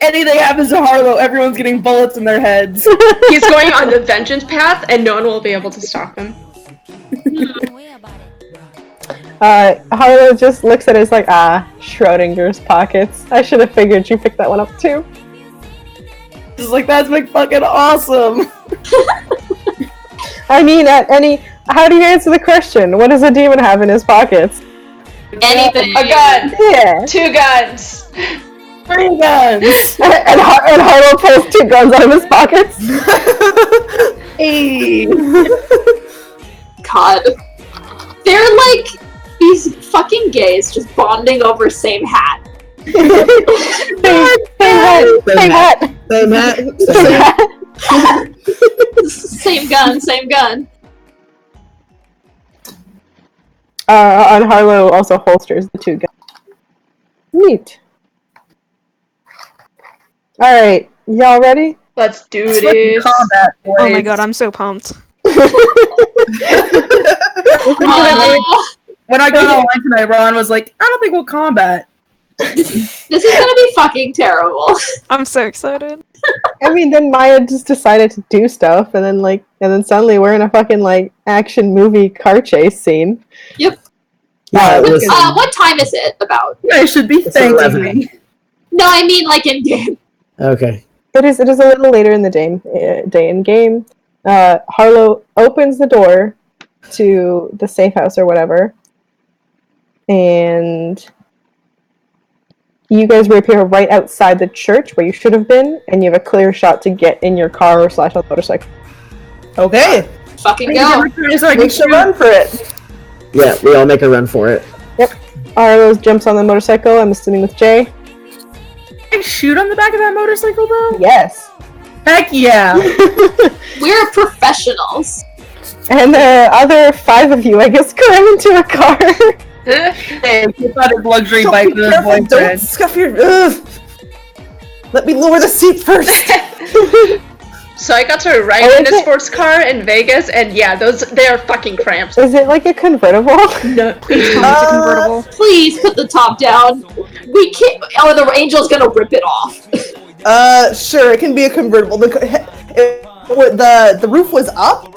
Anything happens to Harlow, everyone's getting bullets in their heads. He's going on the vengeance path, and no one will be able to stop him. Harlow just looks at it as like, Schrodinger's pockets. I should have figured you picked that one up too. Just like, that's fucking awesome. I mean, how do you answer the question? What does a demon have in his pockets? Anything. A gun! Yeah. 2 guns! 3 guns. and Harlow pulls 2 guns out of his pockets. Hey. God. They're like these fucking gays just bonding over same hat. Same hat. Same hat. Same hat. Same gun, same gun. And Harlow also holsters the 2 guns. Neat. Alright, y'all ready? Let's do It's fucking this. combat, boys. Oh my god, I'm so pumped. When I got online tonight, Ron was like, I don't think we'll combat. This is gonna be fucking terrible. I'm so excited. I mean, then Maya just decided to do stuff, and then suddenly we're in a fucking, like, action movie car chase scene. Yeah, it was, What time is it about? You guys should be It's thanking 11. me. No, I mean like in game. okay. It is a little later in the day in game. Harlow opens the door to the safe house or whatever, and you guys reappear right outside the church where you should have been, and you have a clear shot to get in your car / on motorcycle. Okay. Fucking go. Make sure run for it. Yeah, we all make a run for it. Harlow jumps on the motorcycle, I'm assuming with Jay. Can I shoot on the back of that motorcycle, though? Yes. Heck yeah. We're professionals. And the other 5 of you, I guess, climb into a car. Hey, he thought his luxury Don't bike be for his careful, don't boyfriend. scuff your. Let me lower the seat first. So I got to ride Oh, in is a it? sports car in Vegas, and yeah, they are fucking cramped. Is it like a convertible? No. It's a convertible. Please put the top down. We can't. Oh, the angel's gonna rip it off. Sure, it can be a convertible. The roof was up,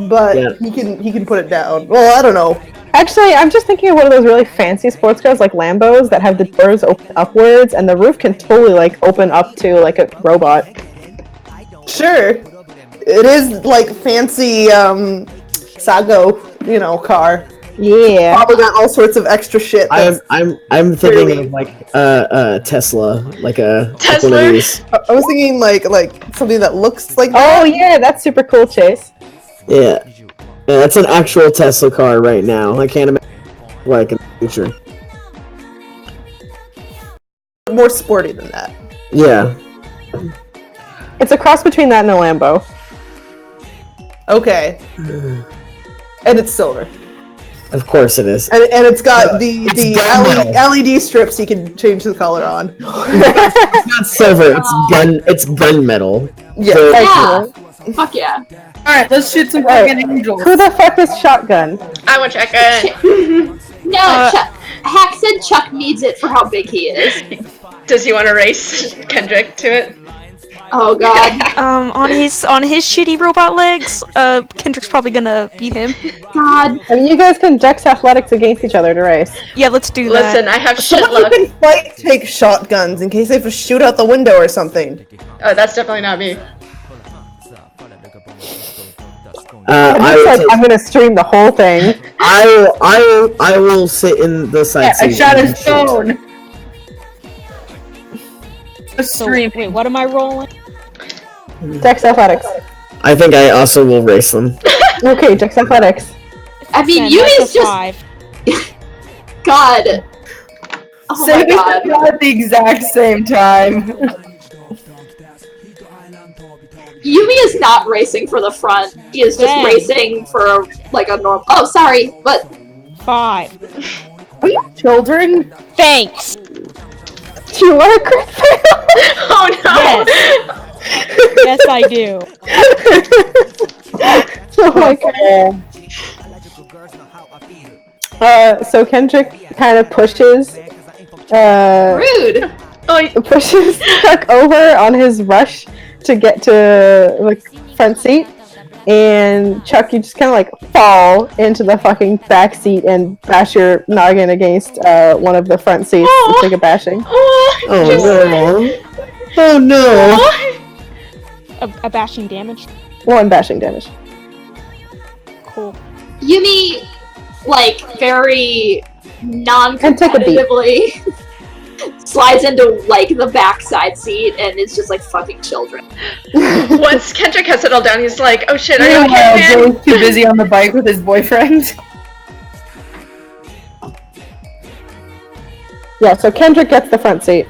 but Yeah. he can put it down. Well, I don't know. Actually, I'm just thinking of one of those really fancy sports cars like Lambos that have the doors open upwards and the roof can totally like open up to like a robot. Sure, it is like fancy Sago, car. Yeah. Probably got all sorts of extra shit. I'm thinking Really? of like Tesla, like one Tesla? of these. I was thinking like something that looks like. Oh yeah, that's super cool, Chase. Yeah, that's an actual Tesla car right now. I can't imagine like in the future. More sporty than that. Yeah, It's a cross between that and a Lambo. Okay. And it's silver. of course it is. And it's got the brown metal. LED strips you can change the color on. It's not silver. It's gun metal. Yeah. So- Yeah. Fuck yeah. Alright, let's shoot some Alright. fucking angels. Who the fuck is shotgun? I want check it. No, Hack said Chuck needs it for how big he is. Does he want to race Kendrick to it? Oh god. On his shitty robot legs, Kendrick's probably gonna beat him. God. I mean, you guys can dex athletics against each other to race. Yeah, let's do that. Listen, I have shit Someone who luck. can fight take shotguns in case they have to shoot out the window or something. Oh, that's definitely not me. I It's will like take- I'm gonna stream the whole thing. I will sit in the side Yeah, I seat. shot and a shoot. stone. A So, stream. wait, what am I rolling? Dex Athletics. I think I also will race them. Okay, Dex Athletics. I mean, Then that's Yumi's a just 5. God. Oh my Save god. it at the exact same time. Yumi is not racing for the front. He is just Dang. racing for like a normal. Oh, sorry, but 5. Are you children? Thanks! Do you want a crit fail? Oh no! Yes, I do. Oh my god. So Kendrick kind of pushes rude. pushes Chuck over on his rush to get to the front seat, and Chuck, you just kind of like fall into the fucking back seat and bash your noggin against one of the front seats and take a bashing. Oh no! Oh no! A bashing damage? 1 bashing damage. Cool. Yumi, like, very And take a beat. non-competitively slides into, like, the backside seat and is just, like, fucking children. Once Kendrick has settled down, he's like, "Oh shit, are you okay, man?" Joey's too busy on the bike with his boyfriend. Yeah, so Kendrick gets the front seat.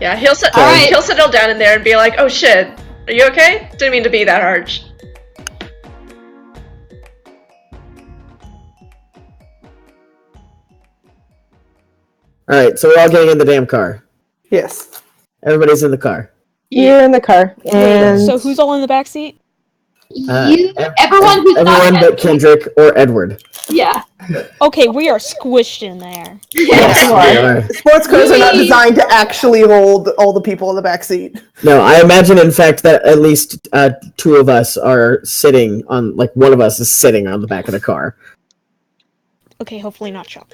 Yeah, he'll Alright. he'll settle down in there and be like, "Oh shit, are you okay? Didn't mean to be that harsh." Alright, so we're all getting in the damn car. Yes. Everybody's in the car. You're in the car, and So who's all in the back seat? Everyone who's not Everyone but Kendrick or Edward. Yeah. Okay, we are squished in there. Sports cars are not Yay. designed to actually hold all the people in the back seat. No, I imagine, in fact, that at least 2 of us are sitting on, like, one of us is sitting on the back of the car. Okay, hopefully not Chuck.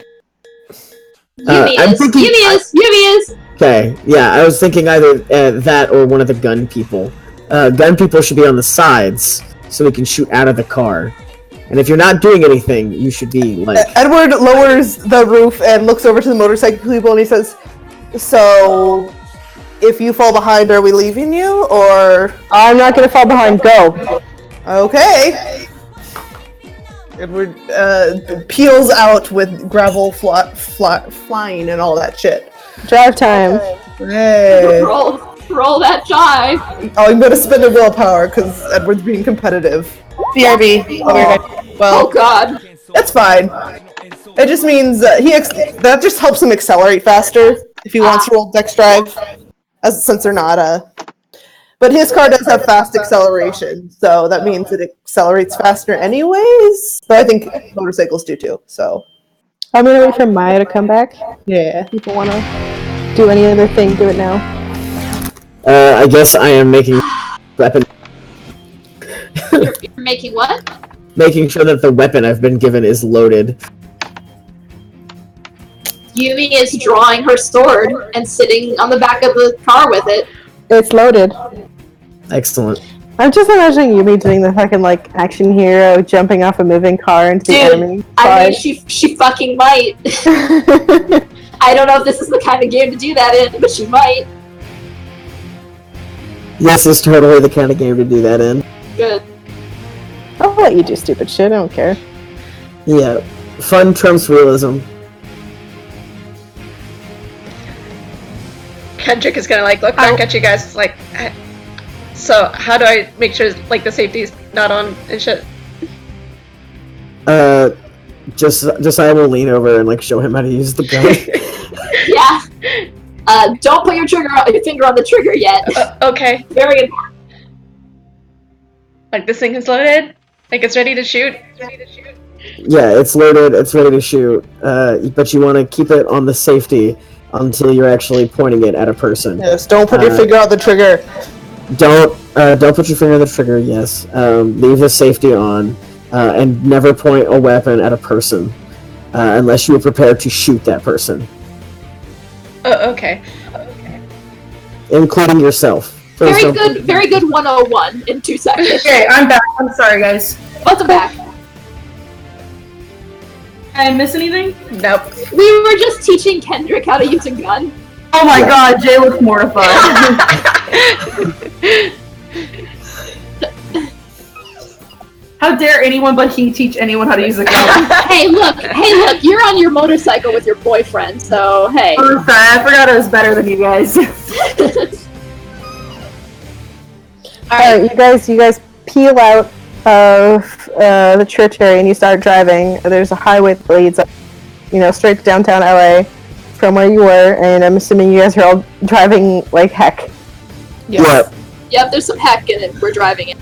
Yumi I'm is. thinking- Yumi is. Okay, yeah, I was thinking either that or one of the gun people. Gun people should be on the sides, so we can shoot out of the car. And if you're not doing anything, you should be, like... Edward lowers the roof and looks over to the motorcycle people and he says, "So, if you fall behind, are we leaving you, or...?" I'm not gonna fall behind. Go. Okay. Edward peels out with gravel flying and all that shit. Drive time. Hey. Roll that jive. Oh, I'm gonna spend a willpower because Edward's being competitive. BRB. Oh Well, god. that's fine. It just means that just helps him accelerate faster if he wants to roll dex drive, since they're not But his car does have fast acceleration, so that means it accelerates faster anyways. But I think motorcycles do too. So I'm gonna wait for Maya to come back. yeah. People wanna do any other thing, do it now. I guess I am making weapon... You're making what? making sure that the weapon I've been given is loaded. Yumi is drawing her sword and sitting on the back of the car with it. It's loaded. Excellent. I'm just imagining Yumi doing the fucking like action hero, jumping off a moving car into the Dude, enemy. I mean, she fucking might. I don't know if this is the kind of game to do that in, but she might. This is totally the kind of game to do that in. Good. I'll let you do stupid shit. I don't care. Yeah. Fun trumps realism. Kendrick is gonna like look back at you guys like, so how do I make sure like the safety's not on and shit? Just I will lean over and like show him how to use the gun. Yeah. Don't put your finger on the trigger yet. Okay. Very important. Like this thing is loaded? Like it's ready to shoot? Yeah, it's loaded, it's ready to shoot. But you want to keep it on the safety until you're actually pointing it at a person. Yes. Don't put your finger on the trigger. Don't put your finger on the trigger, yes. Leave the safety on. And never point a weapon at a person. Unless you are prepared to shoot that person. Okay. Including yourself. Very good 101 in 2 seconds. Okay, I'm back. I'm sorry, guys. Welcome back. Did I miss anything? Nope. We were just teaching Kendrick how to use a gun. Oh my god, Jay looks mortified. How dare anyone but he teach anyone how to use a gun? Hey, look, you're on your motorcycle with your boyfriend, so hey. I forgot I was better than you guys. Alright, you guys peel out of the church area and you start driving. There's a highway that leads up, straight to downtown LA from where you were, and I'm assuming you guys are all driving like heck. Yep. Yep, there's some heck in it. We're driving it.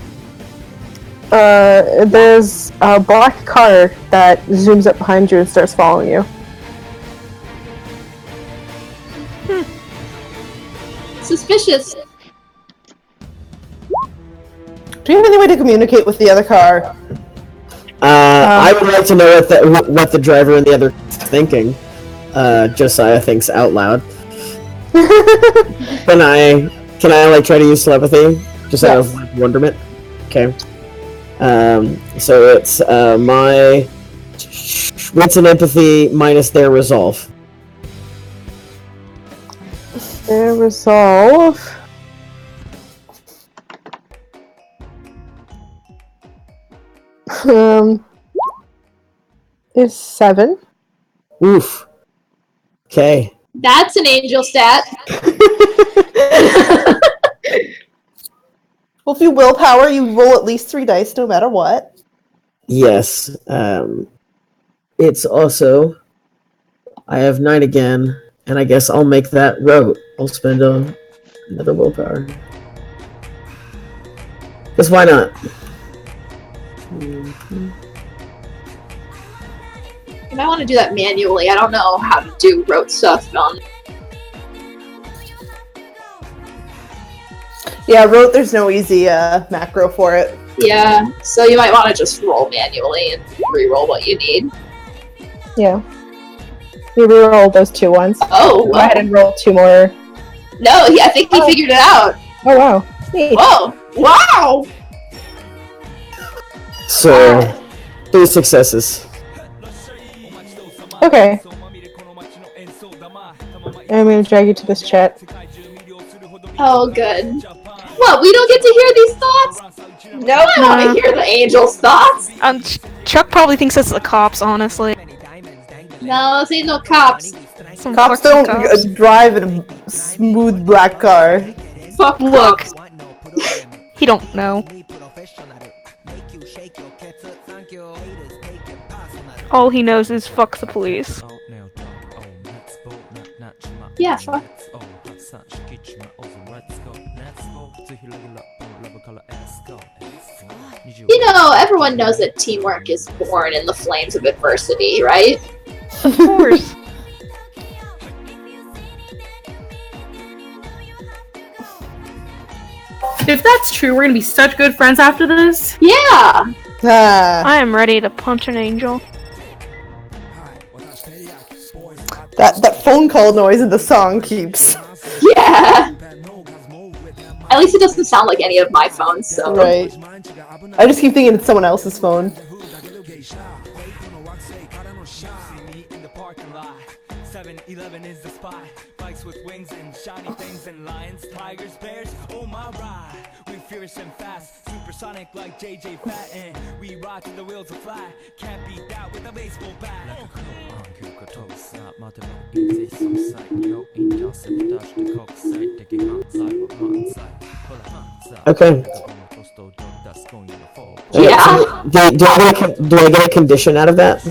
There's a black car that zooms up behind you and starts following you. Suspicious. Do you have any way to communicate with the other car? I would like to know what the driver and the other thinking. Josiah thinks out loud. Can I like try to use telepathy? Just out of wonderment? Okay. So it's my wits and empathy minus their resolve. Their resolve. Is 7. Oof. Okay. That's an angel stat. Well, if you willpower, you roll at least 3 dice no matter what. Yes. It's also I have 9 again, and I guess I'll make that rote. I'll spend another willpower. Because why not? You might want to do that manually. I don't know how to do rote stuff on. Yeah, rote, there's no easy macro for it. Yeah, so you might want to just roll manually and re-roll what you need. Yeah. You reroll those 2 ones. Oh, Go ahead and roll 2 more. No, I think he figured it out. Oh wow. Neat. Whoa! Wow! So 3 successes. Okay. I'm gonna drag you to this chat. Oh, good. What, we don't get to hear these thoughts? No, I want to hear the angel's thoughts. Chuck probably thinks it's the cops, honestly. No, this ain't no cops. Some Cops fucking don't cops. drive in a smooth black car. Fuck Look. cops. He don't know. All he knows is fuck the police. Yeah, fuck. You know, everyone knows that teamwork is born in the flames of adversity, right? Of course. If that's true, we're gonna be such good friends after this. Yeah! I am ready to punch an angel. That phone call noise in the song keeps. Yeah! At least it doesn't sound like any of my phones, so... Right. I just keep thinking it's someone else's phone. 7-Eleven is the spot. Bikes with wings and shiny things and lions, tigers, bears. Oh my ride, we furious and fast, supersonic like JJ Patton. We ride till the wheels will fly. Can't beat that with a baseball bat. Okay. Yeah. Do I get a condition out of that?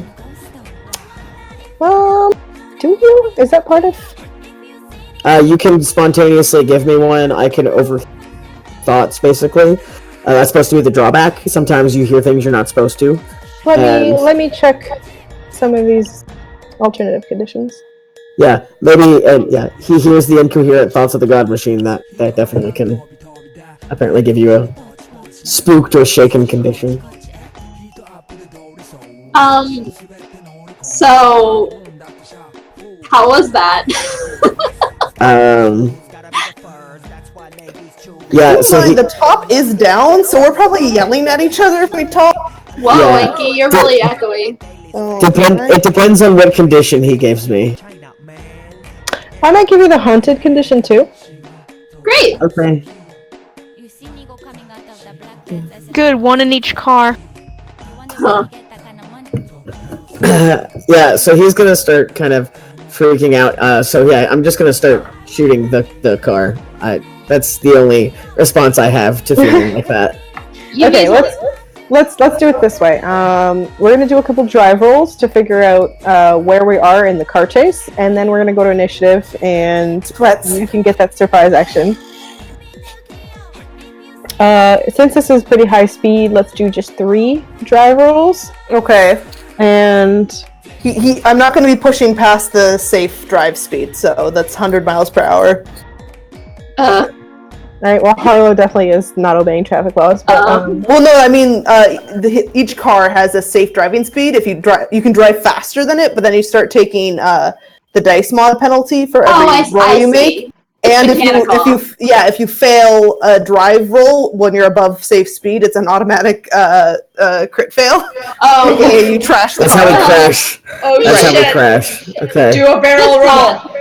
Do you? Is that part of? You can spontaneously give me one. I can over thoughts, basically. That's supposed to be the drawback. Sometimes you hear things you're not supposed to. Let me check some of these alternative conditions. Yeah, maybe. Yeah, he hears the incoherent thoughts of the God Machine. That definitely can apparently give you a spooked or shaken condition. So... How was that? Yeah, Keep so in mind, the top is down, so we're probably yelling at each other if we talk. Whoa, Yeah. Anki, you're really echoey. It depends on what condition he gives me. I might give you the haunted condition too. Great. Okay. Good, one in each car. Huh. Yeah, so he's gonna start kind of freaking out. So yeah, I'm just gonna start shooting the car. That's the only response I have to feeling like that. Okay, let's do it this way. We're gonna do a couple drive rolls to figure out where we are in the car chase, and then we're gonna go to initiative, and you can get that surprise action. Since this is pretty high speed, let's do just 3 drive rolls. Okay. And I'm not going to be pushing past the safe drive speed, so that's 100 miles per hour. Alright, well, Harlow definitely is not obeying traffic laws. But, Well, no, I mean, each car has a safe driving speed. If you drive, you can drive faster than it, but then you start taking the dice mod penalty for every roll you make. And if you fail a drive roll when you're above safe speed, it's an automatic crit fail. Oh, okay. You trash the That's car. how we crash. Oh That's shit! how we crash. Okay. Do a barrel roll.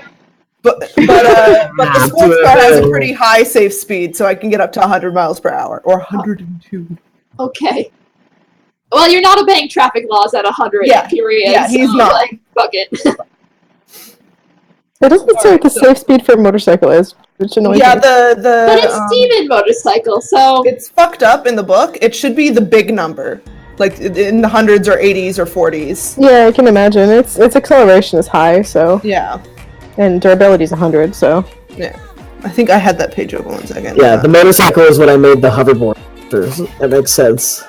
But the sports car has a pretty high safe speed, so I can get up to 100 miles per hour or 102. okay. Well, you're not obeying traffic laws at 100, period. Yeah, he's not. Like, fuck it. it doesn't say what the safe speed for a motorcycle is, which annoys me. But it's demon motorcycle, so it's fucked up in the book. It should be the big number, like in the hundreds or 80s or 40s. Yeah, I can imagine. Its acceleration is high, so Yeah. and durability is 100, so Yeah. I think I had that page open 1 second. Yeah, the motorcycle is what I made the hoverboard for. That makes sense.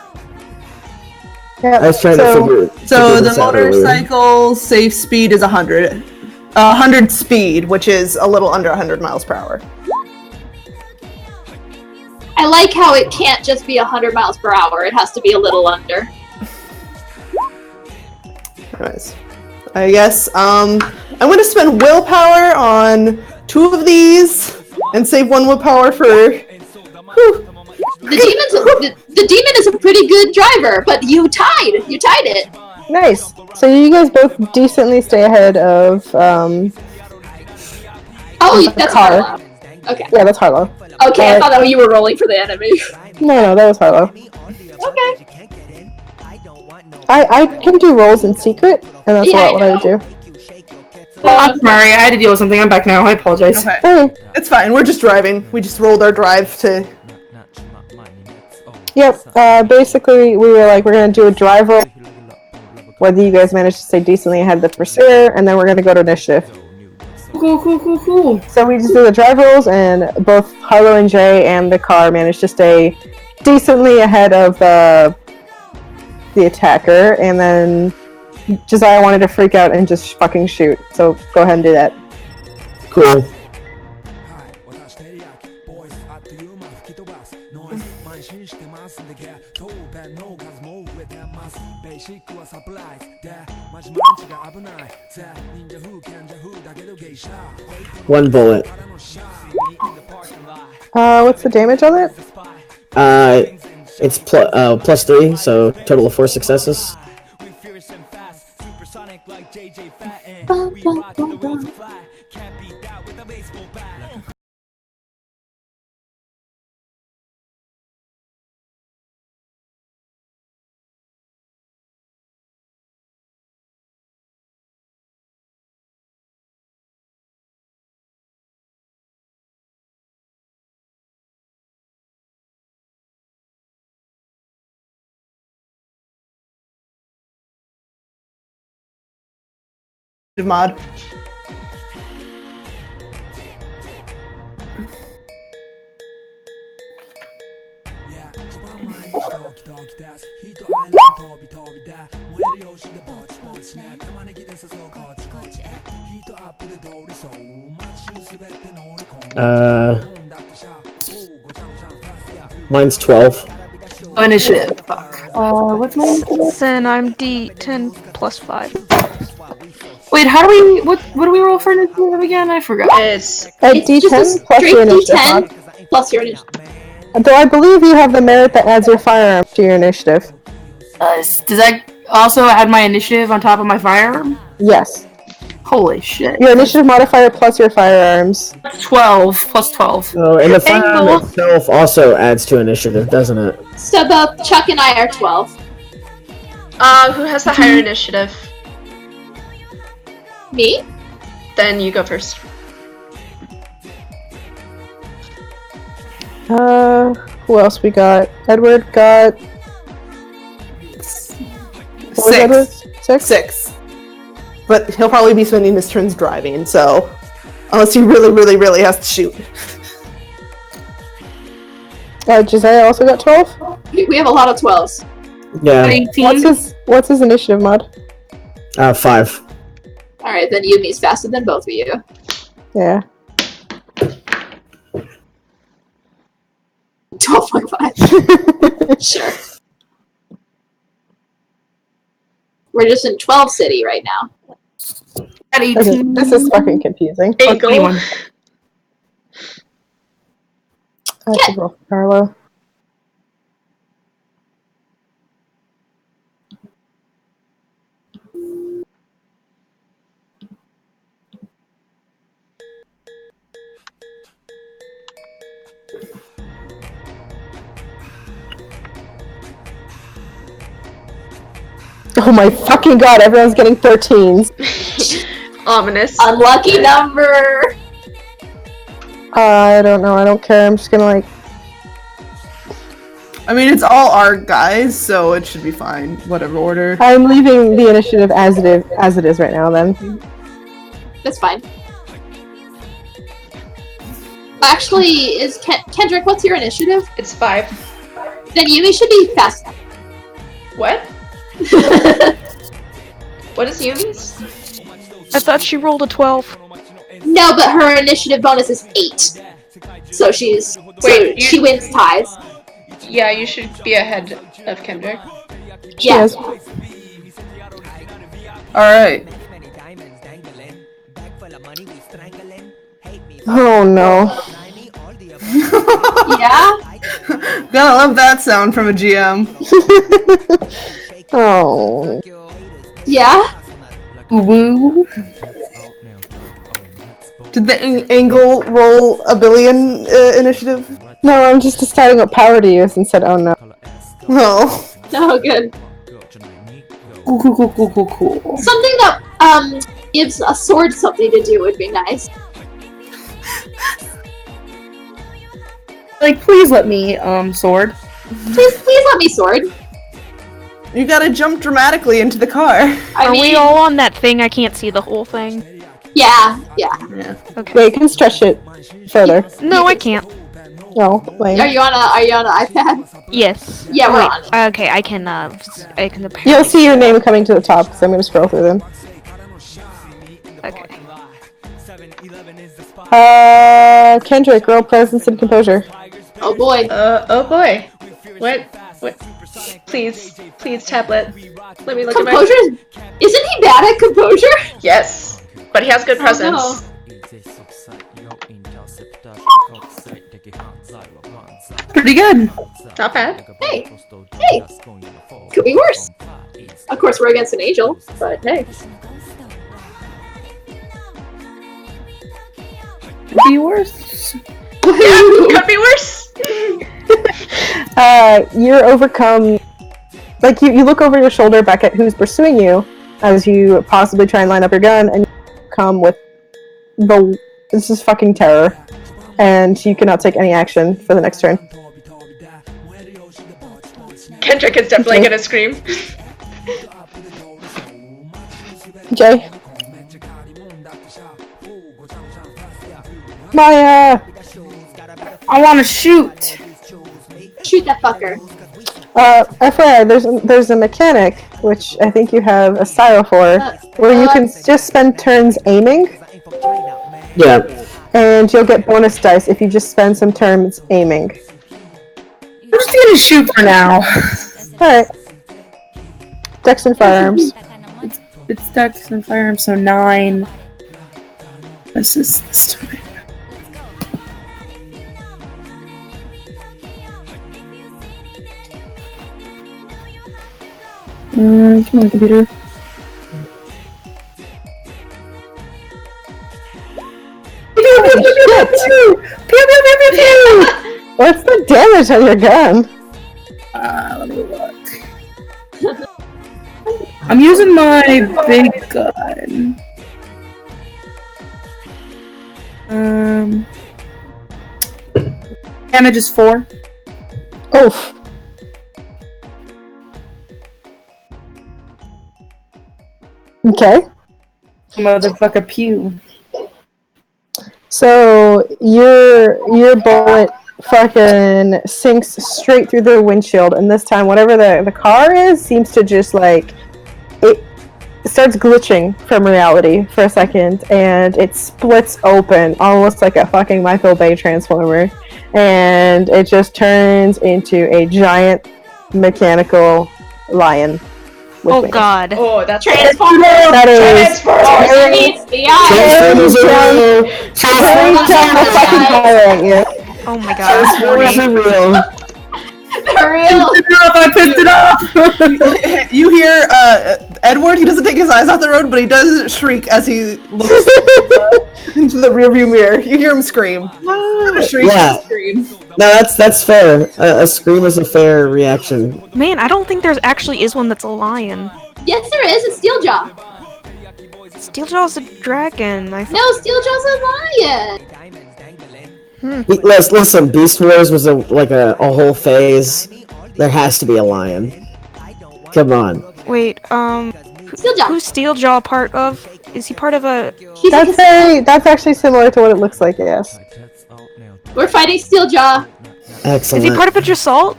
yeah. I was trying to figure. So figure the this out earlier. motorcycle safe speed is 100. 100 speed, which is a little under 100 miles per hour. I like how it can't just be 100 miles per hour. It has to be a little under. Anyways, I guess I'm gonna spend willpower on 2 of these and save 1 willpower for. Whew. The demon is a pretty good driver, but you tied it. Nice. So you guys both decently stay ahead of Oh, that's car. Harlow. Okay. Yeah, that's Harlow. Okay, I thought that you were rolling for the enemy. No, that was Harlow. Okay. I can do rolls in secret, and that's Yeah, what I would do. I'm sorry, I had to deal with something. I'm back now. I apologize. Okay. Oh, It's fine. We're just driving. We just rolled our drive to. yep. Basically, we were like, we're gonna do a drive roll. Whether you guys manage to stay decently ahead of the pursuer, and then we're gonna go to initiative. Cool. So we just do the drive rolls, and both Harlow and Jay and the car managed to stay decently ahead of the attacker, and then Josiah wanted to freak out and just fucking shoot. So go ahead and do that. Cool. One bullet. What's the damage on it? It's plus 3, so total of 4 successes. Mod. Mine's 12. Initiative. Fuck. What's my initiative? Then I'm D10 plus 5. Wait, how do we? What do we roll for initiative again? I forgot. It's It's just a D10 plus straight your initiative. D10 plus your initiative. Though I believe you have the merit that adds your firearm to your initiative. Does that also add my initiative on top of my firearm? Yes. Holy shit. Your initiative modifier plus your firearms. 12 plus 12. Oh, and the firearm Angle. itself also adds to initiative, doesn't it? So both Chuck and I are 12. Who has the higher initiative? Me? Then you go first. Who else we got? Edward got... What was Edward? 6? 6. But he'll probably be spending his turns driving, so... Unless he really, really, really has to shoot. Josiah also got 12? We have a lot of 12s. Yeah. 18. What's his initiative mod? 5. Alright, then Yumi's faster than both of you. Yeah. 12.5. Sure. We're just in 12 city right now. At 18. This is fucking confusing. Angle. 21. I have to roll for Carlo. Oh my fucking god, everyone's getting 13s. Ominous. Unlucky number! I don't know, I don't care, I'm just gonna like... I mean, it's all our guys, so it should be fine. Whatever order. I'm leaving the initiative as it is right now then. That's fine. Actually, is Kendrick, what's your initiative? It's 5. Then Yumi should be fast. What? What is Yumi's? I thought she rolled a 12. No, but her initiative bonus is 8. So she's... Wait, she wins ties. Yeah, you should be ahead of Kendrick. Yeah. Yes. Alright. Oh no. Yeah? Gotta love that sound from a GM. Oh. Yeah? Woo. Did the Angle roll a billion initiative? No, I'm just deciding what power to use and said, oh no. Oh. Oh, good. Cool. Something that, gives a sword something to do would be nice. Like, please let me, sword. Please let me sword. You gotta jump dramatically into the car. Are we all on that thing? I can't see the whole thing. Yeah. Yeah. Okay. Yeah, you can stretch it further. No, I can't. No, lame. Are you on an iPad? Yes. Yeah, we're Wait, on. Okay, I can apparently... You'll see your name coming to the top, because I'm gonna scroll through them. Okay. Kendrick, roll presence and composure. Oh boy. Oh boy. What? Please, tablet. Let me look at my... Composure? Isn't he bad at composure? Yes. But he has good presence. Oh, Pretty good. Not bad. Hey. Could be worse. Of course, we're against an angel, but hey. Could be worse. Could be worse. You're overcome. Like, you look over your shoulder back at who's pursuing you as you possibly try and line up your gun, and you come with this is fucking terror. And you cannot take any action for the next turn. Kendrick is definitely gonna scream. Jay? Maya! I want to shoot. Shoot that fucker. FYI, there's a mechanic, which I think you have a style for, where you can just spend turns aiming, Yeah. and you'll get bonus dice if you just spend some turns aiming. I'm just gonna shoot for now. Alright. Dex and firearms. It's Dex and firearms, so 9. This is this time. Come on, computer. What's the damage on your gun? Let me look. I'm using my big gun. Damage is 4. Oof. Okay. Motherfucker pew. So your bullet fucking sinks straight through the windshield, and this time whatever the car is seems to just like it starts glitching from reality for a second, and it splits open almost like a fucking Michael Bay transformer, and it just turns into a giant mechanical lion. with Oh wings. god. Oh, that's Transformers! That is Transformers meets the eye! Transformers are the fucking fire at you. Oh my god. Transformers are real. They're real! I pissed it off! You hear Edward, he doesn't take his eyes off the road, but he does shriek as he looks into the rearview mirror. You hear him scream. A shriek, Yeah. a scream. No, that's fair. A scream is a fair reaction. Man, I don't think there's actually is one that's a lion. Yes, there is. It's Steeljaw. Steeljaw's a dragon. I No, Steeljaw's a lion. Listen, Beast Wars was a whole phase. There has to be a lion. Come on. Wait, Steeljaw. who's Steeljaw part of? Is he part of a... He's a cassette. That's actually similar to what it looks like, yes. We're fighting Steeljaw. Excellent. Is he part of a Drassault?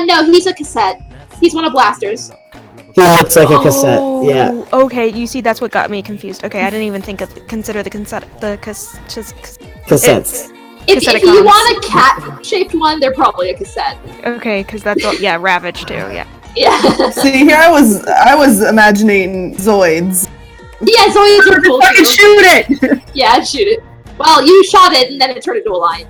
No, he's a cassette. He's one of Blasters. He looks like a cassette. Oh, Yeah. okay, you see, that's what got me confused. Okay, I didn't even consider the Cassettes. If you Cassetticons. want a cat-shaped one, they're probably a cassette. Okay, because that's all, yeah, Ravage too, yeah. Yeah. See, here I was imagining Zoids. Yeah, Zoids are cool Fucking too. shoot it! Yeah, I'd shoot it. Well, you shot it and then it turned into a lion.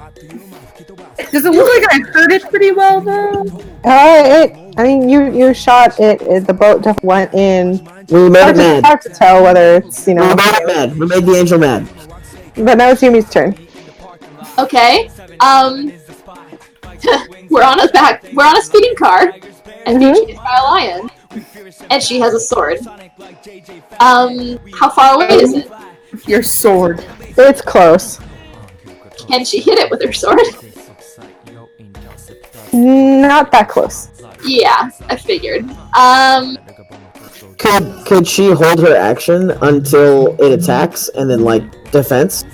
Does it look like I heard it pretty well though? I mean, you shot it. The boat just went in. We made it mad. Hard to tell whether it's We made it mad. We made the angel mad. But now it's Yumi's turn. Okay. We're on a speeding car, and being chased by a lion, and she has a sword. How far away is it? Your sword. It's close. Can she hit it with her sword? Not that close. Yeah, I figured. Could she hold her action until it attacks and then defense?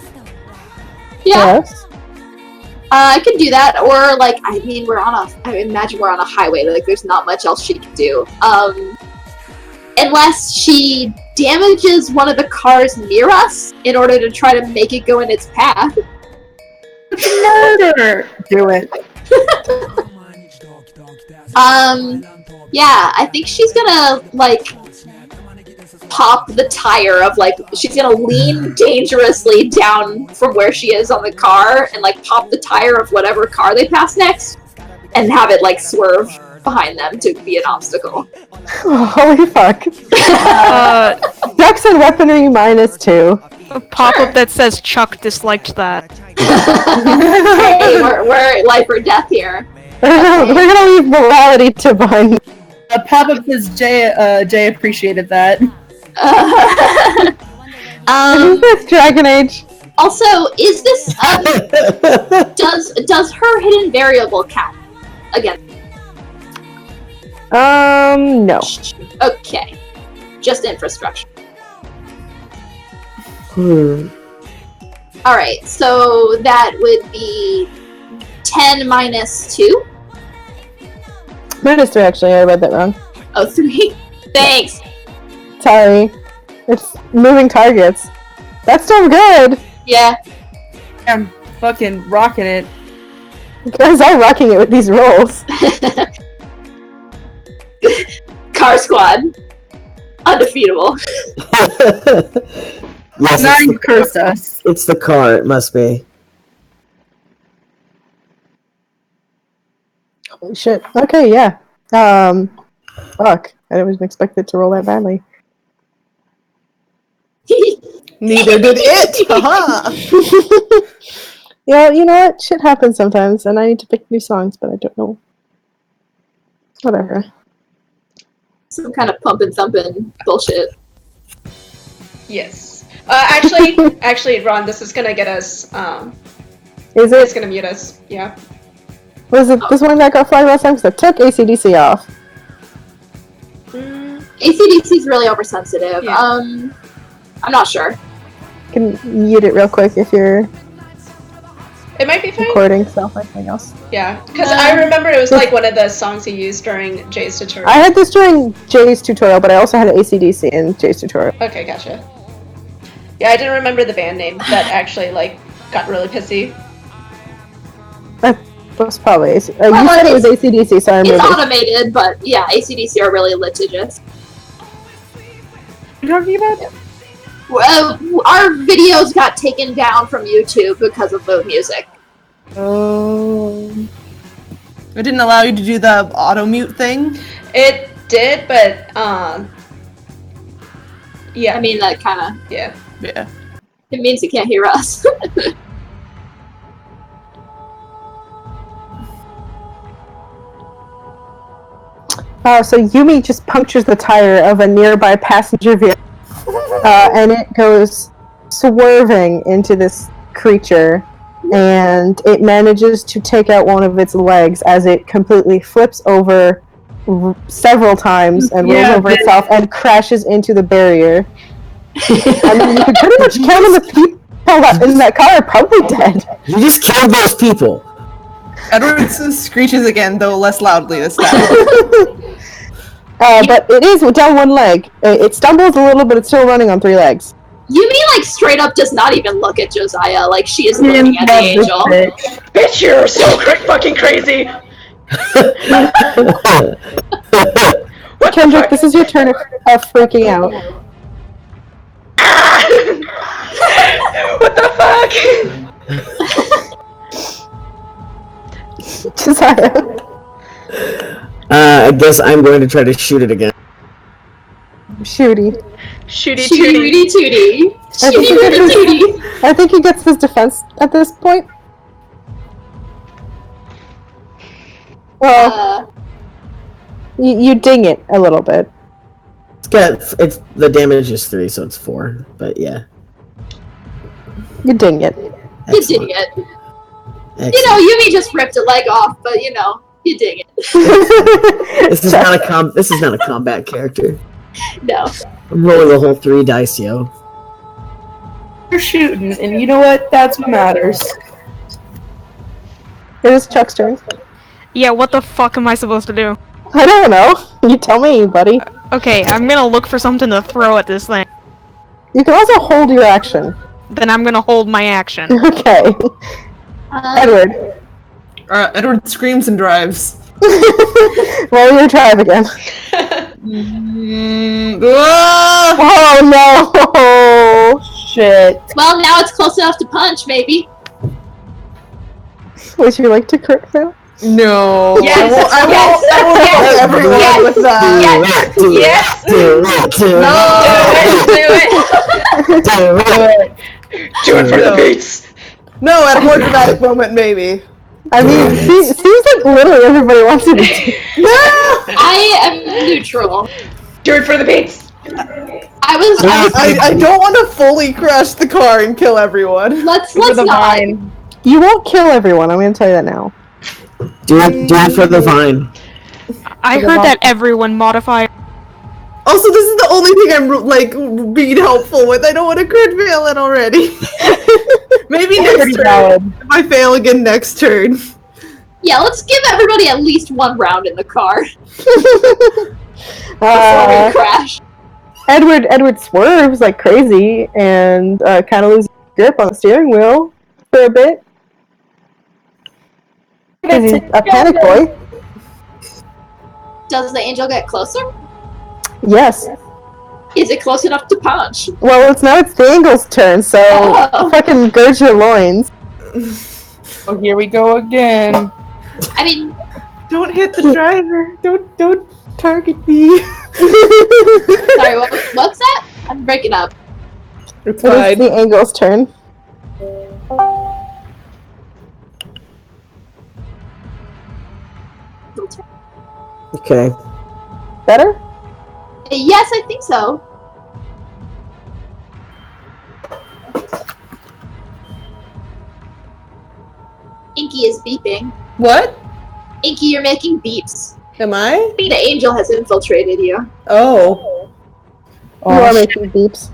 Yeah, Yes. I could do that, or I imagine we're on a highway. There's not much else she can do. Unless she damages one of the cars near us in order to try to make it go in its path. Murder! Do it. Yeah, I think she's gonna, pop the tire of, she's gonna lean dangerously down from where she is on the car and, pop the tire of whatever car they pass next and have it, swerve behind them to be an obstacle. Holy fuck. Dex and weaponry -2. A pop-up that says Chuck disliked that. Hey, we're life or death here. They're gonna leave morality to behind. A pop-up says Jay appreciated that. This Dragon Age. Also, is this does her hidden variable count? Again. No. Okay. Just infrastructure. Alright, so that would be 10 minus 2? -3 actually, I read that wrong. Oh, 3? Thanks! Sorry. It's moving targets. That's still good. Yeah. I'm fucking rocking it. You guys are rocking it with these rolls. Car squad. Undefeatable. Yes, Now it's you the, cursed us. it's the car. It must be. Holy shit. Okay, yeah. Fuck. I didn't expect it to roll that badly. Neither did it. Haha. Yeah, you know what? Shit happens sometimes, and I need to pick new songs, but I don't know. Whatever. Some kind of pumpin' thumpin' bullshit. Yes. Actually, Ron, this is gonna get us. Is It's it? gonna mute us. Yeah. Was it this one that got flagged last time? Because I took ACDC off. ACDC's really oversensitive. Yeah. I'm not sure. You can mute it real quick if you're It might be fine. recording stuff like anything else. Yeah, because I remember it was like one of the songs he used during Jay's tutorial. I had this during Jay's tutorial, but I also had ACDC in Jay's tutorial. Okay, gotcha. Yeah, I didn't remember the band name that actually like got really pissy. That was probably you said it was ACDC, so I It's moved it. automated, but yeah, ACDC are really litigious. What are you talking about? Our videos got taken down from YouTube because of the music. Oh. It didn't allow you to do the auto mute thing? It did, but yeah. I mean, that kind of, Yeah. Yeah. it means you can't hear us. So Yumi just punctures the tire of a nearby passenger vehicle, and it goes swerving into this creature, and it manages to take out one of its legs as it completely flips over several times and rolls over itself and crashes into the barrier. I mean, you can pretty much count on the people in that car are probably dead. You just killed those people. Edward screeches again, though less loudly this time. But it is down one leg. It stumbles a little, but it's still running on 3 legs. Yumi, like, straight up does not even look at Josiah like she is looking at the angel. Bitch, you're so fucking crazy! Kendrick, this is your turn of freaking out. What the fuck? Josiah. I guess I'm going to try to shoot it again. Shooty. Shooty Shooty tooty. rooty tooty. I think Shooty rooty tooty. I think he gets his defense at this point. Well, you ding it a little bit. It's the damage is 3, so it's 4. But yeah. You ding it. You Excellent. dig it. Excellent. You know, Yumi just ripped a leg off, but you know, you dig it. This is not a combat character. No. I'm rolling a whole 3 dice, yo. You're shooting, and you know what? That's what matters. It is Chuck's turn. Yeah, what the fuck am I supposed to do? I don't know. You tell me, buddy. Okay, I'm gonna look for something to throw at this thing. You can also hold your action. Then I'm gonna hold my action. Okay. Edward. Edward screams and drives. Roll your drive again. Oh no! Shit. Well, now it's close enough to punch, maybe. Would you like to crit fail? No. Yes, I will yes, help everyone yes, with that. Yes! Do it for the beats! No, at a more dramatic moment, maybe. I mean, seems like literally everybody wants to do. I am neutral. Do it for the beats! I don't want to fully crash the car and kill everyone. Let's For the not. vine. You won't kill everyone, I'm gonna tell you that now. Do it for the vine. I heard that everyone modifier. Also, this is the only thing I'm like being helpful with. I don't want to crit fail it already. Maybe next turn. If I fail again next turn. Yeah, let's give everybody at least 1 round in the car before we crash. Edward swerves like crazy and kind of loses grip on the steering wheel for a bit. Because he's a panic boy. Does the angel get closer? Yes. Is it close enough to punch? Well, it's the angel's turn, so fucking gird your loins. Oh, here we go again. I mean, Don't hit the driver. Don't. Target me. Sorry, what's that? I'm breaking up. It's It is fine. the Angle's turn. Okay. Better? Yes, I think so. Inky is beeping. What? Inky, you're making beeps. Am I? The angel has infiltrated you. Oh. You are making beeps.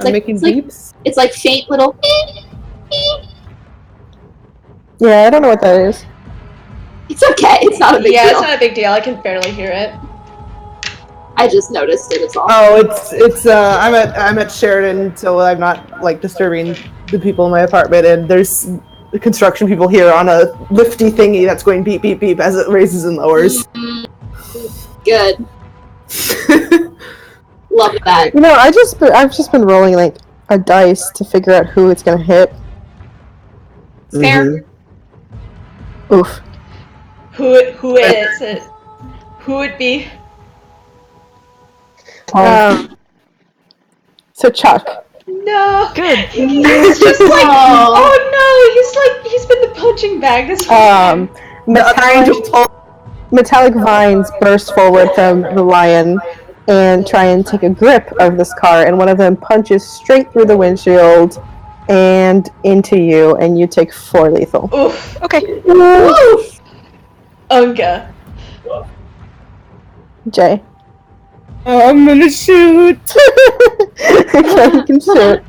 I'm making beeps? It's like faint little beep, beep. Yeah, I don't know what that is. It's okay, it's not a big Yeah, deal. it's not a big deal. I can barely hear it. I just noticed it, it's all. Oh, it's I'm at Sheridan, so I'm not like disturbing the people in my apartment, and there's construction people here on a lifty thingy that's going beep beep beep as it raises and lowers. Good. Love that. You know, I've just been rolling like a dice to figure out who it's gonna hit. Fair. Oof. Who is it? Who would be? So Chuck. No. Good. He's just like, oh no, he's been the punching bag this whole time. Metallic vines burst forward from the lion and try and take a grip of this car, and one of them punches straight through the windshield and into you, and you take 4 lethal. Oof. Okay. Oof. Unga. Jay. Oh, I'm gonna shoot. Okay, you can shoot.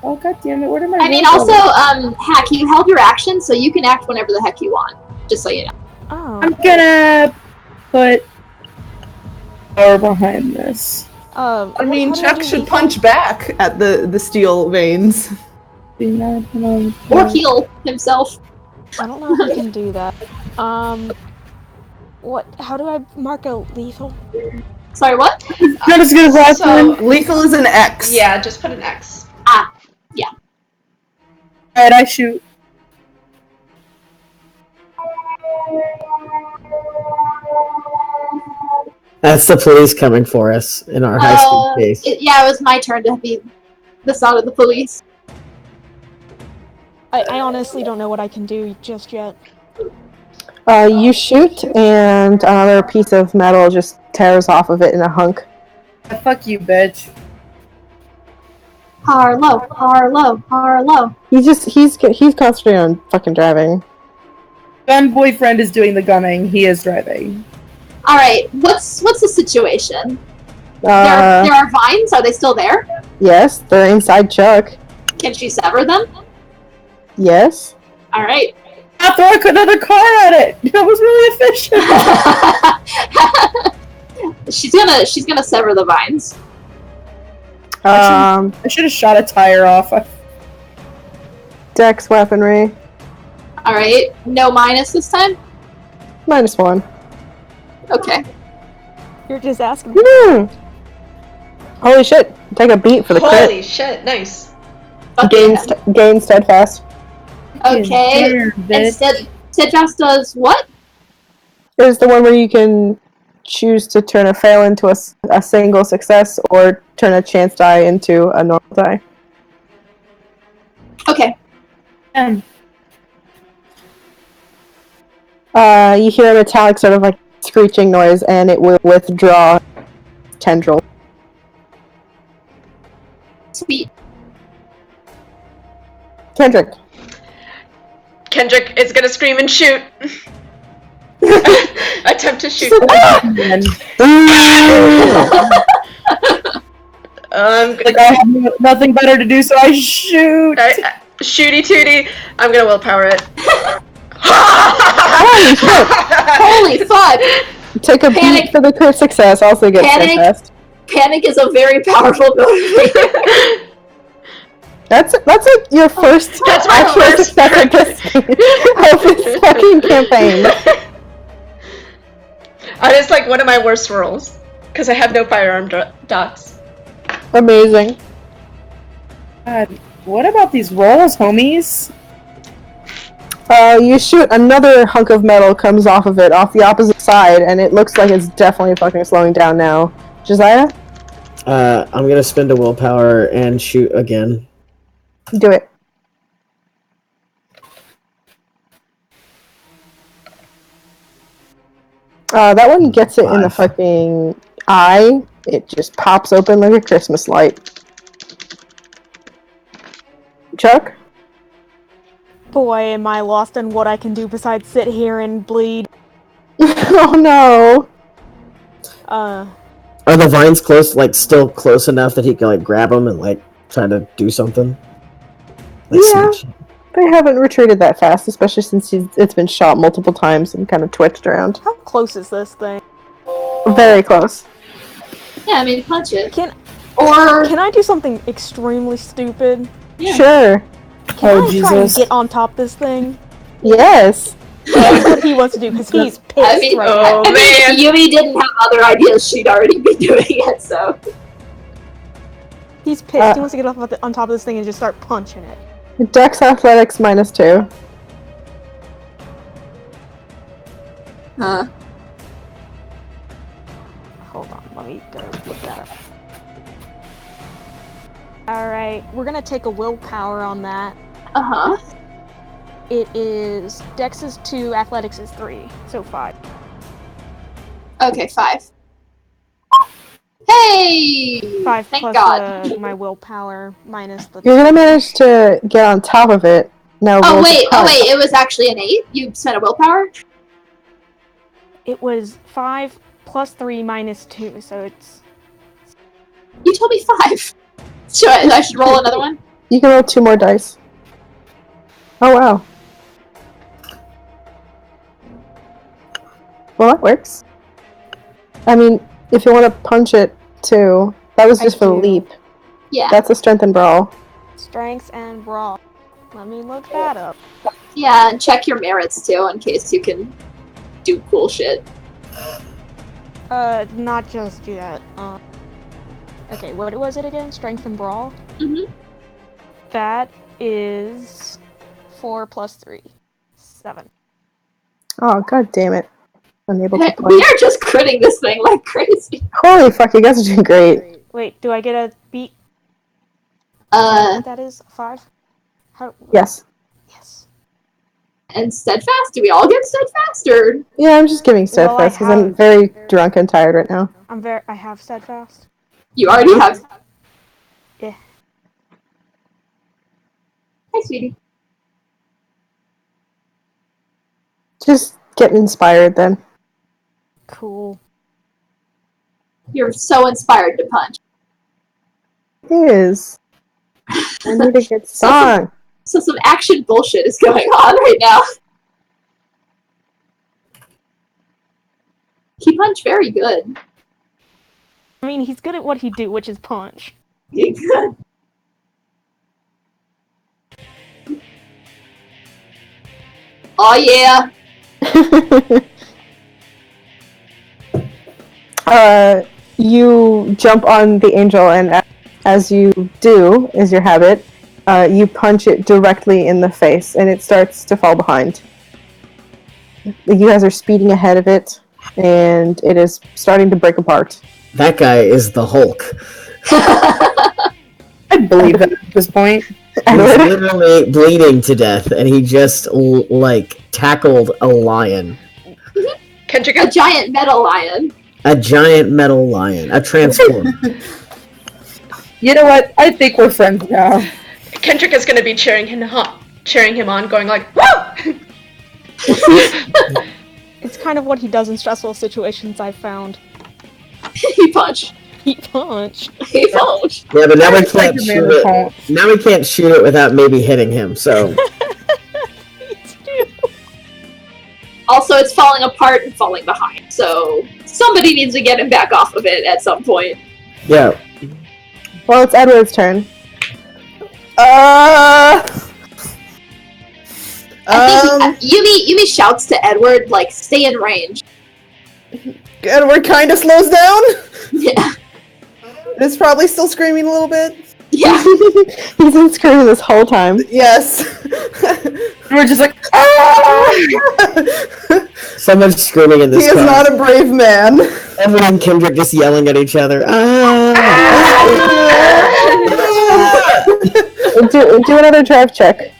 Oh god damn it! Where did my? I mean, also, Hack, you held your action, so you can act whenever the heck you want. Just so you know. Oh. I'm gonna put power behind this. I mean, how do Chuck do should lethal? punch back at the steel veins. Or heal himself. I don't know if I can do that. What? How do I mark a lethal? Sorry, what? Not as good as last So- time. Lethal is an X. Yeah, just put an X. Alright, I shoot. That's the police coming for us in our high-speed chase. It was my turn to be the sound of the police. I honestly don't know what I can do just yet. You shoot, and another piece of metal just tears off of it in a hunk. Fuck you, bitch. Harlow, Harlow, Harlow. He's concentrating on fucking driving. Gun boyfriend is doing the gunning. He is driving. All right, what's the situation? There Uh, are vines. Are they still there? yes, they're inside Chuck. Can she sever them? Yes. All right. I throw another car at it. That was really efficient. she's gonna sever the vines. I should have shot a tire off. Dex weaponry. All right, no minus this time. -1. Okay. You're just asking. Holy shit! Take a beat for the crit. Holy shit, nice. Gain steadfast. Okay. There, And bitch. Steadfast does what? It is the one where you can choose to turn a fail into a single success, or turn a chance die into a normal die. Okay. You hear a metallic sort of like screeching noise, and it will withdraw tendril. Sweet. Kendrick. Kendrick is gonna scream and shoot. Attempt to shoot. Like I have nothing better to do, so I shoot. Shooty tooty. I'm gonna willpower it. Holy shit! Holy fuck! Take a Panic. beat for the crit success. Also get Panic. steadfast. Panic is a very powerful motivator. That's like your first That's my actual first success of this fucking campaign. That is like one of my worst rolls because I have no firearm dots. Amazing. God, what about these rolls, homies? You shoot, another hunk of metal comes off of it, off the opposite side, and it looks like it's definitely fucking slowing down now. Josiah? I'm gonna spend a willpower and shoot again. Do it. That one gets it in the 5. fucking eye. It just pops open like a Christmas light. Chuck? Boy, am I lost on what I can do besides sit here and bleed. Oh no! Are the vines close, like, still close enough that he can, like, grab them and, like, try to do something? Like, Yeah. snatch? They haven't retreated that fast, especially since it's been shot multiple times and kind of twitched around. How close is this thing? Very close. Yeah, I mean, punch it. Can Or I do something extremely stupid? Yeah. Sure. Can I try and Jesus. get on top of this thing? Yes. That's what he wants to do, because he's pissed I mean, right oh, now. I mean, Yumi didn't have other ideas; she'd already be doing it. So He's pissed. He wants to get on top of this thing and just start punching it. Dex Athletics -2. huh? Hold on, let me go look that up. Alright, we're gonna take a willpower on that. Uh-huh. It is... Dex is 2, Athletics is 3, so 5. Okay, 5. Hey! 5 Thank plus God. my willpower minus the... You're gonna manage to get on top of it. Now Oh roll wait, the punch. it was actually an 8? You spent a willpower? It was 5 plus 3 minus 2, so it's... You told me 5. I should roll another one? You can roll 2 more dice. Oh wow. Well, that works. I mean, if you want to punch it too, that was just for the do. leap. Yeah. That's a strength and brawl. Strength and brawl. Let me look that up. Yeah, and check your merits too, in case you can do cool shit. Not just yet. Okay, what was it again? Strength and brawl? Mm-hmm. That is 4 plus 3. 7. Oh god damn it! Unable to We punch. are just critting this thing like crazy. Holy fuck! You guys are doing great. Wait, do I get a beat? That is 5? How? Yes. Yes. And steadfast? Do we all get steadfast, or? Yeah, I'm just giving Well, I steadfast because I'm have- very drunk and tired right now. I have steadfast. You already have. Yeah. Hi, sweetie. Just get inspired then. Cool. You're so inspired to punch. It is. I need a good song. So some action bullshit is going on right now. He punched very good. I mean, he's good at what he do, which is punch. Good. Oh yeah. You jump on the angel, and as you do, is your habit, you punch it directly in the face, and it starts to fall behind. You guys are speeding ahead of it, and it is starting to break apart. That guy is the Hulk. I believe that at this point. He's Edward? literally bleeding to death, and he just, like, tackled a lion. Kendrick, A giant metal lion. A giant metal lion. A transformer. You know what? I think we're friends now. Kendrick is gonna be cheering him on, going like, "Woo!" It's kind of what he does in stressful situations, I've found. He punched. He punched. He punched. Yeah, but now we It's like can't a shoot man it. won't. Now we can't shoot it without maybe hitting him, so... Also, it's falling apart and falling behind, so somebody needs to get him back off of it at some point. Yeah. Well, it's Edward's turn. I think Yumi shouts to Edward, like, stay in range. Edward kind of slows down. Yeah. It's probably still screaming a little bit. Yeah. He's been screaming this whole time. Yes. We're just like, ah! Someone's screaming in He this is car. not a brave man. Evan and Kendrick just yelling at each other. Do another drive check.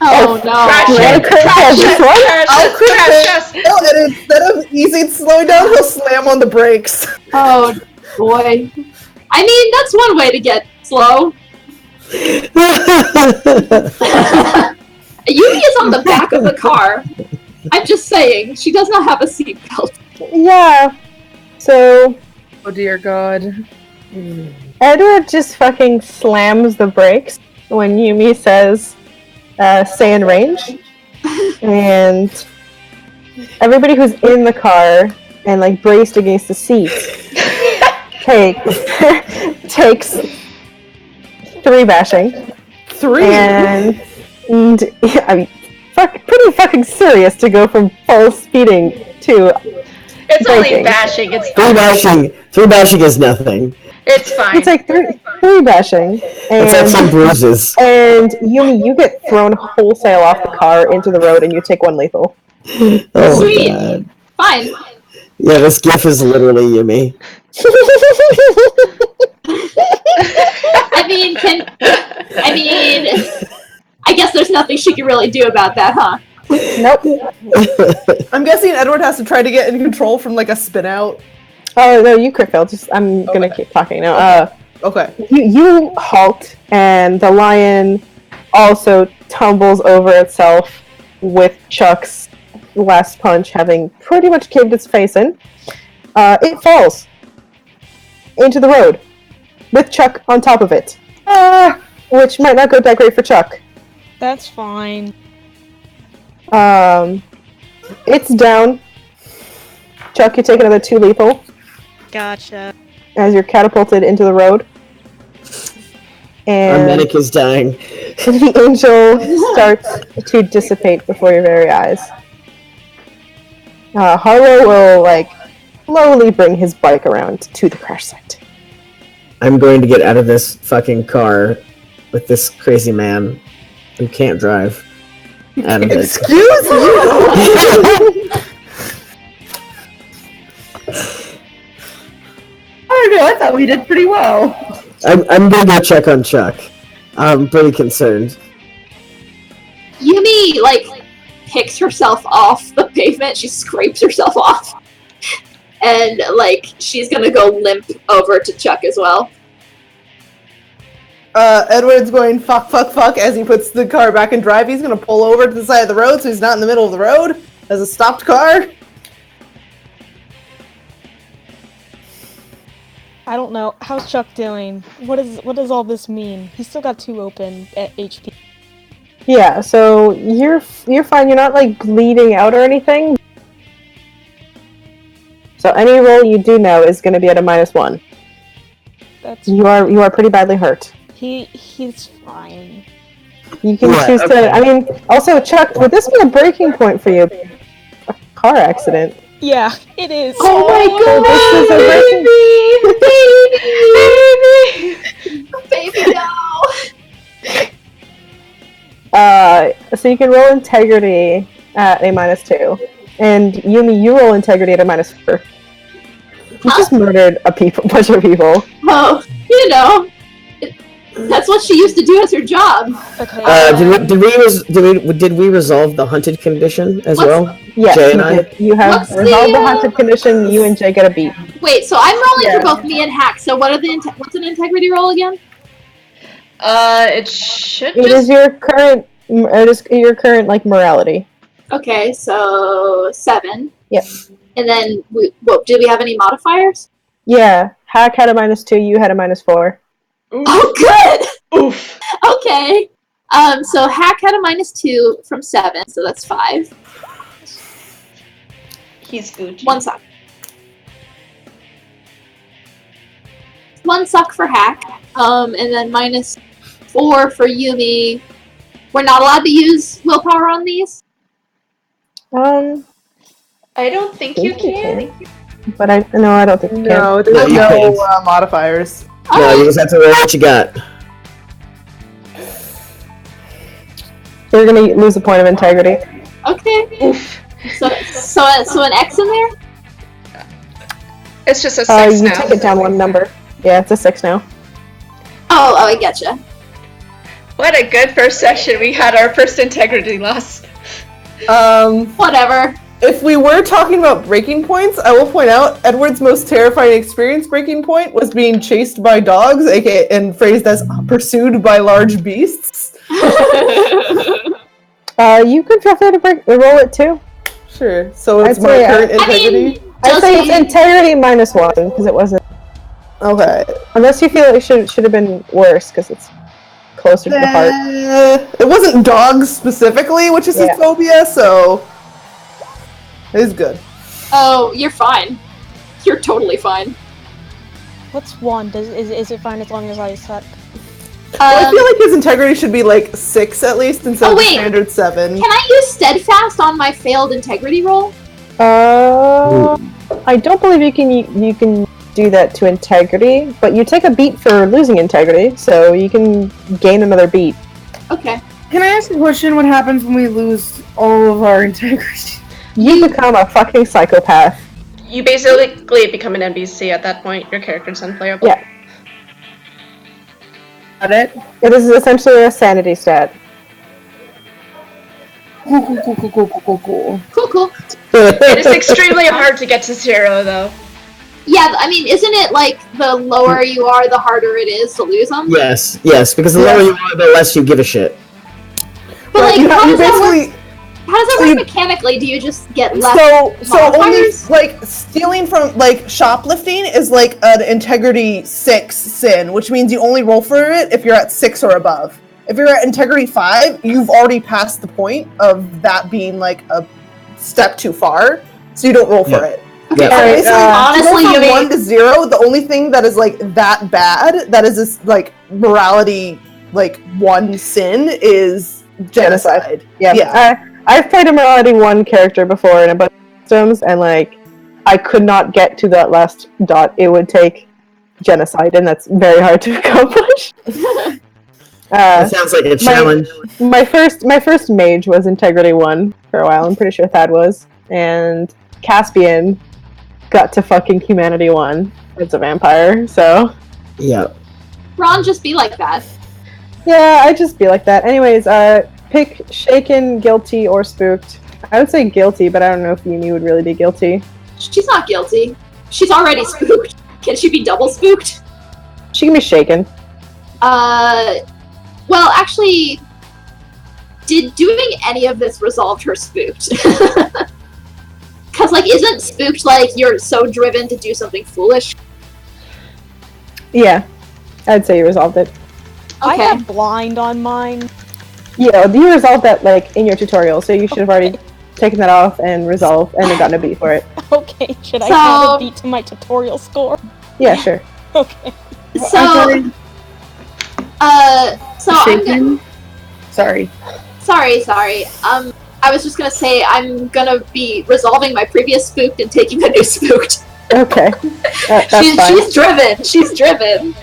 Oh no. Crash Yeah, it! crash Crash this it! one? Crash I'll it! crit Crash it. it! Oh, and instead of easy slowing down, he'll slam on the brakes. Oh boy. I mean, that's one way to get slow. Yumi is on the back of the car. I'm just saying, she does not have a seatbelt. Yeah. So Oh dear God. Edward just fucking slams the brakes when Yumi says, stay in range. And everybody who's in the car and like braced against the seat takes 3 bashing. 3. And I mean, pretty fucking serious to go from full speeding to It's only breaking. bashing. It's 3 bashing. 3 bashing is nothing. It's fine. It's like three bashing. It's like some And, bruises. and Yumi, you get thrown wholesale off the car into the road and you take 1 lethal. Oh Sweet. God. Fine. Yeah, this gif is literally Yumi. I mean, I guess there's nothing she can really do about that, huh? Nope. I'm guessing Edward has to try to get in control from like a spin out. Oh no, you crit failed. I'm gonna keep talking now. Okay. You halt, and the lion also tumbles over itself with Chuck's last punch having pretty much caved its face in. It falls into the road with Chuck on top of it, which might not go that great for Chuck. That's fine. It's down. Chuck, you take another 2 lethal Gotcha. as you're catapulted into the road. Our And medic is dying. the angel starts to dissipate before your very eyes. Harlow will, like, slowly bring his bike around to the crash site. I'm going to get out of this fucking car with this crazy man who can't drive. Out of it. Excuse you. I don't know, I thought we did pretty well. I'm gonna go check on Chuck. I'm pretty concerned. Yumi, like, picks herself off the pavement. She scrapes herself off. And, like, she's gonna go limp over to Chuck as well. Edward's going fuck as he puts the car back in drive. He's gonna pull over to the side of the road so he's not in the middle of the road as a stopped car. I don't know. How's Chuck doing? What does all this mean? He's still got 2 open at HP. Yeah, so you're fine. You're not like bleeding out or anything. So any roll you do know is going to be at a -1. That's You are pretty badly hurt. he's fine. You can Right, choose okay. to. I mean, also Chuck, would this be a breaking point for you? A car accident. Yeah, it is. Oh my This is a breaking. Baby, no! So you can roll integrity at a -2, and Yumi, you roll integrity at a -4. You just murdered a bunch of people. Oh, you know, that's what she used to do as her job. Okay. Did we resolve the hunted condition as What's- well? Yes, Jay and you I? did. You have What's resolved the the, haunted condition. You and Jay get a beat. Wait, so I'm rolling Yeah. for both me and Hack. So what are the what's an integrity roll again? It should It is just. your current. It is your current like morality. Okay, so 7. Yep. And then, did we have any modifiers? Yeah, Hack had a -2. You had a -4. Oh, good! Oof. Okay. So Hack had a -2 from 7, so that's 5. He's Gucci. 1 suck. 1 suck for Hack. And then -4 for Yumi. We're not allowed to use willpower on these? I don't think you can. But I don't think you can. No, there's No, you no can't. modifiers. No, you just have to roll what you got. You're gonna lose a point of integrity. Okay. Oof. So an X in there? It's just a 6 You now. take it down one number. Yeah, it's a 6 now. Oh, I getcha. What a good first session. We had our first integrity loss. Whatever. If we were talking about breaking points, I will point out Edward's most terrifying experience breaking point was being chased by dogs, aka and phrased as pursued by large beasts. You could feel free to roll it too. Sure. So it's I'd my say, current I mean, integrity. I'd say does it's integrity -1 because it wasn't. Okay. Unless you feel it should have been worse because it's closer to the heart. It wasn't dogs specifically, which is Yeah. his phobia, so it's good. Oh, you're fine. You're totally fine. What's 1? Is it fine as long as I suck? I feel like his integrity should be like 6 at least instead of the wait. standard 7. Can I use steadfast on my failed integrity roll? I don't believe you can do that to integrity, but you take a beat for losing integrity, so you can gain another beat. Okay. Can I ask a question? What happens when we lose all of our integrity? You become a fucking psychopath. You basically become an NPC at that point. Your character's unplayable. Yeah. Got it? It is essentially a sanity stat. Cool. Cool. It is extremely hard to get to 0, though. Yeah, I mean, isn't it like the lower you are, the harder it is to lose them? Yes, because the lower you are, the less you give a shit. But like, you how does that work? basically How does that work mechanically? Do you just get less? so only modifiers? like stealing from like shoplifting is like an integrity 6 sin, which means you only roll for it if you're at 6 or above. If you're at integrity 5, you've already passed the point of that being like a step too far, so you don't roll for it. Okay, Yeah. so Basically, honestly, to go you from 1 mean to 0, the only thing that is like that bad, that is this like morality like 1 sin is genocide. Yeah. I've played a morality 1 character before in a bunch of systems, and like I could not get to that last dot. It would take genocide, and that's very hard to accomplish. That sounds like a challenge. My first mage was integrity 1 for a while. I'm pretty sure Thad was, and Caspian got to fucking humanity 1 as a vampire. So Yeah. Ron, just be like that. yeah, I just be like that. Anyways, pick shaken, guilty, or spooked. I would say guilty, but I don't know if Yumi would really be guilty. She's not guilty. She's already spooked. Can she be double spooked? She can be shaken. Well, actually, did doing any of this resolve her spooked? Because, like, isn't spooked like you're so driven to do something foolish? Yeah, I'd say you resolved it. I Okay. have blind on mine. Yeah, you resolved that like in your tutorial, so you should have already taken that off and resolved and then gotten a beat for it. Okay, should I So- add a beat to my tutorial score? Yeah, sure. Okay. So, so I'm gonna, Shaken? Sorry. sorry. I was just gonna say I'm gonna be resolving my previous spooked and taking a new spooked. Okay, that's fine. She's driven. She's driven.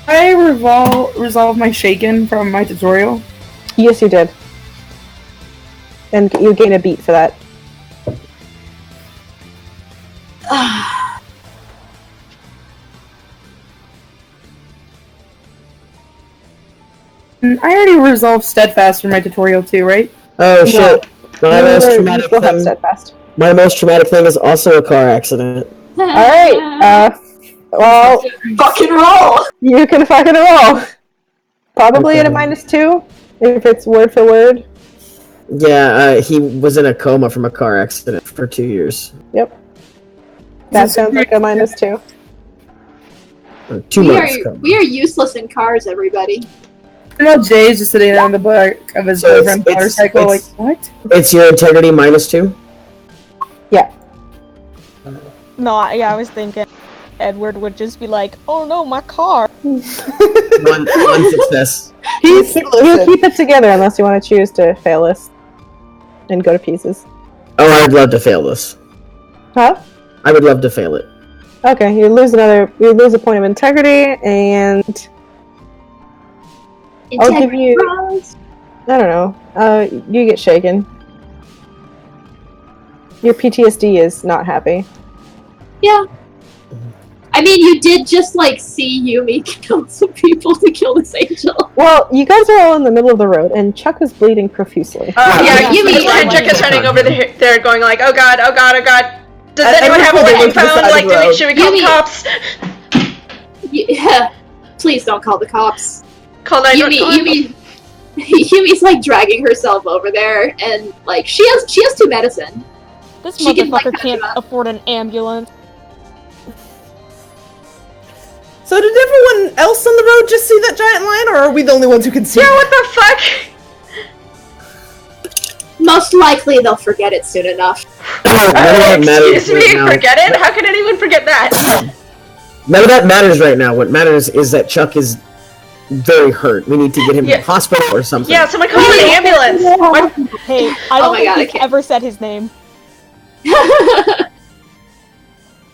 I resolve my shaken from my tutorial. Yes, you did. And you gain a beat for that. I already resolved steadfast from my tutorial too, right? Oh shit. My most You traumatic still have thing. steadfast. My most traumatic thing is also a car accident. Alright, well, Fucking roll. you can fucking roll. Probably at a Okay. -2, if it's word for word. Yeah, he was in a coma from a car accident for 2 years. Yep. That sounds like a -2. Or 2 We months. are coma. we are useless in cars, everybody. I know Jay's just sitting on the back of his So it's- girlfriend's it's- motorcycle, like, it's- what? It's your integrity -2? No, I was thinking Edward would just be like, "Oh no, my car." one success. You Listen. keep it together unless you want to choose to fail this and go to pieces. Oh, I'd love to fail this. Huh? I would love to fail it. Okay, you lose a point of integrity, and I'll give you. Rose. I don't know. You get shaken. Your PTSD is not happy. Yeah. I mean, you did just, like, see Yumi kill some people to kill this angel. Well, you guys are all in the middle of the road, and Chuck is bleeding profusely. Yeah, you mean- Chuck is running over there going like, oh god, oh god, oh god. Does I anyone have a before they living went to the phone? side of Like, the road. should we call the Yumi- cops? Yeah. Please don't call the cops. Call Yumi, 911? Yumi's, like, dragging herself over there, and, like, she has 2 medicine. This She can, like, motherfucker catch can't him up. afford an ambulance. So did everyone else on the road just see that giant lion, or are we the only ones who can see Yeah, it? what the fuck? Most likely they'll forget it soon enough. None of that matters Excuse me, right now. forget it? How can anyone forget that? None of that matters right now. What matters is that Chuck is very hurt. We need to get him to Yeah. the hospital or something. Yeah, someone call an ambulance! What? Hey, I Oh don't my think God, I we've can't. ever said his name.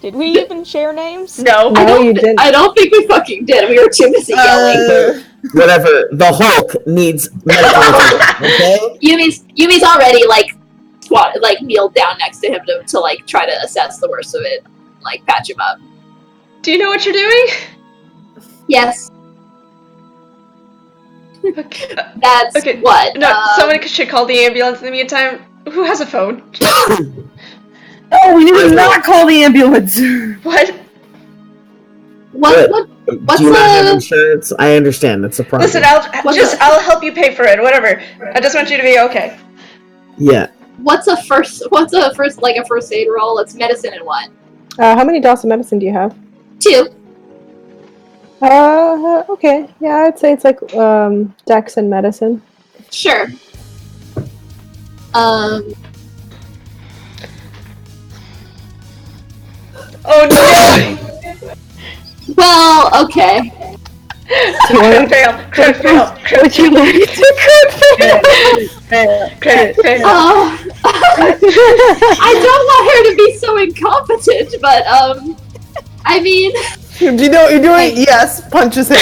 Did we even share names? No. No, you didn't. I don't think we fucking did. We were too busy yelling. Whatever. The Hulk needs medical attention, okay? Yumi's already, like, kneeled down next to him to like, try to assess the worst of it. Like, patch him up. Do you know what you're doing? Yes, Okay. that's Okay, what. No, someone should call the ambulance in the meantime. Who has a phone? Oh, we need to not call the ambulance. What? What's Do you not have the... insurance? I understand. That's a problem. Listen, What's I'll help you pay for it, whatever. I just want you to be okay. Yeah. What's a first aid roll? It's medicine and what? How many dots of medicine do you have? 2. Okay. Yeah, I'd say it's like, dex and medicine. Sure. Oh no! Well, okay. Crit fail. Would you like to Crit fail. I don't want her to be so incompetent, but, I mean, Do you know what you're doing? Yes, punches him.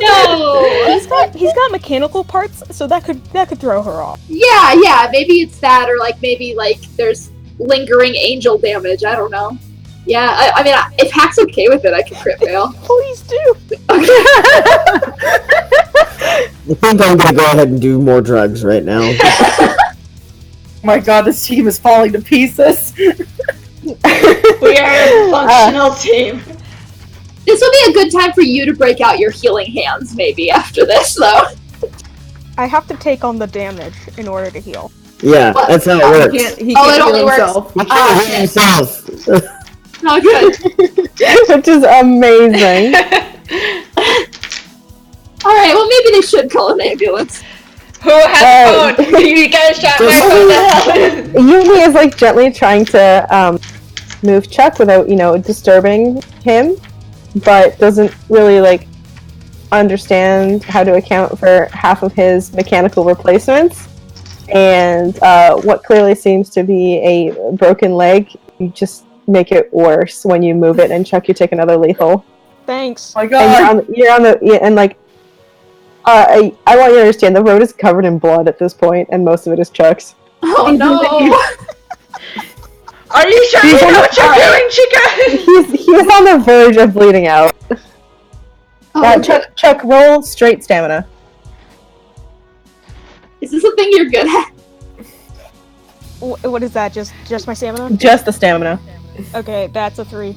no. He's got mechanical parts, so that could throw her off. Yeah, maybe it's that, or like maybe like there's lingering angel damage. I don't know. Yeah, I mean, if Hack's okay with it, I can crit fail. Please do. I think I'm gonna go ahead and do more drugs right now. My god, this team is falling to pieces. We are a functional team. This would be a good time for you to break out your healing hands, maybe after this, though. I have to take on the damage in order to heal. Yeah, What? that's how it works. He Oh, can't it only heal works. himself. He can't heal himself. Oh, good. Which is amazing. Alright, well, maybe they should call an ambulance. Who has a phone? You guys shot my phone to hell. Yumi is like gently trying to move Chuck without, disturbing him, but doesn't really like understand how to account for half of his mechanical replacements. And what clearly seems to be a broken leg, you just make it worse when you move it, and Chuck, you take another lethal. Thanks. My And god. you're on the and like I want you to understand the road is covered in blood at this point, and most of it is Chuck's. Oh, no. Are you sure you know what you're doing, Chica? He's on the verge of bleeding out. Oh, Chuck, roll straight stamina. is this a thing you're good at? What is that? Just my stamina? Just the stamina. Okay, that's a 3.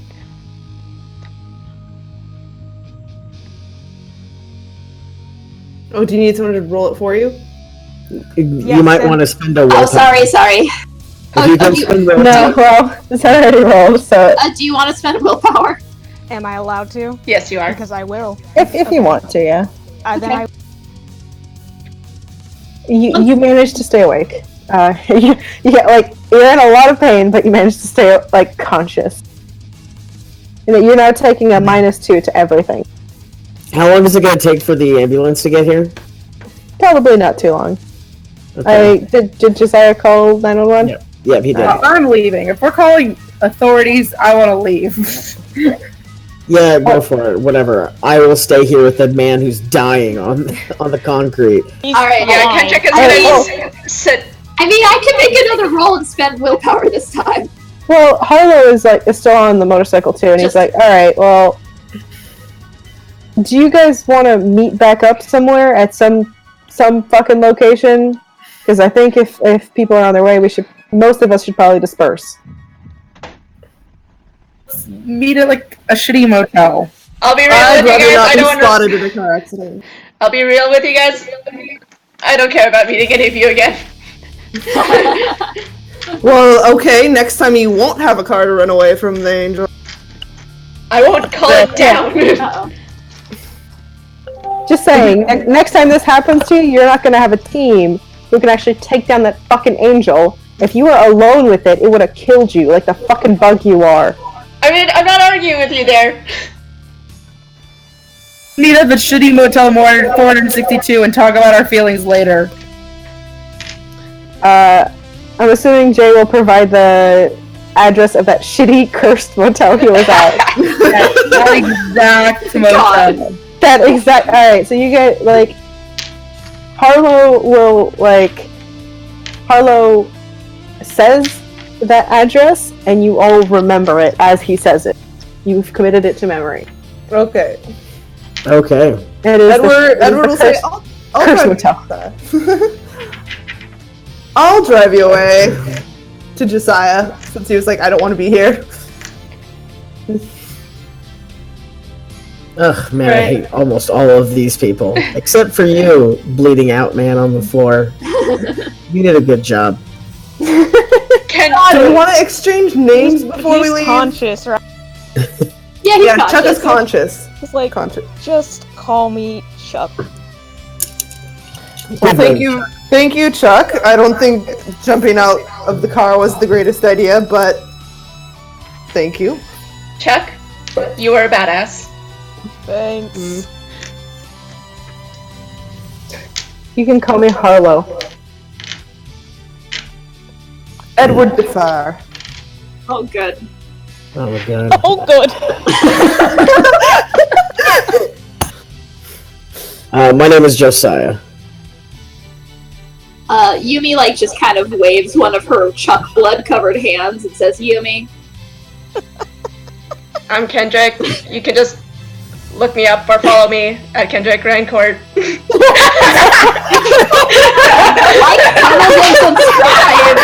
Oh, do you need someone to roll it for you? You might and- want to spend a Oh, willpower. sorry. If you don't spend willpower. No, well, it's already rolled, so Do you want to spend willpower? Am I allowed to? Yes, you are. Because I will. if you want to, yeah. Then Okay. You managed to stay awake. Like you're in a lot of pain, but you managed to stay like conscious. And you're now taking a -2 to everything. How long is it going to take for the ambulance to get here? Probably not too long. Okay. Did Josiah call 911? Yep, he did. I'm leaving. If we're calling authorities, I want to leave. Yeah, go for it. Whatever. I will stay here with the man who's dying on the concrete. He's Alright, Yeah, fine. Kendrick is I gonna sit. I mean, I can make another roll and spend willpower this time. Well, Harlow is still on the motorcycle too, and he's Just- like, all right, well, do you guys want to meet back up somewhere at some fucking location? Because I think if people are on their way, most of us should probably disperse. Meet at like a shitty motel. I'll be real I'd with you rather guys. not I be don't spotted in a car accident. I'll be real with you guys. I don't care about meeting any of you again. Well, okay, next time you won't have a car to run away from the angel. I won't call it down. Uh-oh. Just saying, next time this happens to you, you're not going to have a team who can actually take down that fucking angel. If you were alone with it, it would have killed you like the fucking bug you are. I mean, I'm not arguing with you there. Meet at the shitty motel 462 and talk about our feelings later. I'm assuming Jay will provide the address of that shitty, cursed motel he was at. That exact motel. That exact. Alright, so you get, Harlow says that address, and you all remember it as he says it. You've committed it to memory. Okay. Okay. It is Edward will say, cursed I'll curse drive motel. I'll drive you away to Josiah, since he was like, I don't want to be here. Ugh, man, I Right. hate almost all of these people. Except for you, bleeding out man on the floor. You did a good job. Do we want to exchange names before we He's leave? conscious, right? Yeah, he's Yeah, conscious. Chuck is conscious. He's like, Conscious. just call me Chuck. Well, thank you, Chuck. I don't think jumping out of the car was the greatest idea, but thank you. Chuck, you are a badass. Thanks. You can call me Harlow. Edward Defar. Oh, good. Oh my god. Oh, good. My name is Josiah. Yumi, just kind of waves one of her Chuck blood-covered hands and says, Yumi. I'm Kendrick. You can just look me up or follow me at Kendrick Rancourt. Like, comment, and subscribe!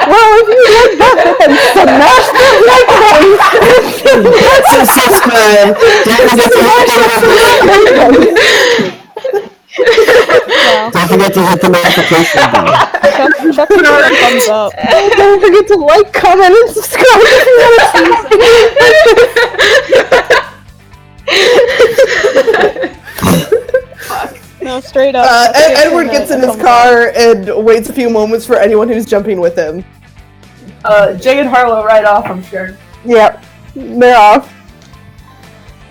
Well, if you like that, then smash the like button. Don't forget to hit the notification bell. Chuck can already thumbs up. Don't forget to like, comment, and subscribe if you want to see. No, straight up. Edward gets in his car and waits a few moments for anyone who's jumping with him. Jay and Harlow ride off, I'm sure. Yep, they're off.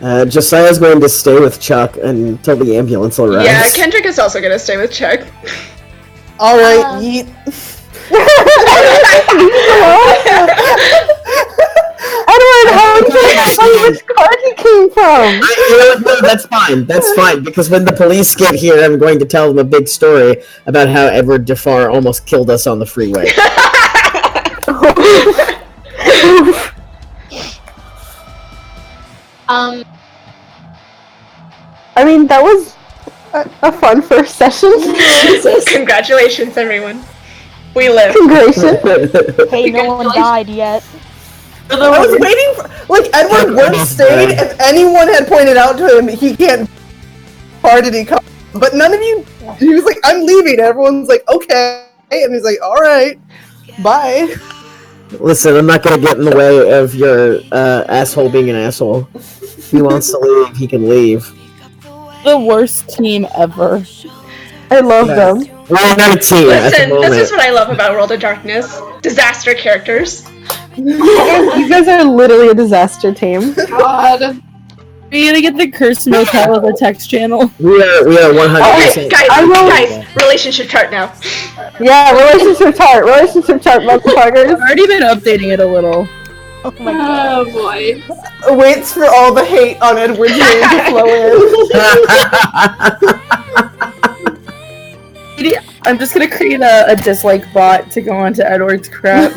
Josiah's going to stay with Chuck until the ambulance arrives. Yeah, Kendrick is also gonna stay with Chuck. Alright, yeet. Edward, how would you explain which car he came from? No, that's fine. That's fine, because when the police get here, I'm going to tell them a big story about how Edward Defar almost killed us on the freeway. I mean, that was a fun first session. Congratulations, everyone. We live. Congratulations. Hey, no one died yet. I was waiting for, Edward would have stayed if anyone had pointed out to him he can't did he come, but none of you, he was like, I'm leaving, everyone's like, okay, and he's like, alright, bye. Listen, I'm not going to get in the way of your asshole being an asshole. If he wants to leave, he can leave. The worst team ever. I love them. We're not a team at the Listen, moment. this is what I love about World of Darkness. Disaster characters. You guys are literally a disaster team. God. Are you gonna get the cursed motel of the text channel? We are 100%. Okay, guys, relationship chart now. Yeah, relationship chart, motherfuckers. I've already been updating it a little. Oh my god. Oh boy. Waits for all the hate on Edward's name to flow in. I'm just gonna create a dislike bot to go onto Edward's crap.